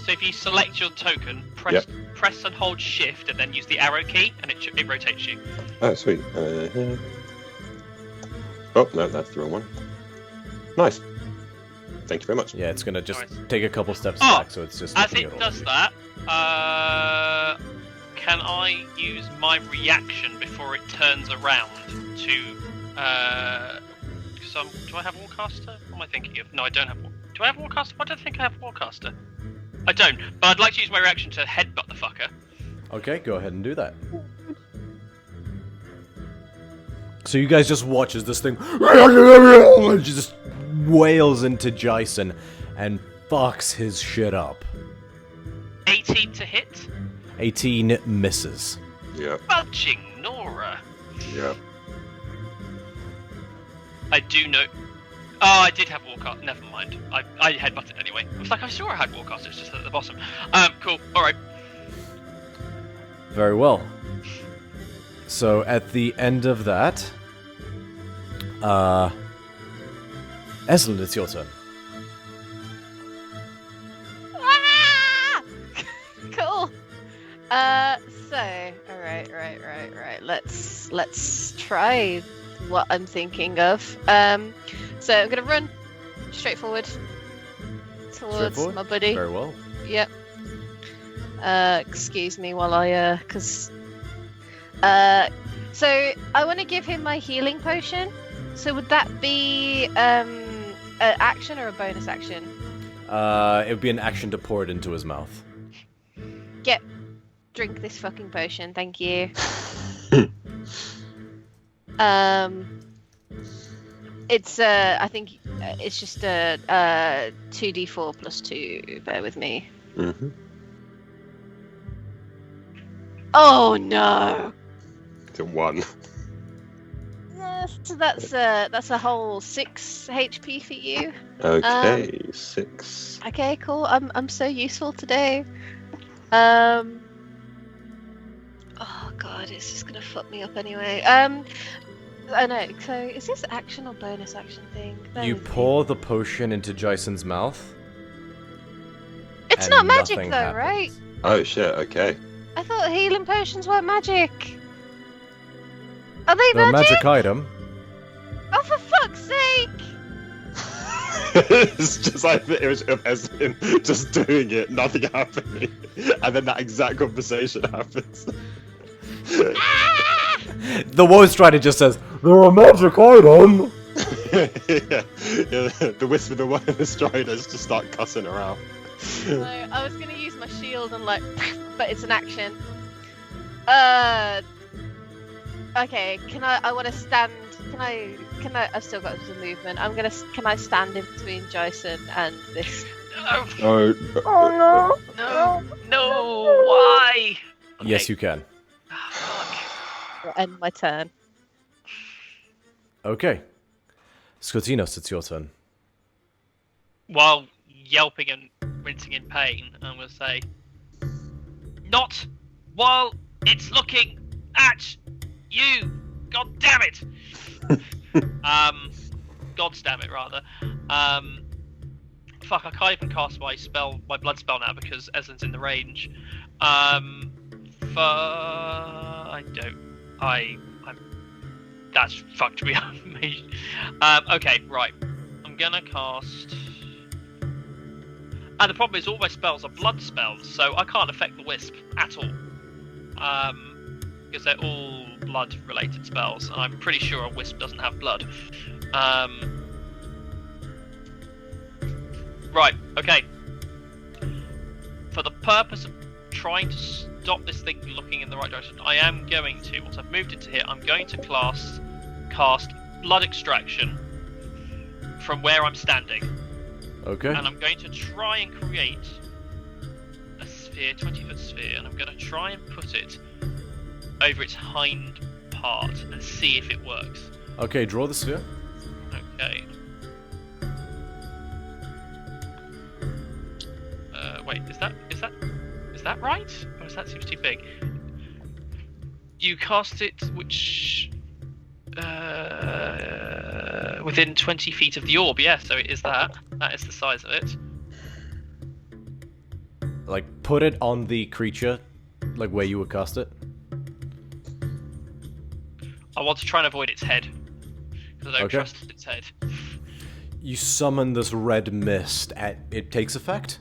So if you select your token, press and hold shift and then use the arrow key and it rotates you. Oh, sweet. Oh no, that's the wrong one. Nice. Thank you very much. Yeah, it's going to just Nice. take a couple steps Oh, back, so it's just As looking it at all of does you. that, can I use my reaction before it turns around to do I have Warcaster? What am I thinking of? No, I don't have Do I have Warcaster? Why don't I think I have Warcaster? I don't, but I'd like to use my reaction to headbutt the fucker. Okay, go ahead and do that. So you guys just watch as this thing just wails into Jason and fucks his shit up. 18 to hit? 18 misses. Yeah. Fudging Nora. Yeah. I do know... Oh, I did have Warcaster. Never mind. I headbutted anyway. I was like, I sure I had Warcaster, it's just at the bottom. Cool. Alright. Very well. So at the end of that, Esland, it's your turn. Ah! Cool. Right. Let's try what I'm thinking of. So I'm gonna run straight forward towards Straightforward? my buddy. Very well. Yep. Excuse me while I so I want to give him my healing potion. So would that be an action or a bonus action? It would be an action to pour it into his mouth. Drink this fucking potion, thank you. It's I think it's just a 2d4 plus 2. Bear with me. Mm-hmm. Oh no! It's a 1. So that's a whole 6 HP for you. Okay, 6. Okay, cool. I'm so useful today. Oh god, it's just gonna fuck me up anyway. I know. So is this action or bonus action thing? Bear You with me. pour the potion into Jason's mouth. It's and not magic nothing though, happens. right? Oh shit. Okay. I thought healing potions weren't magic. Are they They're a magic? magic item. Oh, for fuck's sake! It's just like the image of Espen just doing it, nothing happening, and then that exact conversation happens. Ah! The Woe Strider just says, "They're a magic item." yeah, the whisper, the one, the striders just start cussing around. No, I was gonna use my shield and but it's an action. Okay, can I want to stand, can I, I've still got some movement. Can I stand in between Jason and this? No, Oh, Oh no, why? Yes, you can. Ah, fuck. I'll end my turn. Okay. Scotinos, it's your turn. While yelping and wincing in pain, I'm going to say, not while it's looking at you. God damn it. God damn it, rather. Fuck, I can't even cast my blood spell now because Eslen's in the range. That's fucked me up. Okay, right. I'm gonna cast. And the problem is all my spells are blood spells, so I can't affect the wisp at all. Because they're all blood related spells, and I'm pretty sure a wisp doesn't have blood. Right, okay. For the purpose of trying to stop this thing looking in the right direction, I am going to, once I've moved into here, I'm going to cast Blood Extraction from where I'm standing. Okay. And I'm going to try and create a sphere, 20-foot sphere, and I'm going to try and put it over its hind part and see if it works. Okay, draw the sphere. Okay. Wait, is that right? Or is that seems too big? You cast it, which within 20 feet of the orb. Yeah, so it is that. That is the size of it. Like, put it on the creature, like where you would cast it. I want to try and avoid its head because I don't Okay. trust its head. You summon this red mist, and it takes effect,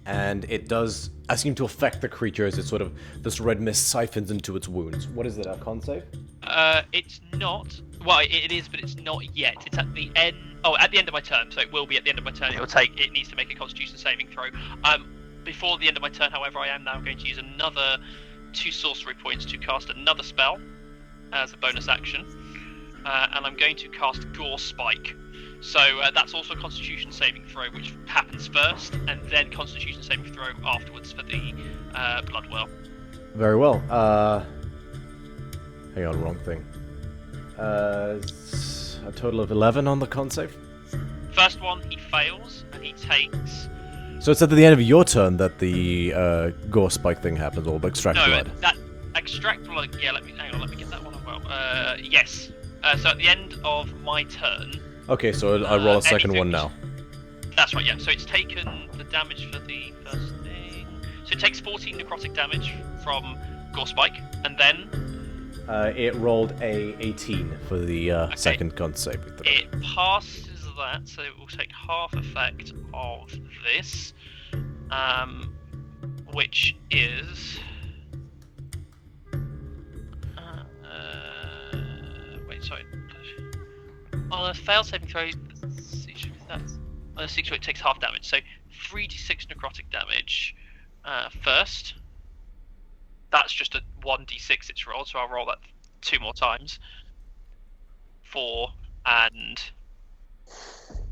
and it does seem to affect the creature as it sort of, this red mist siphons into its wounds. What is it, a con save? It's not. Well, it is, but it's not yet. It's at the end. Oh, at the end of my turn. So it will be at the end of my turn. It needs to make a Constitution saving throw. Before the end of my turn, however, I am now going to use another 2 sorcery points to cast another spell as a bonus action, and I'm going to cast Gore Spike. So that's also a Constitution saving throw, which happens first, and then Constitution saving throw afterwards for the Blood Well. Very well. Hang on, wrong thing. A total of 11 on the con save. First one, he fails, and he takes... So it's at the end of your turn that the gore spike thing happens, or extract No, blood. that extract blood. Yeah, let me get that one as well. Yes. So at the end of my turn. Okay, so I roll a second anything one which- now. That's right. Yeah. So it's taken the damage for the first thing. So it takes 14 necrotic damage from Gore Spike, and then It rolled a 18 for the second con save. it passes that, so it will take half effect of this, which is. Wait, sorry. On a failed saving throw, on a 6 it takes half damage, so 3d6 necrotic damage first. That's just a 1d6 it's rolled, so I'll roll that 2 more times. 4 and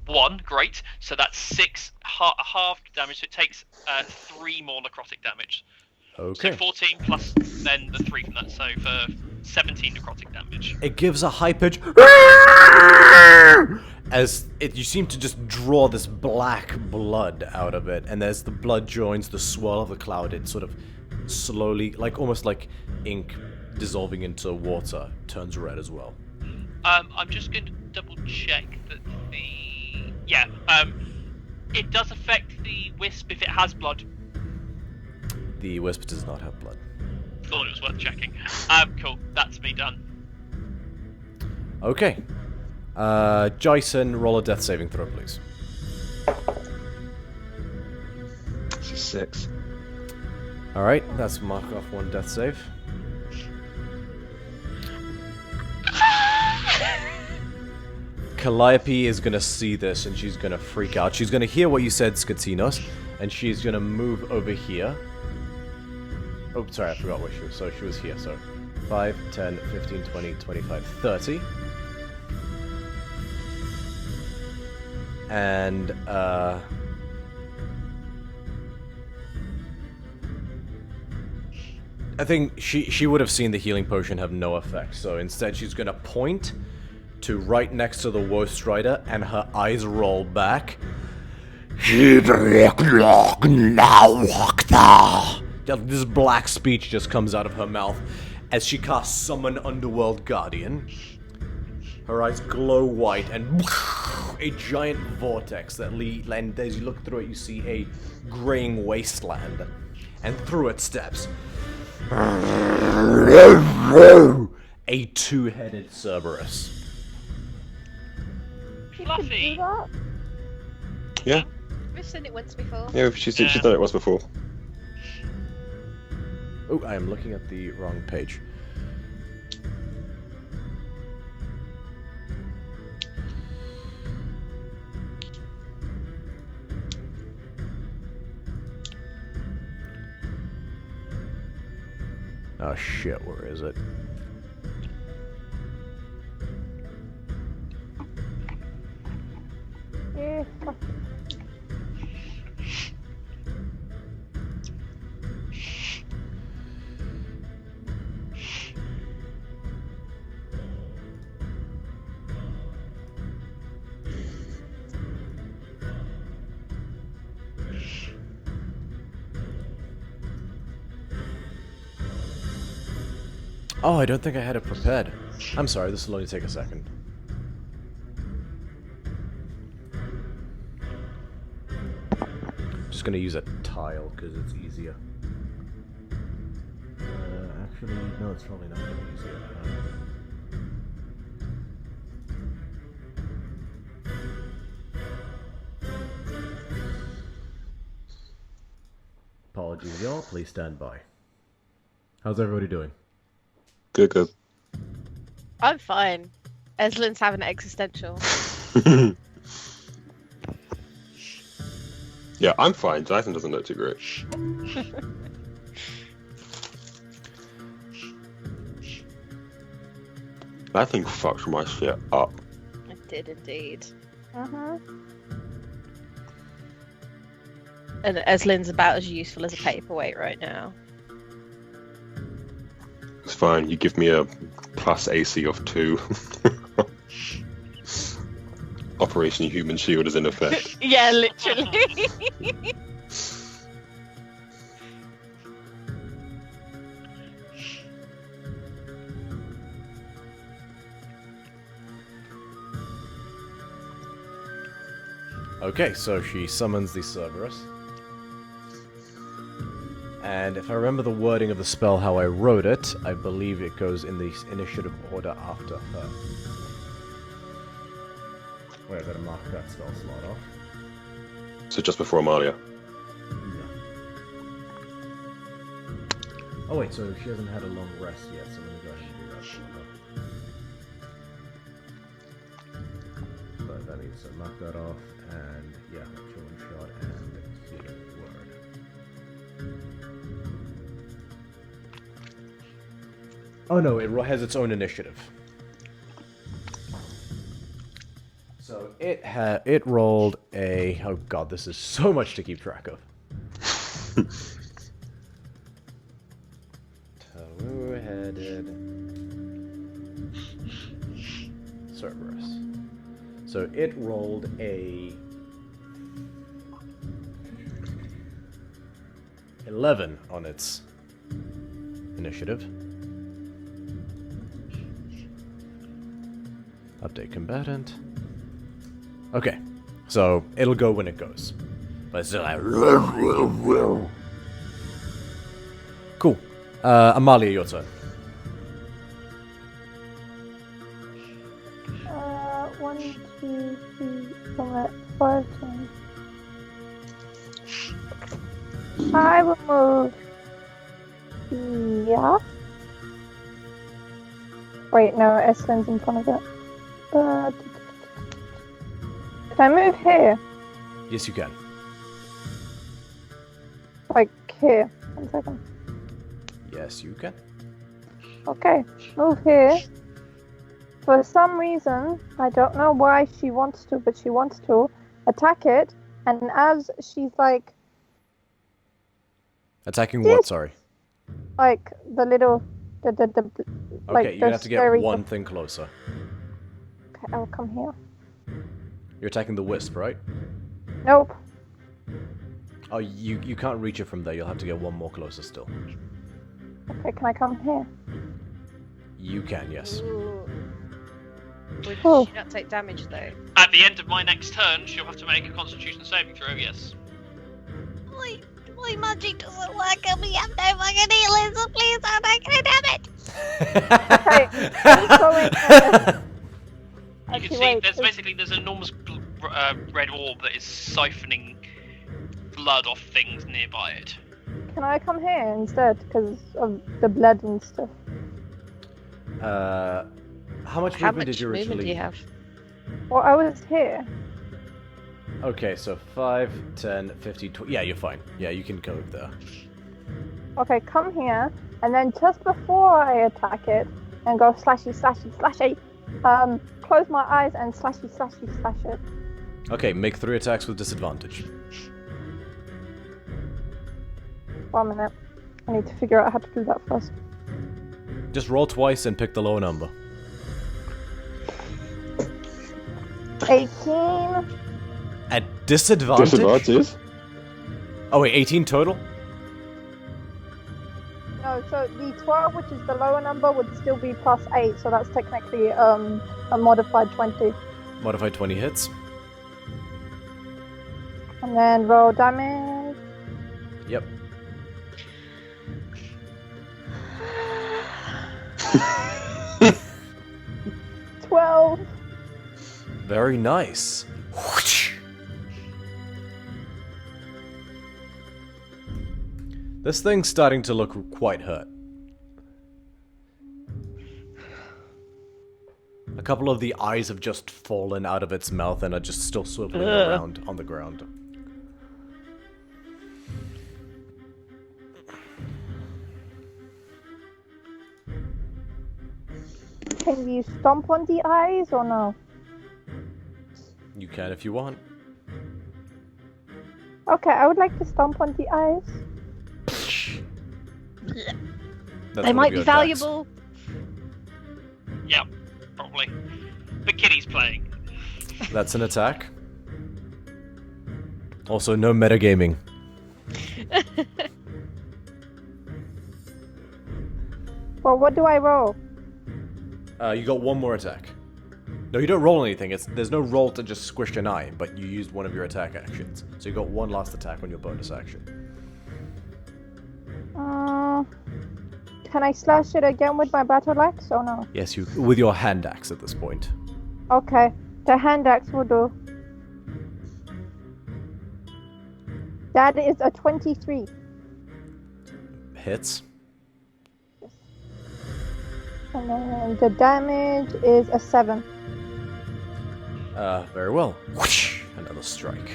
1, great. So that's 6 half damage, so it takes 3 more necrotic damage. Okay. So 14 plus then the 3 from that, so for 17 necrotic damage. It gives a high pitch as you seem to just draw this black blood out of it, and as the blood joins the swirl of the cloud, it sort of slowly, like almost like ink dissolving into water, turns red as well. I'm just going to double check that it does affect the wisp if it has blood. The wisp does not have blood. Thought it was worth checking. Cool, that's me done. Okay. Jason, roll a death saving throw, please. It's a 6. Alright, that's mark off 1 death save. Calliope is gonna see this and she's gonna freak out. She's gonna hear what you said, Skatinos, and she's gonna move over here. Oh, sorry, I forgot where she was. So she was here, so 5, 10, 15, 20, 25, 30. And, I think she would have seen the healing potion have no effect, so instead she's gonna point to right next to the Woe Strider, and her eyes roll back. This black speech just comes out of her mouth as she casts Summon Underworld Guardian. Her eyes glow white, and a giant vortex that and as you look through it, you see a graying wasteland, and through it steps a 2-headed Cerberus. Fluffy! Do that? Yeah, We've seen it once before. yeah, she's done it once before. Oh, I am looking at the wrong page. Oh shit, where is it? Yeah. Oh, I don't think I had it prepared. I'm sorry, this will only take a second. I'm just gonna use a tile because it's easier. Actually, no, it's probably not gonna be easier. Apologies, y'all. Please stand by. How's everybody doing? Good, good. I'm fine. Eslin's having an existential. Yeah, I'm fine. Dyson doesn't look too great. That thing fucked my shit up. It did indeed. Uh-huh. And Eslin's about as useful as a paperweight right now. It's fine. You give me a plus AC of 2. Operation Human Shield is in effect. Yeah, literally. Okay, so she summons the Cerberus. And if I remember the wording of the spell how I wrote it, I believe it goes in the initiative order after her. Wait, I better mark that spell slot off. So just before Amalia. Yeah. Oh wait, so she hasn't had a long rest yet, so let me go ahead and do that for her. So that means to mark that off, and yeah, killing shot and healing word. Oh no, it has its own initiative. So it rolled a, oh god, this is so much to keep track of. Two-headed Cerberus. So it rolled a 11 on its initiative. Update combatant. Okay, so it'll go when it goes. But it's still like... Cool. Amalia, your turn. 1, 2, 3, 4, 5 times. I will move. Yeah. Wait, no, Eslin's in front of it. Can I move here? Yes, you can. Like here. 1 second. Yes, you can. Okay, move here. For some reason, I don't know why she wants to, but she wants to attack it. And as she's like Attacking what, sorry? the little, the like Okay, you're gonna have to get scary- one thing closer. Okay, I'll come here. You're attacking the wisp, right? Nope. Oh, you can't reach it from there. You'll have to get one more closer still. Okay, can I come here? You can, yes. Ooh. Would Oh. she not take damage though? At the end of my next turn, she'll have to make a Constitution saving throw. Yes. My magic doesn't work and we have no fucking healing, so please don't make any damage! Okay, who's going You can Actually, see wait, there's an enormous red orb that is siphoning blood off things nearby it. Can I come here instead? Because of the blood and stuff. How much How movement much did you movement originally... do you have? Well, I was here. Okay, so 5, 10, 50, 20... Yeah, you're fine. Yeah, you can go there. Okay, come here, and then just before I attack it, and go slashy, slashy, slashy, close my eyes and slashy, slashy, slash it. Okay, make 3 attacks with disadvantage. 1 minute. I need to figure out how to do that first. Just roll twice and pick the lower number. 18. At disadvantage? Disadvantage? Oh wait, 18 total? No, no. So the 12, which is the lower number, would still be +8. So that's technically a modified 20. Modified 20 hits. And then roll damage. Yep. $12. Very nice. This thing's starting to look quite hurt. A couple of the eyes have just fallen out of its mouth and are just still swiveling around on the ground. Can you stomp on the eyes or no? You can if you want. Okay, I would like to stomp on the eyes. That's They one of might be your attacks. valuable. Yeah, probably. But Kitty's playing. That's an attack. Also, no metagaming. Well, what do I roll? You got one more attack. No, you don't roll anything. There's no roll to just squish an eye, but you used one of your attack actions. So you got one last attack on your bonus action. Can I slash it again with my battle axe or no? Yes, you with your hand axe at this point. Okay, the hand axe will do. That is a 23. Hits. And then the damage is a 7. Very well. Whoosh! Another strike.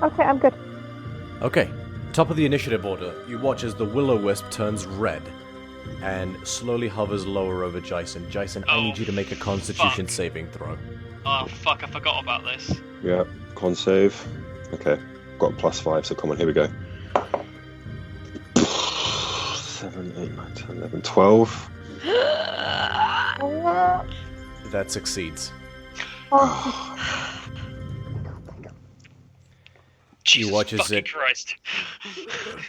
Okay, I'm good. Okay, top of the initiative order, you watch as the Will-O-Wisp turns red and slowly hovers lower over Jason. Jason, I need you to make a Constitution fuck. saving throw. Oh fuck, I forgot about this. Yeah, con save. Okay, got a +5, so come on, here we go. 7, 8, 9, 10, 11, 12. That succeeds. Oh, Jesus watch as fucking it- Christ.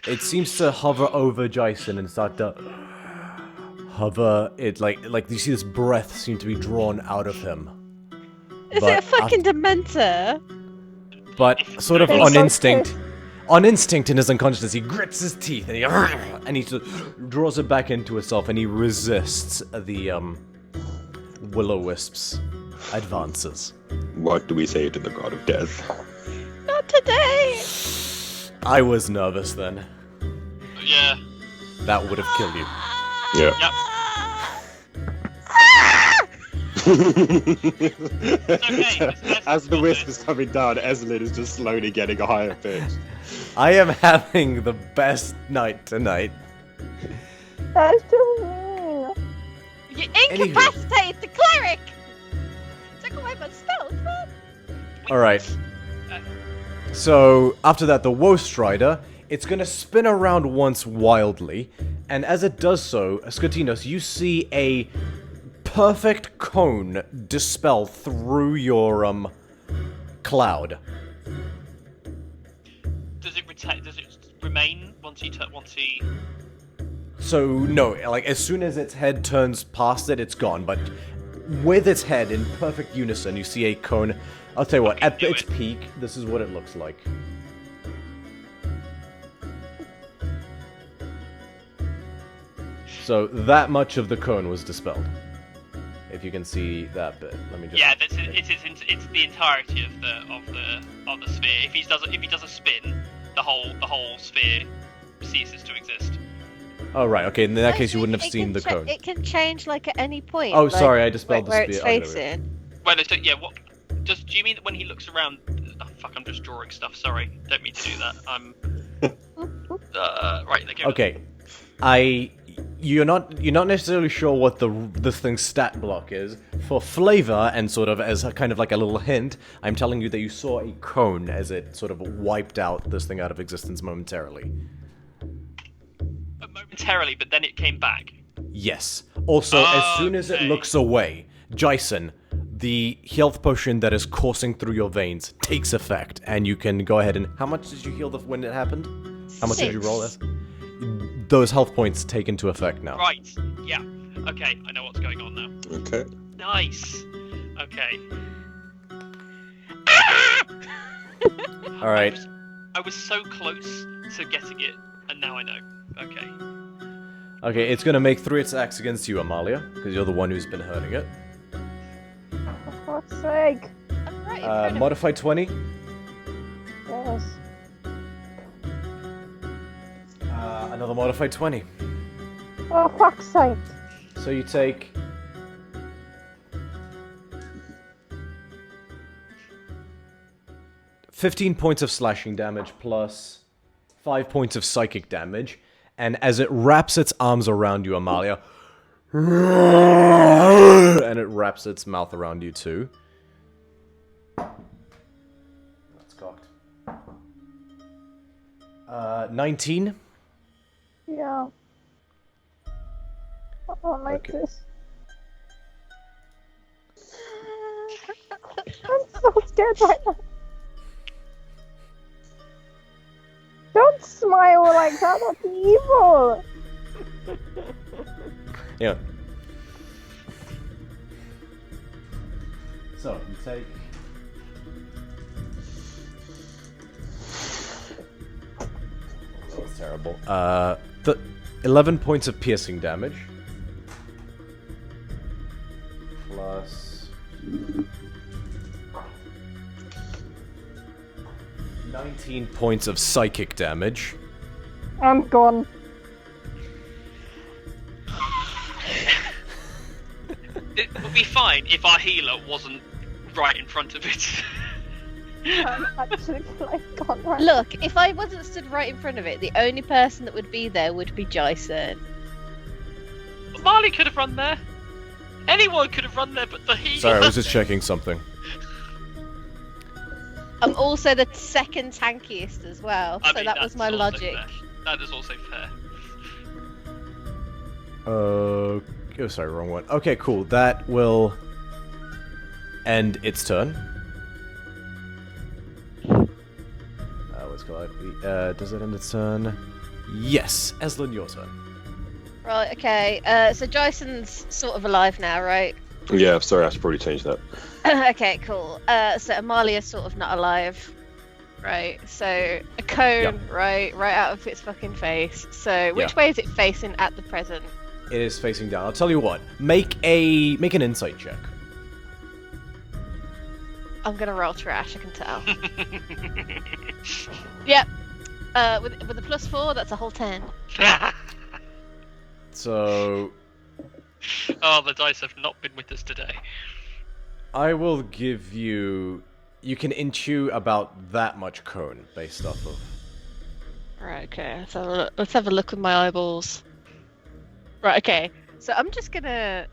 It seems to hover over Jason and start to hover. It like you see this breath seem to be drawn out of him. Is But it a fucking dementor? But sort of It's on so instinct. On instinct in his unconsciousness, he grits his teeth and he sort of draws it back into himself and he resists the Will-O-Wisp's advances. What do we say to the god of death? Not today! I was nervous then. Yeah. That would have killed you. Yeah. Yep. As the wisp is coming down, Eslin is just slowly getting a higher pitch. I am having the best night tonight. that's too mean. You incapacitated the cleric! Took away my spells, man! Alright. So, after that, the Woe Strider, it's gonna spin around once wildly, and as it does so, Skatinos, you see a perfect cone dispel through your, cloud. Does it remain once he So, no, like, as soon as its head turns past it, it's gone, but with its head in perfect unison, you see a cone. I'll tell you what, at its peak, this is what it looks like. So, that much of the cone was dispelled. If you can see that bit, let me just. Yeah, it's the entirety of the sphere. If he does a spin, the whole sphere ceases to exist. Oh right, okay. In that case, you Actually, wouldn't have it seen can the cone. It can change, like, at any point. Oh, like, sorry, I dispelled where the it's sphere. facing. Well, no, so, yeah. What? Do you mean that when he looks around? Oh, fuck! I'm just drawing stuff. Sorry, don't mean to do that. I'm. Right. There you go. Okay, you're not necessarily sure what this thing's stat block is. For flavor and sort of as a kind of like a little hint, I'm telling you that you saw a cone as it sort of wiped out this thing out of existence momentarily. Momentarily, but then it came back. Yes. Also, as soon as it Okay. looks away, Jason, the health potion that is coursing through your veins takes effect, and you can go ahead and... How much did you heal when it happened? How much did you roll this? Those health points take into effect now. Right. Yeah. Okay. I know what's going on now. Okay. Nice. Okay. Alright. I was so close to getting it, and now I know. Okay. Okay, it's gonna make 3 attacks against you, Amalia, because you're the one who's been hurting it. For fuck's sake. I'm right in front of Modified 20. Yes. Another modified 20. For fuck's sake. So you take... 15 points of slashing damage plus 5 points of psychic damage, and as it wraps its arms around you, Amalia, and it wraps its mouth around you too. That's cocked. 19. Yeah. I don't like Okay. this. I'm so scared right now. Don't smile like that, that's evil! Yeah. So, you take... That's terrible. 11 points of piercing damage. Plus... 19 points of psychic damage. I'm gone. It would be fine if our healer wasn't right in front of it. I'm actually like gone right. Look, if I wasn't stood right in front of it, the only person that would be there would be Jason. Marley could have run there. Anyone could have run there, but the healer. Sorry, I was just checking something. I'm also the second tankiest as well, I so mean, that was that's my also logic. fair. That is also fair. Oh, sorry, wrong one. Okay, cool. That will end its turn. What's called? Does it end its turn? Yes, Eslin, your turn. Right, okay. So Jason's sort of alive now, right? Yeah, sorry, I should probably change that. Okay, cool. So Amalia's sort of not alive. Right, so a cone, right out of its fucking face. So which way is it facing at the present? It is facing down. I'll tell you what. Make an insight check. I'm gonna roll trash, I can tell. Yep. With a +4, that's a whole 10. So Oh, the dice have not been with us today. I will give you. You can inchew about that much cone based off of. Right, okay. Let's have a look with my eyeballs. Right, okay. So I'm just gonna.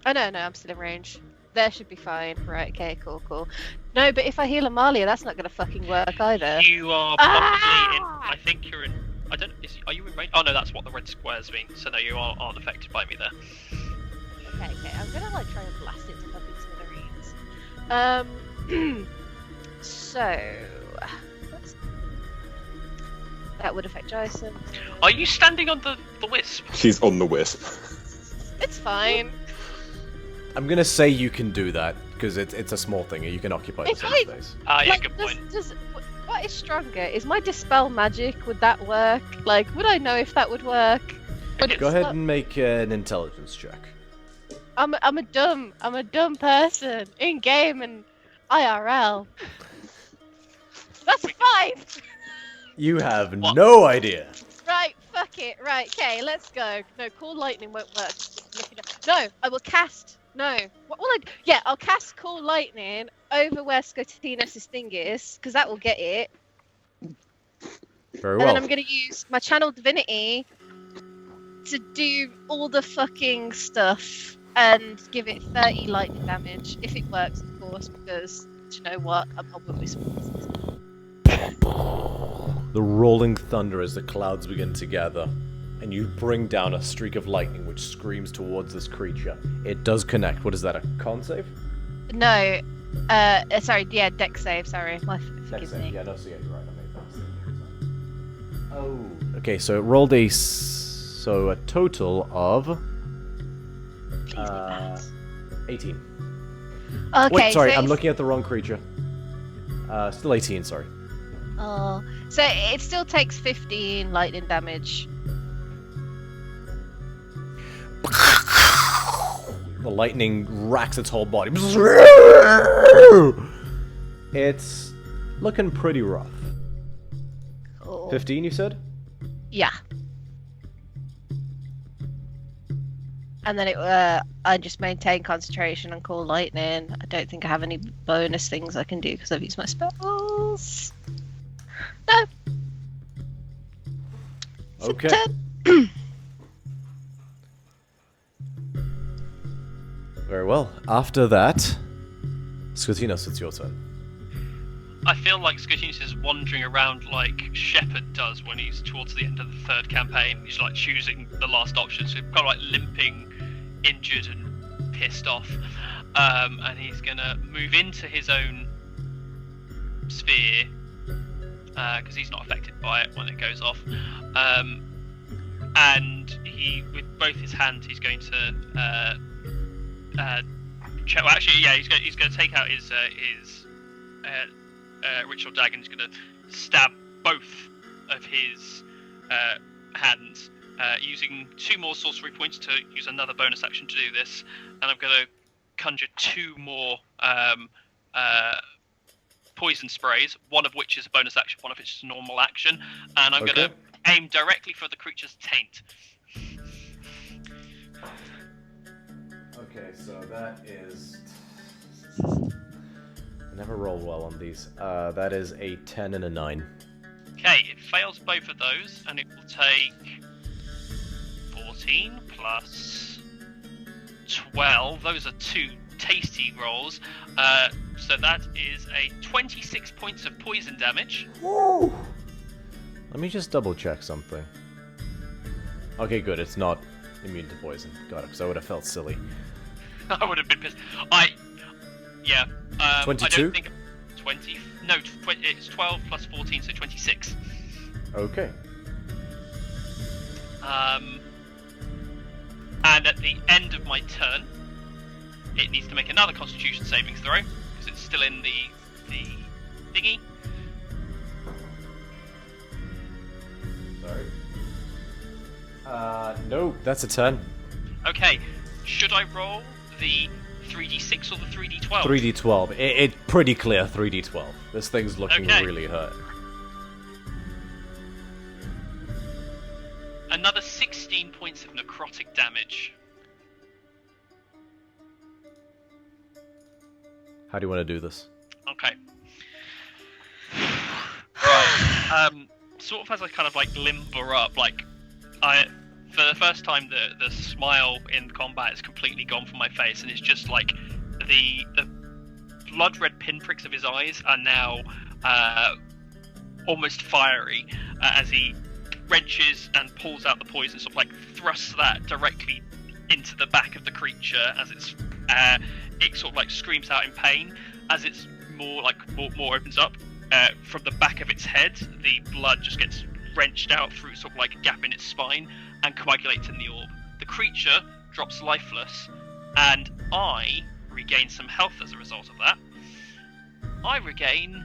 Oh no, I'm still in range. There should be fine. Right, okay, cool. No, but if I heal Amalia, that's not gonna fucking work either. You are possibly in. I think you're in. I don't. Are you in range? Oh no, that's what the red squares mean. So no, you aren't affected by me there. Okay. I'm gonna try and blast it to fucking smithereens. So that would affect Jason. Are you standing on the wisp? She's on the wisp. It's fine. I'm gonna say you can do that because it's a small thing and you can occupy the It's same like- space. Ah, yeah, Like, good point. what is stronger? Is my dispel magic? Would that work? Like, would I know if that would work? Would it Go ahead stop- and make an intelligence check. I'm a dumb person in game and IRL. That's 5. You have What? no idea. Right, fuck it. Right, okay, let's go. No, call lightning won't work. No, I will cast. No, what will I? Yeah, I'll cast call lightning over where Scotinos' thing is, because that will get it. Very And well. then I'm gonna use my channel divinity to do all the fucking stuff and give it 30 lightning damage if it works, of course. Because do you know what? I'm probably supposed to. The rolling thunder as the clouds begin to gather. and you bring down a streak of lightning which screams towards this creature. It does connect. What is that, a con save? No. Sorry, yeah, dex save, sorry. Forgive me. Yeah, no, so yeah, you're right. I made that. Oh. Okay, so it rolled a total of Please be maths. 18. Okay, Wait, sorry, so I'm it's- looking at the wrong creature. Still 18, sorry. Oh, so it still takes 15 lightning damage. The lightning racks its whole body. It's looking pretty rough. Cool. 15, you said? Yeah. And then I just maintain concentration and call lightning. I don't think I have any bonus things I can do because I've used my spells. No. Okay. 10. Very well. After that, Skotinos, it's your turn. I feel like Skotinos is wandering around like Shepard does when he's towards the end of the third campaign. He's like choosing the last option, so kind of like limping, injured, and pissed off. And he's gonna move into his own sphere because he's not affected by it when it goes off. And he, with both his hands, he's going to. Well, actually, yeah, he's going to take out his ritual dagger and he's going to stab both of his hands, using 2 more sorcery points to use another bonus action to do this. And I'm going to conjure 2 more poison sprays, one of which is a bonus action, one of which is a normal action, and I'm going to aim directly for the creature's taint. Okay, so that is... I never roll well on these. That is a 10 and a 9. Okay, it fails both of those, and it will take 14 plus 12. Those are 2 tasty rolls. So that is a 26 points of poison damage. Woo! Let me just double check something. Okay, good. It's not immune to poison. Got it, because I would have felt silly. I would have been pissed. Yeah. 22? I don't think 20. No, it's 12 plus 14, so 26. Okay. And at the end of my turn, it needs to make another Constitution saving throw because it's still in the thingy. Sorry. No, that's a 10. Okay. Should I roll the 3d6 or the 3d12? 3d12. It's pretty clear 3d12. This thing's looking Okay. really hurt. Another 16 points of necrotic damage. How do you want to do this? Okay. Right. Sort of as I kind of like limber up, like for the first time the smile in combat is completely gone from my face, and it's just like the blood red pinpricks of his eyes are now almost fiery as he wrenches and pulls out the poison, sort of like thrusts that directly into the back of the creature as it sort of like screams out in pain as it's more opens up. From the back of its head, the blood just gets wrenched out through sort of like a gap in its spine and coagulates in the orb. The creature drops lifeless, and I regain some health as a result of that. I regain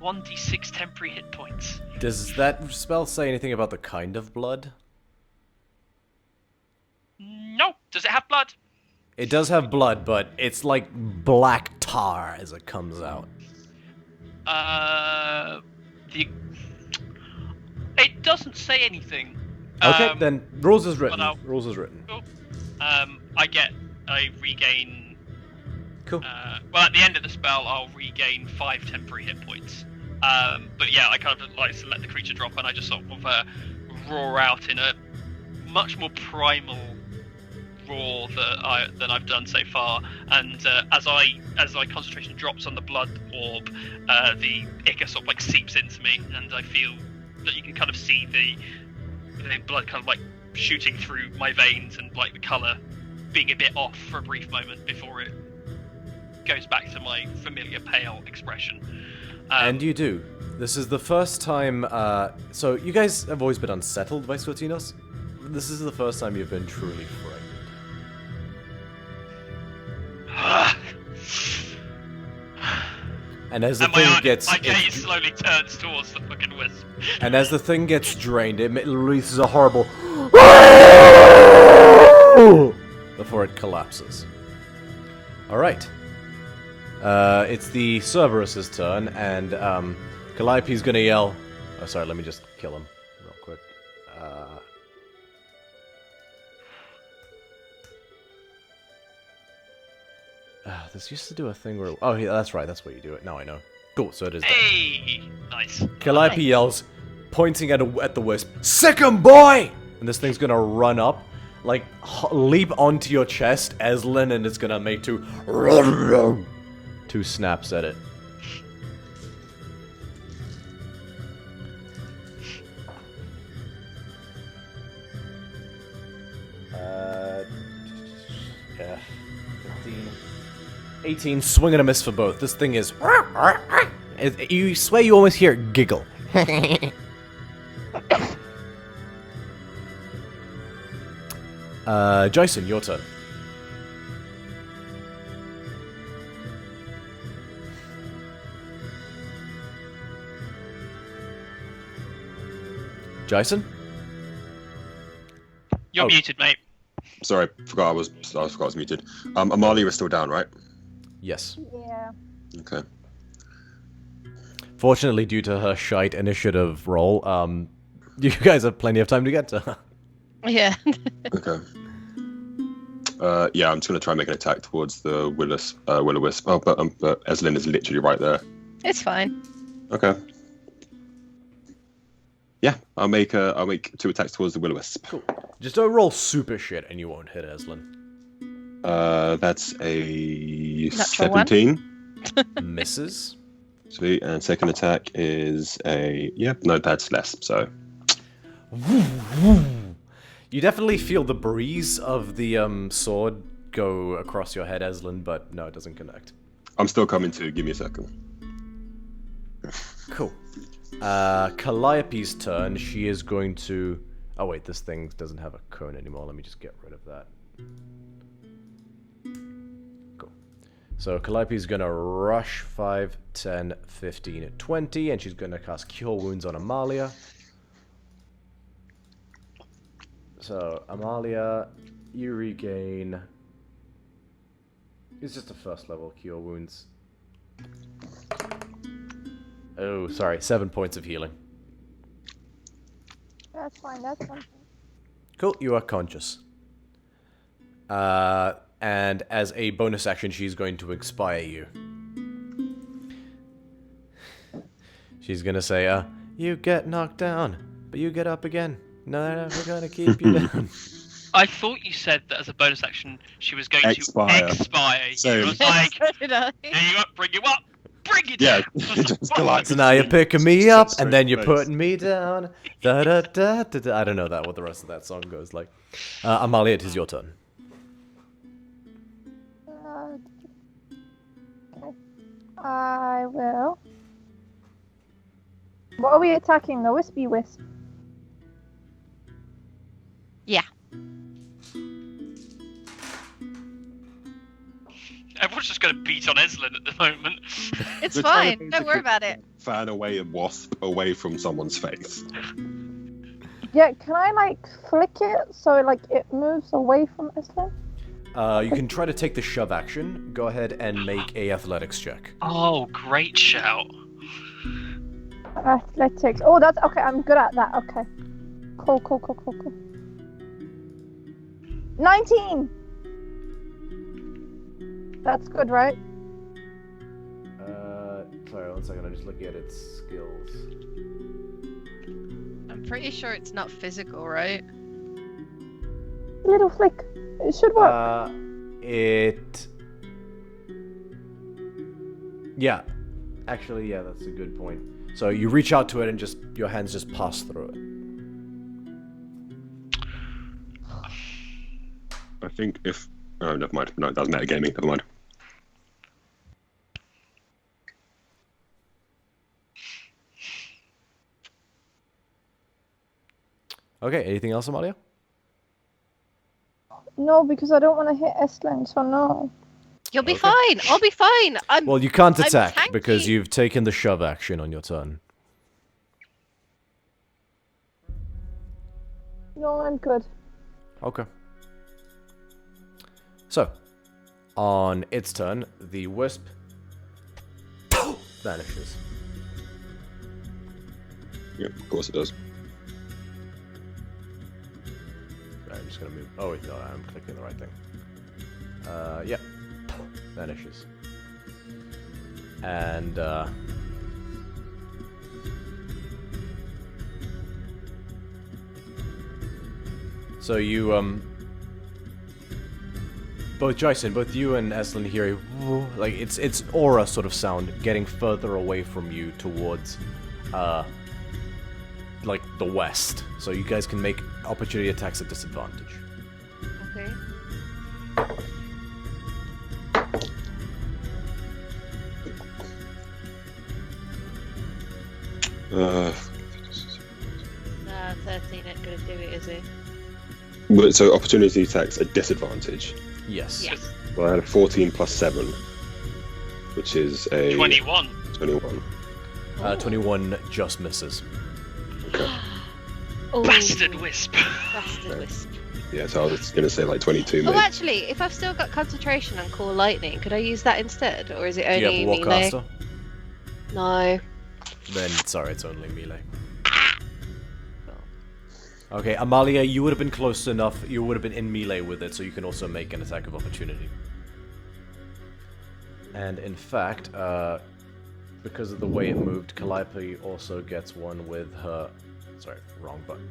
1d6 temporary hit points. Does that spell say anything about the kind of blood? No. Does it have blood? It does have blood, but it's like black tar as it comes out. It doesn't say anything. Okay, then rules is written. Well, Rules is written. Cool. I regain. Cool. Well, at the end of the spell, I'll regain 5 temporary hit points. But yeah, I kind of like to let the creature drop, and I just sort of roar out in a much more primal roar than I've done so far. And as my concentration drops on the blood orb, the Iska sort of like seeps into me, and I feel that you can kind of see the blood kind of like shooting through my veins and like the colour being a bit off for a brief moment before it goes back to my familiar pale expression. And you do. This is the first time, so you guys have always been unsettled by Skotinos. This is the first time you've been truly frightened. And as the thing gets... My gaze slowly turns towards the fucking wisp. And as the thing gets drained, it releases a horrible... before it collapses. Alright. It's the Cerberus's turn, and Calliope's gonna yell... Oh, sorry, let me just kill him real quick. This used to do a thing where... Oh, yeah, that's right, that's what you do it. Now I know. Cool, so it is... Hey! Nice. Calliope yells, pointing at the wisp, "Sick 'em, boy!" And this thing's gonna run up, like, leap onto your chest, Eslin, and it's gonna make two snaps at it. Yeah. 15. 18, swing and a miss for both. This thing is... You swear you almost hear it giggle. Jason, your turn. Jason? You're muted, mate. Sorry, I forgot I was muted. Amalia is still down, right? Yes. Yeah. Okay. Fortunately, due to her shite initiative roll, you guys have plenty of time to get to her. Yeah. Okay. Yeah, I'm just gonna try and make an attack towards the Will-O-Wisp. Oh, but Eslin is literally right there. It's fine. Okay. Yeah, I'll make 2 attacks towards the Will-O-Wisp. Cool. Just don't roll super shit and you won't hit Eslin. That's a Natural 17. Misses. Sweet, and second attack is a... Yep, no, that's less, so... You definitely feel the breeze of the sword go across your head, Eslin, but no, it doesn't connect. I'm still coming to. Give me a second. Cool. Calliope's turn. She is going to... Oh wait, this thing doesn't have a cone anymore. Let me just get rid of that. Cool. So Calliope's going to rush 5, 10, 15, 20, and she's going to cast Cure Wounds on Amalia. So, Amalia, you regain... It's just a first level Cure Wounds. Oh, sorry, 7 points of healing. That's fine, that's fine. Cool, you are conscious. And as a bonus action, she's going to inspire you. She's gonna say, you get knocked down, but you get up again. No, we're gonna keep you down. I thought you said that as a bonus action, she was going Expire. to expire. Same. You was like, So did I. hey, you up, bring you up, bring you Yeah, down. just collide. So now you're picking me up, and then you're Straight face. putting me down. Da, da, da, da, da. I don't know what the rest of that song goes like. Amalia, it is your turn. Okay. I will. What are we attacking? The Wispy Wisp? Yeah. Everyone's just going to beat on Eslin at the moment. It's We're trying fine. to Don't worry about it. Fan away a wasp away from someone's face. Yeah, can I like flick it so like it moves away from Iska? You can try to take the shove action. Go ahead and make a athletics check. Oh, great shout. Athletics. Oh, that's okay. I'm good at that. Okay. Cool. 19. That's good, right? Sorry, 1 second. I'm just looking at its skills. I'm pretty sure it's not physical, right? Little flick. It should work. Yeah. Actually, yeah, that's a good point. So you reach out to it and just your hands just pass through it. think if... Oh, never mind. No, that's metagaming. Never mind. Okay, anything else, Amalia? No, because I don't want to hit Estlin, so no. You'll be Okay. fine. I'll be fine. Well, you can't I'm attack because tanky. you've taken the shove action on your turn. No, I'm good. Okay. So, on its turn, the wisp vanishes. Yeah, of course it does. I'm just gonna move. Oh wait, no, I'm clicking the right thing. Yeah, vanishes. And so you both Jason, both you and Eslin hear like it's aura sort of sound getting further away from you towards like the west. So you guys can make opportunity attacks at disadvantage. Okay. Uh, Nah, 13 ain't gonna do it, is it? so opportunity attacks at disadvantage. Yes. Yeah. Well, I had a 14 plus 7, which is a 21. 21. 21 just misses. Oh, Bastard wisp. Bastard wisp. Yeah, so I was going to say like 22 Oh, maybe. actually, if I've still got concentration on Core Lightning, could I use that instead? Or is it Do you only have melee? Warcaster? No. Then sorry, it's only melee. Okay, Amalia, you would have been close enough. You would have been in melee with it, so you can also make an attack of opportunity. And in fact, because of the way it moved, Calliope also gets one with her. Sorry, wrong button.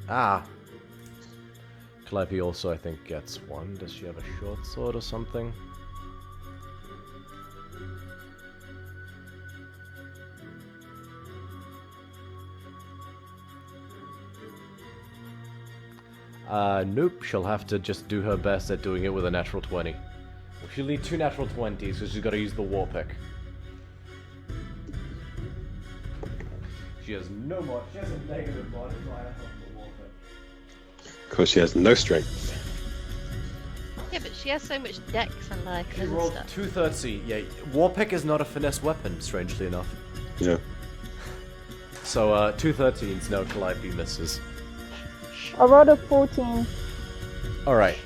Calliope also, I think, gets one. Does she have a short sword or something? Nope, she'll have to just do her best at doing it with a natural 20. She'll need 2 natural 20s, so she's got to use the war pick. She has no mod, she has a negative modifier on the war pick. Because she has no strength. Yeah, but she has so much dex and like She and rolled stuff. 230. Yeah, war pick is not a finesse weapon, strangely enough. Yeah. So, 213s, no, Calliope misses. I rolled a 14. Alright.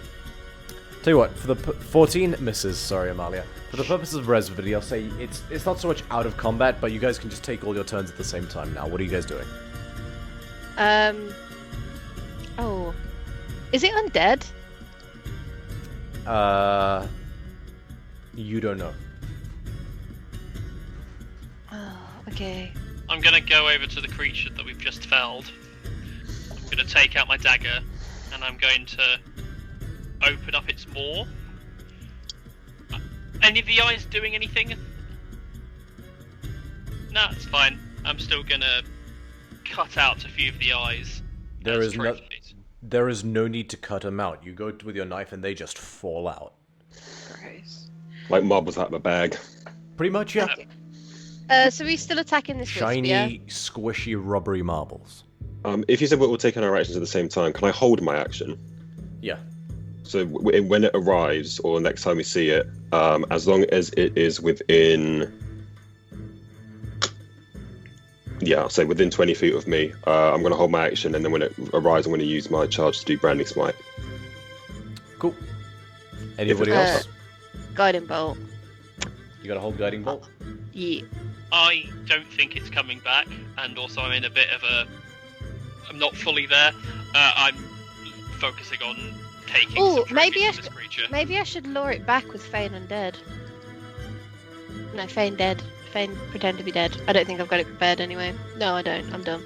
Tell you what, for the 14 misses, sorry Amalia. For the purposes of res video, I'll say it's not so much out of combat, but you guys can just take all your turns at the same time now. What are you guys doing? Oh. Is it undead? You don't know. Oh, okay. I'm gonna go over to the creature that we've just felled. I'm gonna take out my dagger, and I'm going to open up its maw. Any of the eyes doing anything? No, it's fine. I'm still gonna cut out a few of the eyes. There as is no, trophies. there is no need to cut them out. You go with your knife and they just fall out. Gross. Like marbles out of a bag. Pretty much, yeah. So he's still attacking this wisp, Shiny, yeah? squishy, rubbery marbles. If you said we're taking our actions at the same time, can I hold my action? Yeah. So when it arrives, or next time we see it, as long as it is within... Yeah, I'll say within 20 feet of me, I'm going to hold my action, and then when it arrives, I'm going to use my charge to do Branding Smite. Cool. Anybody Uh, else? Guiding bolt. You got a hold guiding bolt? Yeah. I don't think it's coming back, and also I'm in a bit of a... I'm not fully there. I'm focusing on taking Ooh, some maybe trophies I from this creature. Maybe I should lure it back with Feign Undead. No, Feign Dead. Feign Pretend to be dead. I don't think I've got it prepared anyway. No, I don't. I'm done.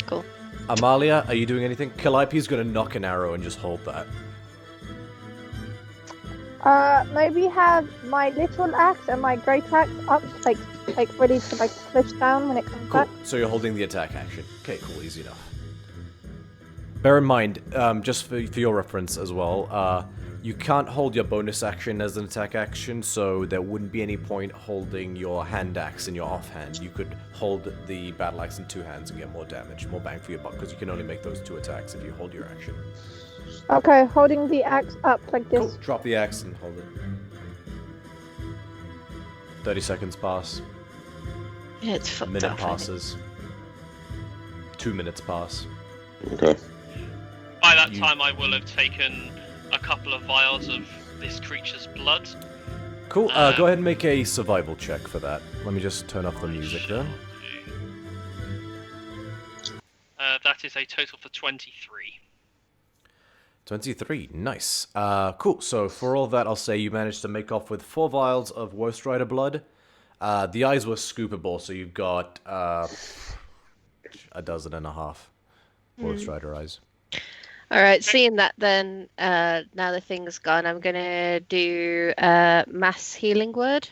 Cool. Amalia, are you doing anything? Calliope's gonna knock an arrow and just hold that. Maybe have my little axe and my great axe up, like ready to like push down when it comes Cool. back. So you're holding the attack action. Okay, cool, easy enough. Bear in mind, just for your reference as well, You can't hold your bonus action as an attack action, so there wouldn't be any point holding your hand axe in your offhand. You could hold the battle axe in two hands and get more damage, more bang for your buck, because you can only make those two attacks if you hold your action. Okay, holding the axe up like this. Cool. Drop the axe and hold it. 30 seconds pass. Yeah, it's fucked Minute up. passes. 2 minutes pass. Okay. By that time, I will have taken a couple of vials of this creature's blood. Cool. Go ahead and make a survival check for that. Let me just turn off the music then. That is a total for 23. 23. Nice. Cool. So for all that, I'll say you managed to make off with 4 vials of Worst Rider blood. The eyes were scoopable, so you've got a dozen and a half Worst Rider eyes. Alright, seeing that then, now the thing's gone, I'm gonna do mass healing word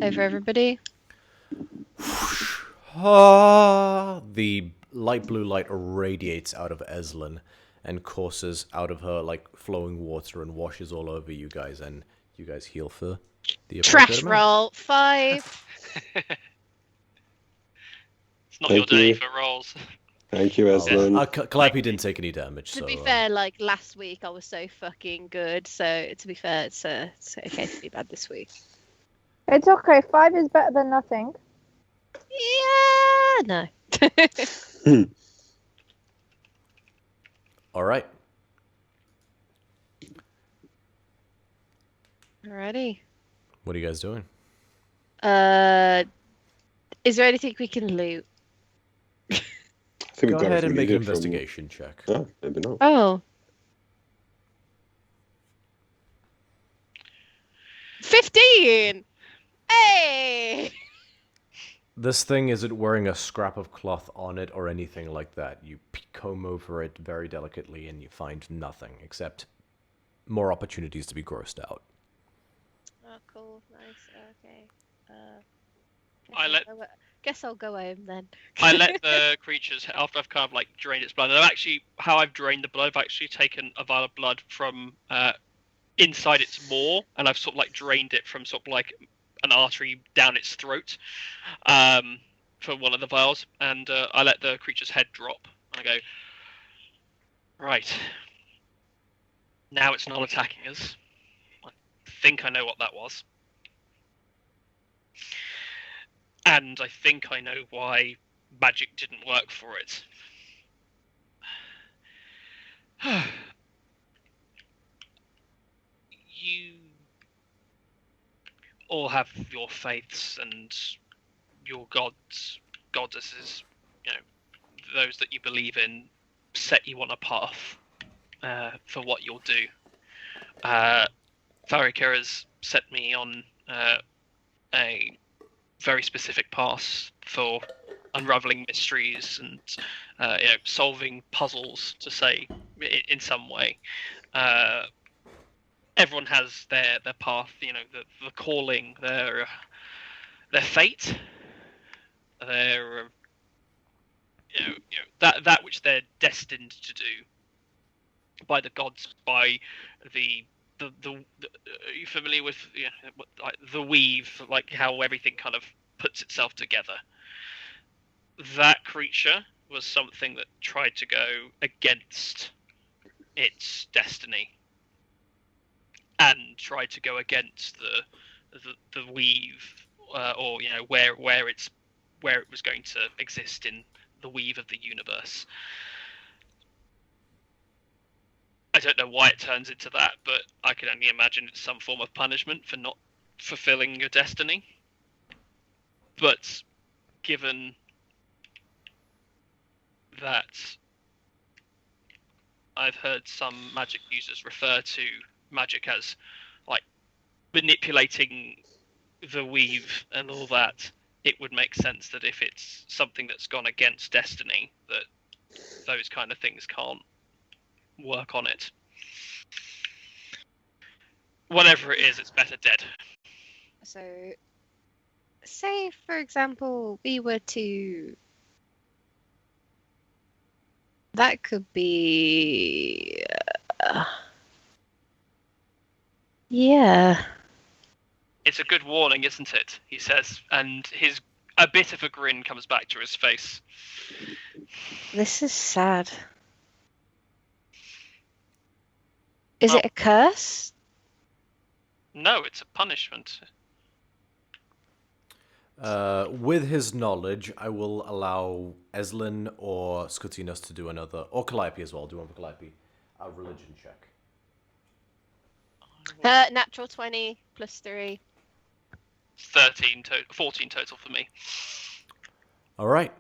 over everybody. The light blue light radiates out of Eslin and courses out of her like flowing water and washes all over you guys, and you guys heal for the appropriate Trash amount. roll, 5. It's not Thank your day you. for rolls. Thank you, Eslin. Calliope didn't take any damage, To so... be fair, like last week I was so fucking good, so to be fair, it's okay to be bad this week. It's okay. 5 is better than nothing. Yeah, no. Alright. Alrighty. What are you guys doing? Is there anything we can loot? I think Go we've got ahead and everything make an needed from- investigation check. Oh, maybe not. Oh. 15! Hey! This thing isn't wearing a scrap of cloth on it or anything like that. You comb over it very delicately and you find nothing except more opportunities to be grossed out. Oh, cool. Nice. Okay. Guess I'll go home then. I let the creatures, after I've kind of like drained its blood, and I've actually, how I've drained the blood, I've actually taken a vial of blood from inside its maw, and I've sort of like drained it from sort of like an artery down its throat for one of the vials, and I let the creature's head drop, and I go, right, now it's not attacking us. I think I know what that was. And I think I know why magic didn't work for it. You all have your faiths and your gods, goddesses, you know, those that you believe in, set you on a path for what you'll do. Farika has set me on a very specific path for unraveling mysteries and solving puzzles, to say in some way. Everyone has their path, the calling, their fate, their that which they're destined to do by the gods, by the are you familiar with like the weave, like how everything kind of puts itself together? That creature was something that tried to go against its destiny and tried to go against the weave, or where it was going to exist in the weave of the universe. I don't know why it turns into that, but I can only imagine it's some form of punishment for not fulfilling your destiny. But given that I've heard some magic users refer to magic as like manipulating the weave and all that, it would make sense that if it's something that's gone against destiny, that those kind of things can't work on it. Whatever it is, it's better dead. So, say for example, we were to. That could be. Yeah. It's a good warning, isn't it? He says, and a bit of a grin comes back to his face. This is sad. Is Well- it a curse? No, it's a punishment. With his knowledge, I will allow Eslin or Scutinos to do another, or Calliope as well. Do one for Calliope. A religion check. Natural 20 plus 3. 14 total for me. All right.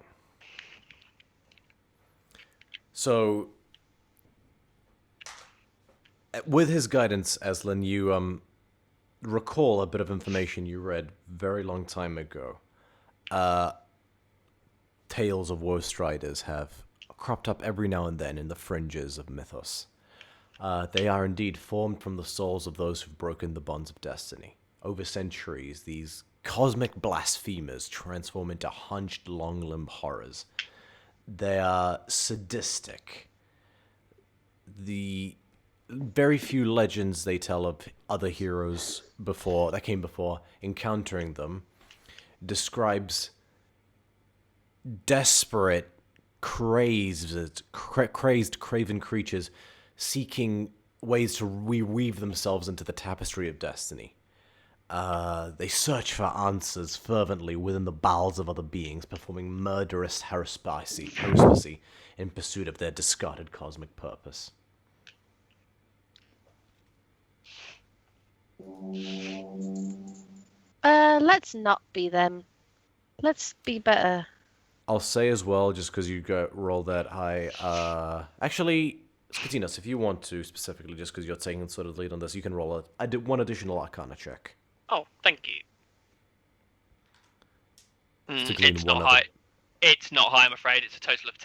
So, with his guidance, Eslin, you recall a bit of information you read very long time ago. Tales of woe striders have cropped up every now and then in the fringes of mythos. They are indeed formed from the souls of those who've broken the bonds of destiny. Over centuries, these cosmic blasphemers transform into hunched, long-limbed horrors. They are sadistic. The very few legends they tell of other heroes that came before encountering them describes desperate, crazed, craven creatures seeking ways to reweave themselves into the tapestry of destiny. They search for answers fervently within the bowels of other beings, performing murderous haruspicy in pursuit of their discarded cosmic purpose. Let's not be them. Let's be better. I'll say as well, just because you rolled that high, actually, Scutinos, if you want to specifically, just because you're taking sort of the lead on this, you can roll one additional Arcana check. Oh, thank you. To glean It's one not other- high. It's not high, I'm afraid. It's a total of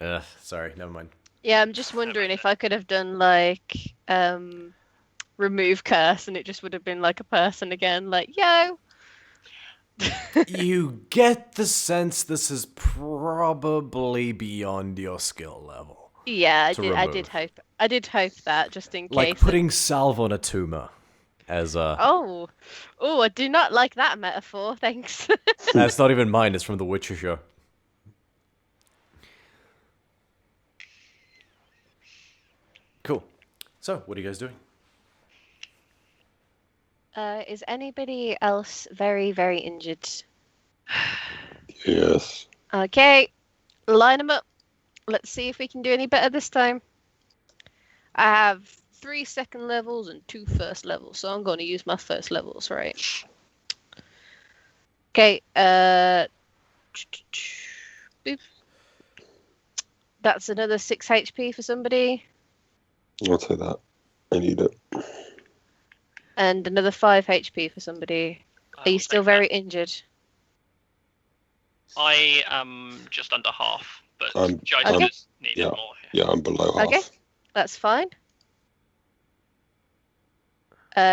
10. Sorry, never mind. Yeah, I'm just wondering if I could have done like remove curse and it just would have been like a person again, like, yo. You get the sense this is probably beyond your skill level. Yeah, To I did remove. hope. I did hope that just in Like case. putting salve on a tumor as a... Oh, I do not like that metaphor. Thanks. That's not even mine, it's from The Witcher show. Cool. So, what are you guys doing? Is anybody else very, very injured? Yes. Okay, line them up. Let's see if we can do any better this time. I have 3 second levels and 2 first levels, so I'm going to use my first levels, right? Okay, boop. That's another 6 HP for somebody, I'll take that. I need it. and another 5 HP for somebody. Are you still very injured? I am just under half, but I'm- Jaitus needed yeah. more. Yeah, I'm below half. Okay. That's fine.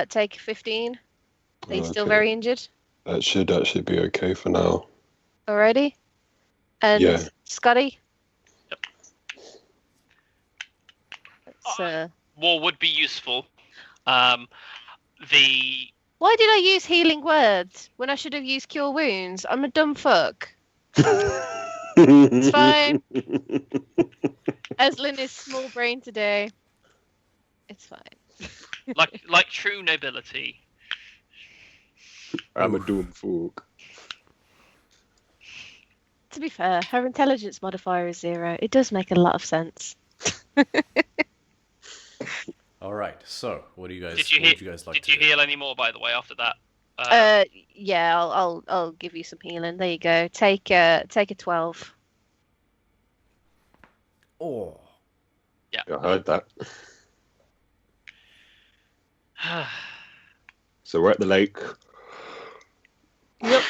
Take 15. Are you still Okay. very injured? That should actually be okay for now. Alrighty. And Yeah. Scotty? Yep. Let's, More would be useful. The why did I use healing words when I should have used cure wounds? I'm a dumb fuck. It's fine. Eslin is small brain today. It's fine. like true nobility. I'm a doom folk. To be fair, her intelligence modifier is 0. It does make a lot of sense. Alright, so, what do you guys, Did you what would you guys like Did to you do? heal any more, by the way, after that? Yeah, I'll give you some healing. There you go. Take a 12. Oh. Yeah, I heard that. So we're at the lake. Yep.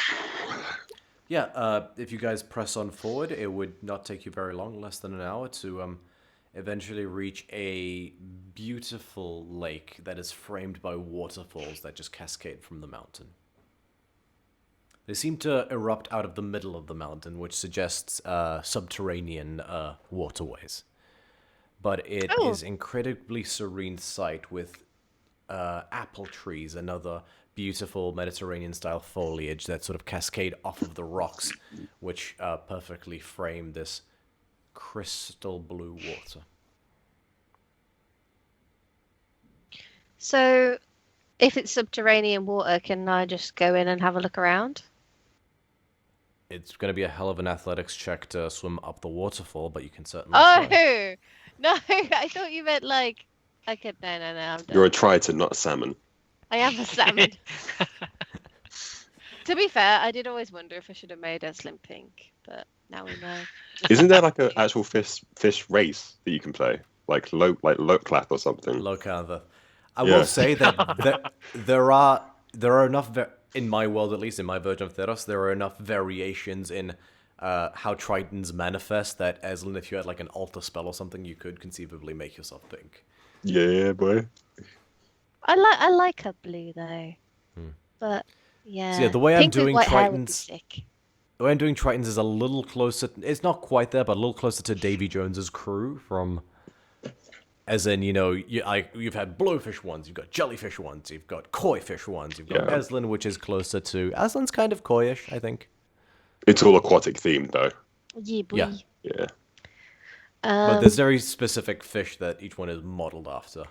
Yeah, if you guys press on forward, it would not take you very long, less than an hour, to eventually reach a beautiful lake that is framed by waterfalls that just cascade from the mountain. They seem to erupt out of the middle of the mountain, which suggests subterranean waterways. But it is incredibly serene sight with apple trees and other beautiful Mediterranean-style foliage that sort of cascade off of the rocks, which perfectly frame this crystal blue water. So, if it's subterranean water, can I just go in and have a look around? It's going to be a hell of an athletics check to swim up the waterfall, but you can certainly try. Oh! No, I thought you meant like... I could... No, I'm done. You're a triton, not a salmon. I am a salmon. To be fair, I did always wonder if I should have made her slim pink, but now we know. Isn't there like an actual fish race that you can play, like low clap or something? Low Cantha. I Yeah. will say that there are enough in my world, at least in my version of Theros, there are enough variations in how Tritons manifest that Eslin, if you had like an altar spell or something, you could conceivably make yourself pink. Yeah, boy. I like her blue though, but yeah. So yeah, the way I'm Pink with doing white hair would be Tritons- sick. The way I'm doing Tritons is a little closer. It's not quite there, but a little closer to Davy Jones's crew from. As in, you've had blowfish ones, you've got jellyfish ones, you've got koi fish ones, you've got Yeah. Eslin, which is closer to... Eslin's kind of koi-ish, I think. It's all aquatic themed though. Yeah, boy. Yeah. Yeah. But there's very specific fish that each one is modeled after.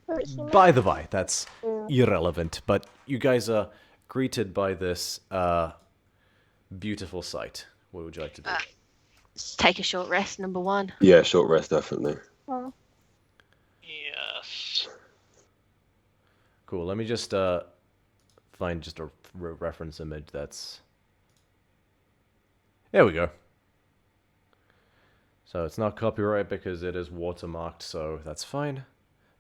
But she By the by, that's Yeah. irrelevant. But you guys are greeted by this beautiful sight. What would you like to do? Let's take a short rest, number one. Yeah, short rest definitely. Oh, Yes. Cool, let me just find just a reference image that's... There we go. So it's not copyright because it is watermarked, so that's fine.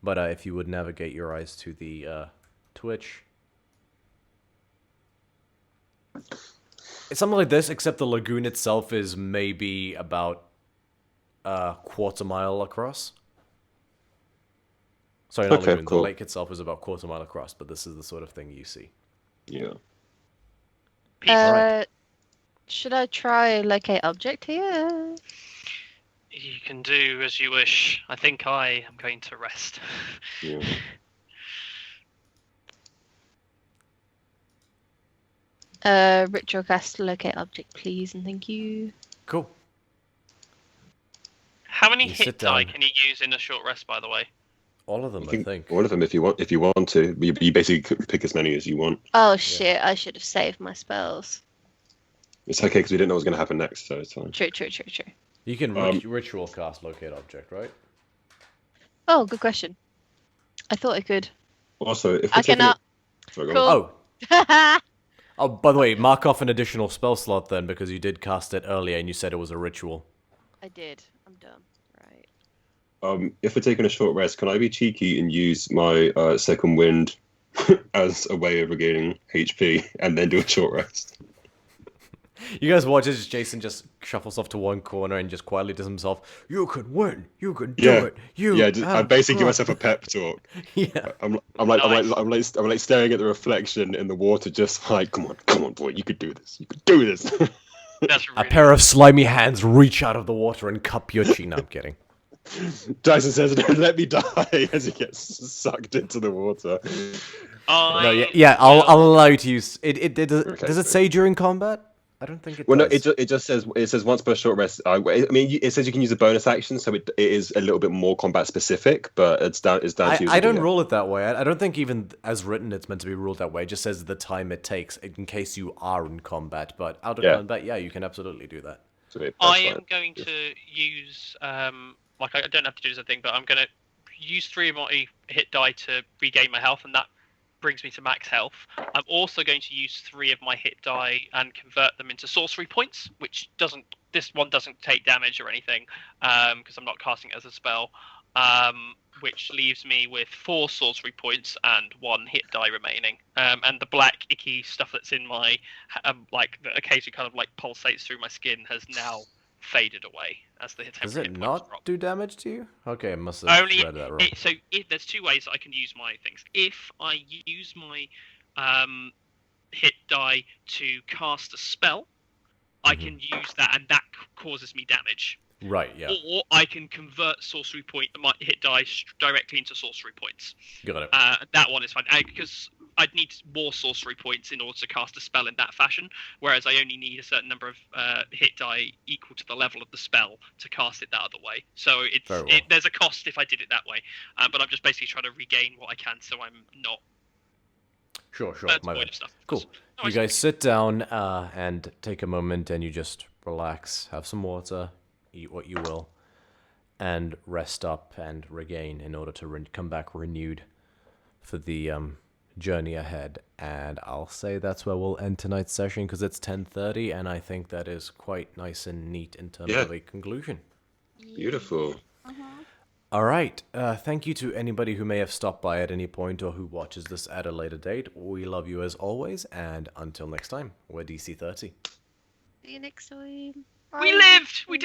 But if you would navigate your eyes to the Twitch... It's something like this, except the lagoon itself is maybe about a quarter mile across. Sorry, not Okay, lagoon. cool. The lake itself is about quarter mile across, but this is the sort of thing you see. Yeah. Alright. Should I try locate object here? You can do as you wish. I think I am going to rest. Yeah. Ritual cast locate object, please, and thank you. Cool. How many You hit sit die down. can you use in a short rest, by the way? All of them, You I can- think. All of them if you want. If you want to, you basically could pick as many as you want. Oh shit, I should have saved my spells. It's okay because we didn't know what was going to happen next, so it's fine. True. You can Um, ritual cast locate object, right? Oh, good question. I thought I could. Also, if I we're taking cannot. Sorry, go on. Cool. Oh. Oh, by the way, mark off an additional spell slot then, because you did cast it earlier and you said it was a ritual. I did. I'm done. Right. If we're taking a short rest, can I be cheeky and use my second wind as a way of regaining HP and then do a short rest? You guys watch as Jason just shuffles off to one corner and just quietly does himself, "You can win, you can do Yeah. it, you Yeah, I'm have basically giving got-" myself a pep talk. Yeah. I'm like staring at the reflection in the water, just like, come on, boy, you could do this, you could do this. That's A really pair of slimy hands reach out of the water and cup your chin. No, I'm kidding. Dyson says, "Don't let me die," as he gets sucked into the water. No, yeah, I'll allow you to use it. Does Okay, it say during combat? I don't think it Well, no, does. it just says once per short rest. I mean, it says you can use a bonus action, so it is a little bit more combat specific, but it's down to you. I don't rule it that way. I don't think even as written it's meant to be ruled that way. It just says the time it takes in case you are in combat. But out of Yeah. combat, yeah, you can absolutely do that. So that's I fine. am going to use like I don't have to do this thing, but I'm going to use 3 of my hit die to regain my health, and that brings me to max health. I'm also going to use 3 of my hit die and convert them into sorcery points, which this one doesn't take damage or anything, because I'm not casting it as a spell. Which leaves me with 4 sorcery points and 1 hit die remaining. And the black icky stuff that's in my like that occasionally kind of like pulsates through my skin has now faded away as the Does temporary it hit points not drop. do damage to you? Okay, I must have Only read that wrong. there's 2 ways I can use my things. If I use my hit die to cast a spell, I can use that, and that causes me damage Right, yeah. or I can convert sorcery point my hit dice directly into sorcery points. Got it. That one is fine because I'd need more sorcery points in order to cast a spell in that fashion, whereas I only need a certain number of hit die equal to the level of the spell to cast it that other way. So Very well. there's a cost if I did it that way, but I'm just basically trying to regain what I can, so I'm not Sure, my void bad. of stuff. Cool. No, You it's guys sit down and take a moment and you just relax, have some water, eat what you will, and rest up and regain in order to come back renewed for the journey ahead. And I'll say that's where we'll end tonight's session because it's 10:30, and I think that is quite nice and neat in terms of a conclusion. Beautiful. All right. Thank you to anybody who may have stopped by at any point or who watches this at a later date. We love you as always, and until next time, we're DC30. See you next time. We lived. We did.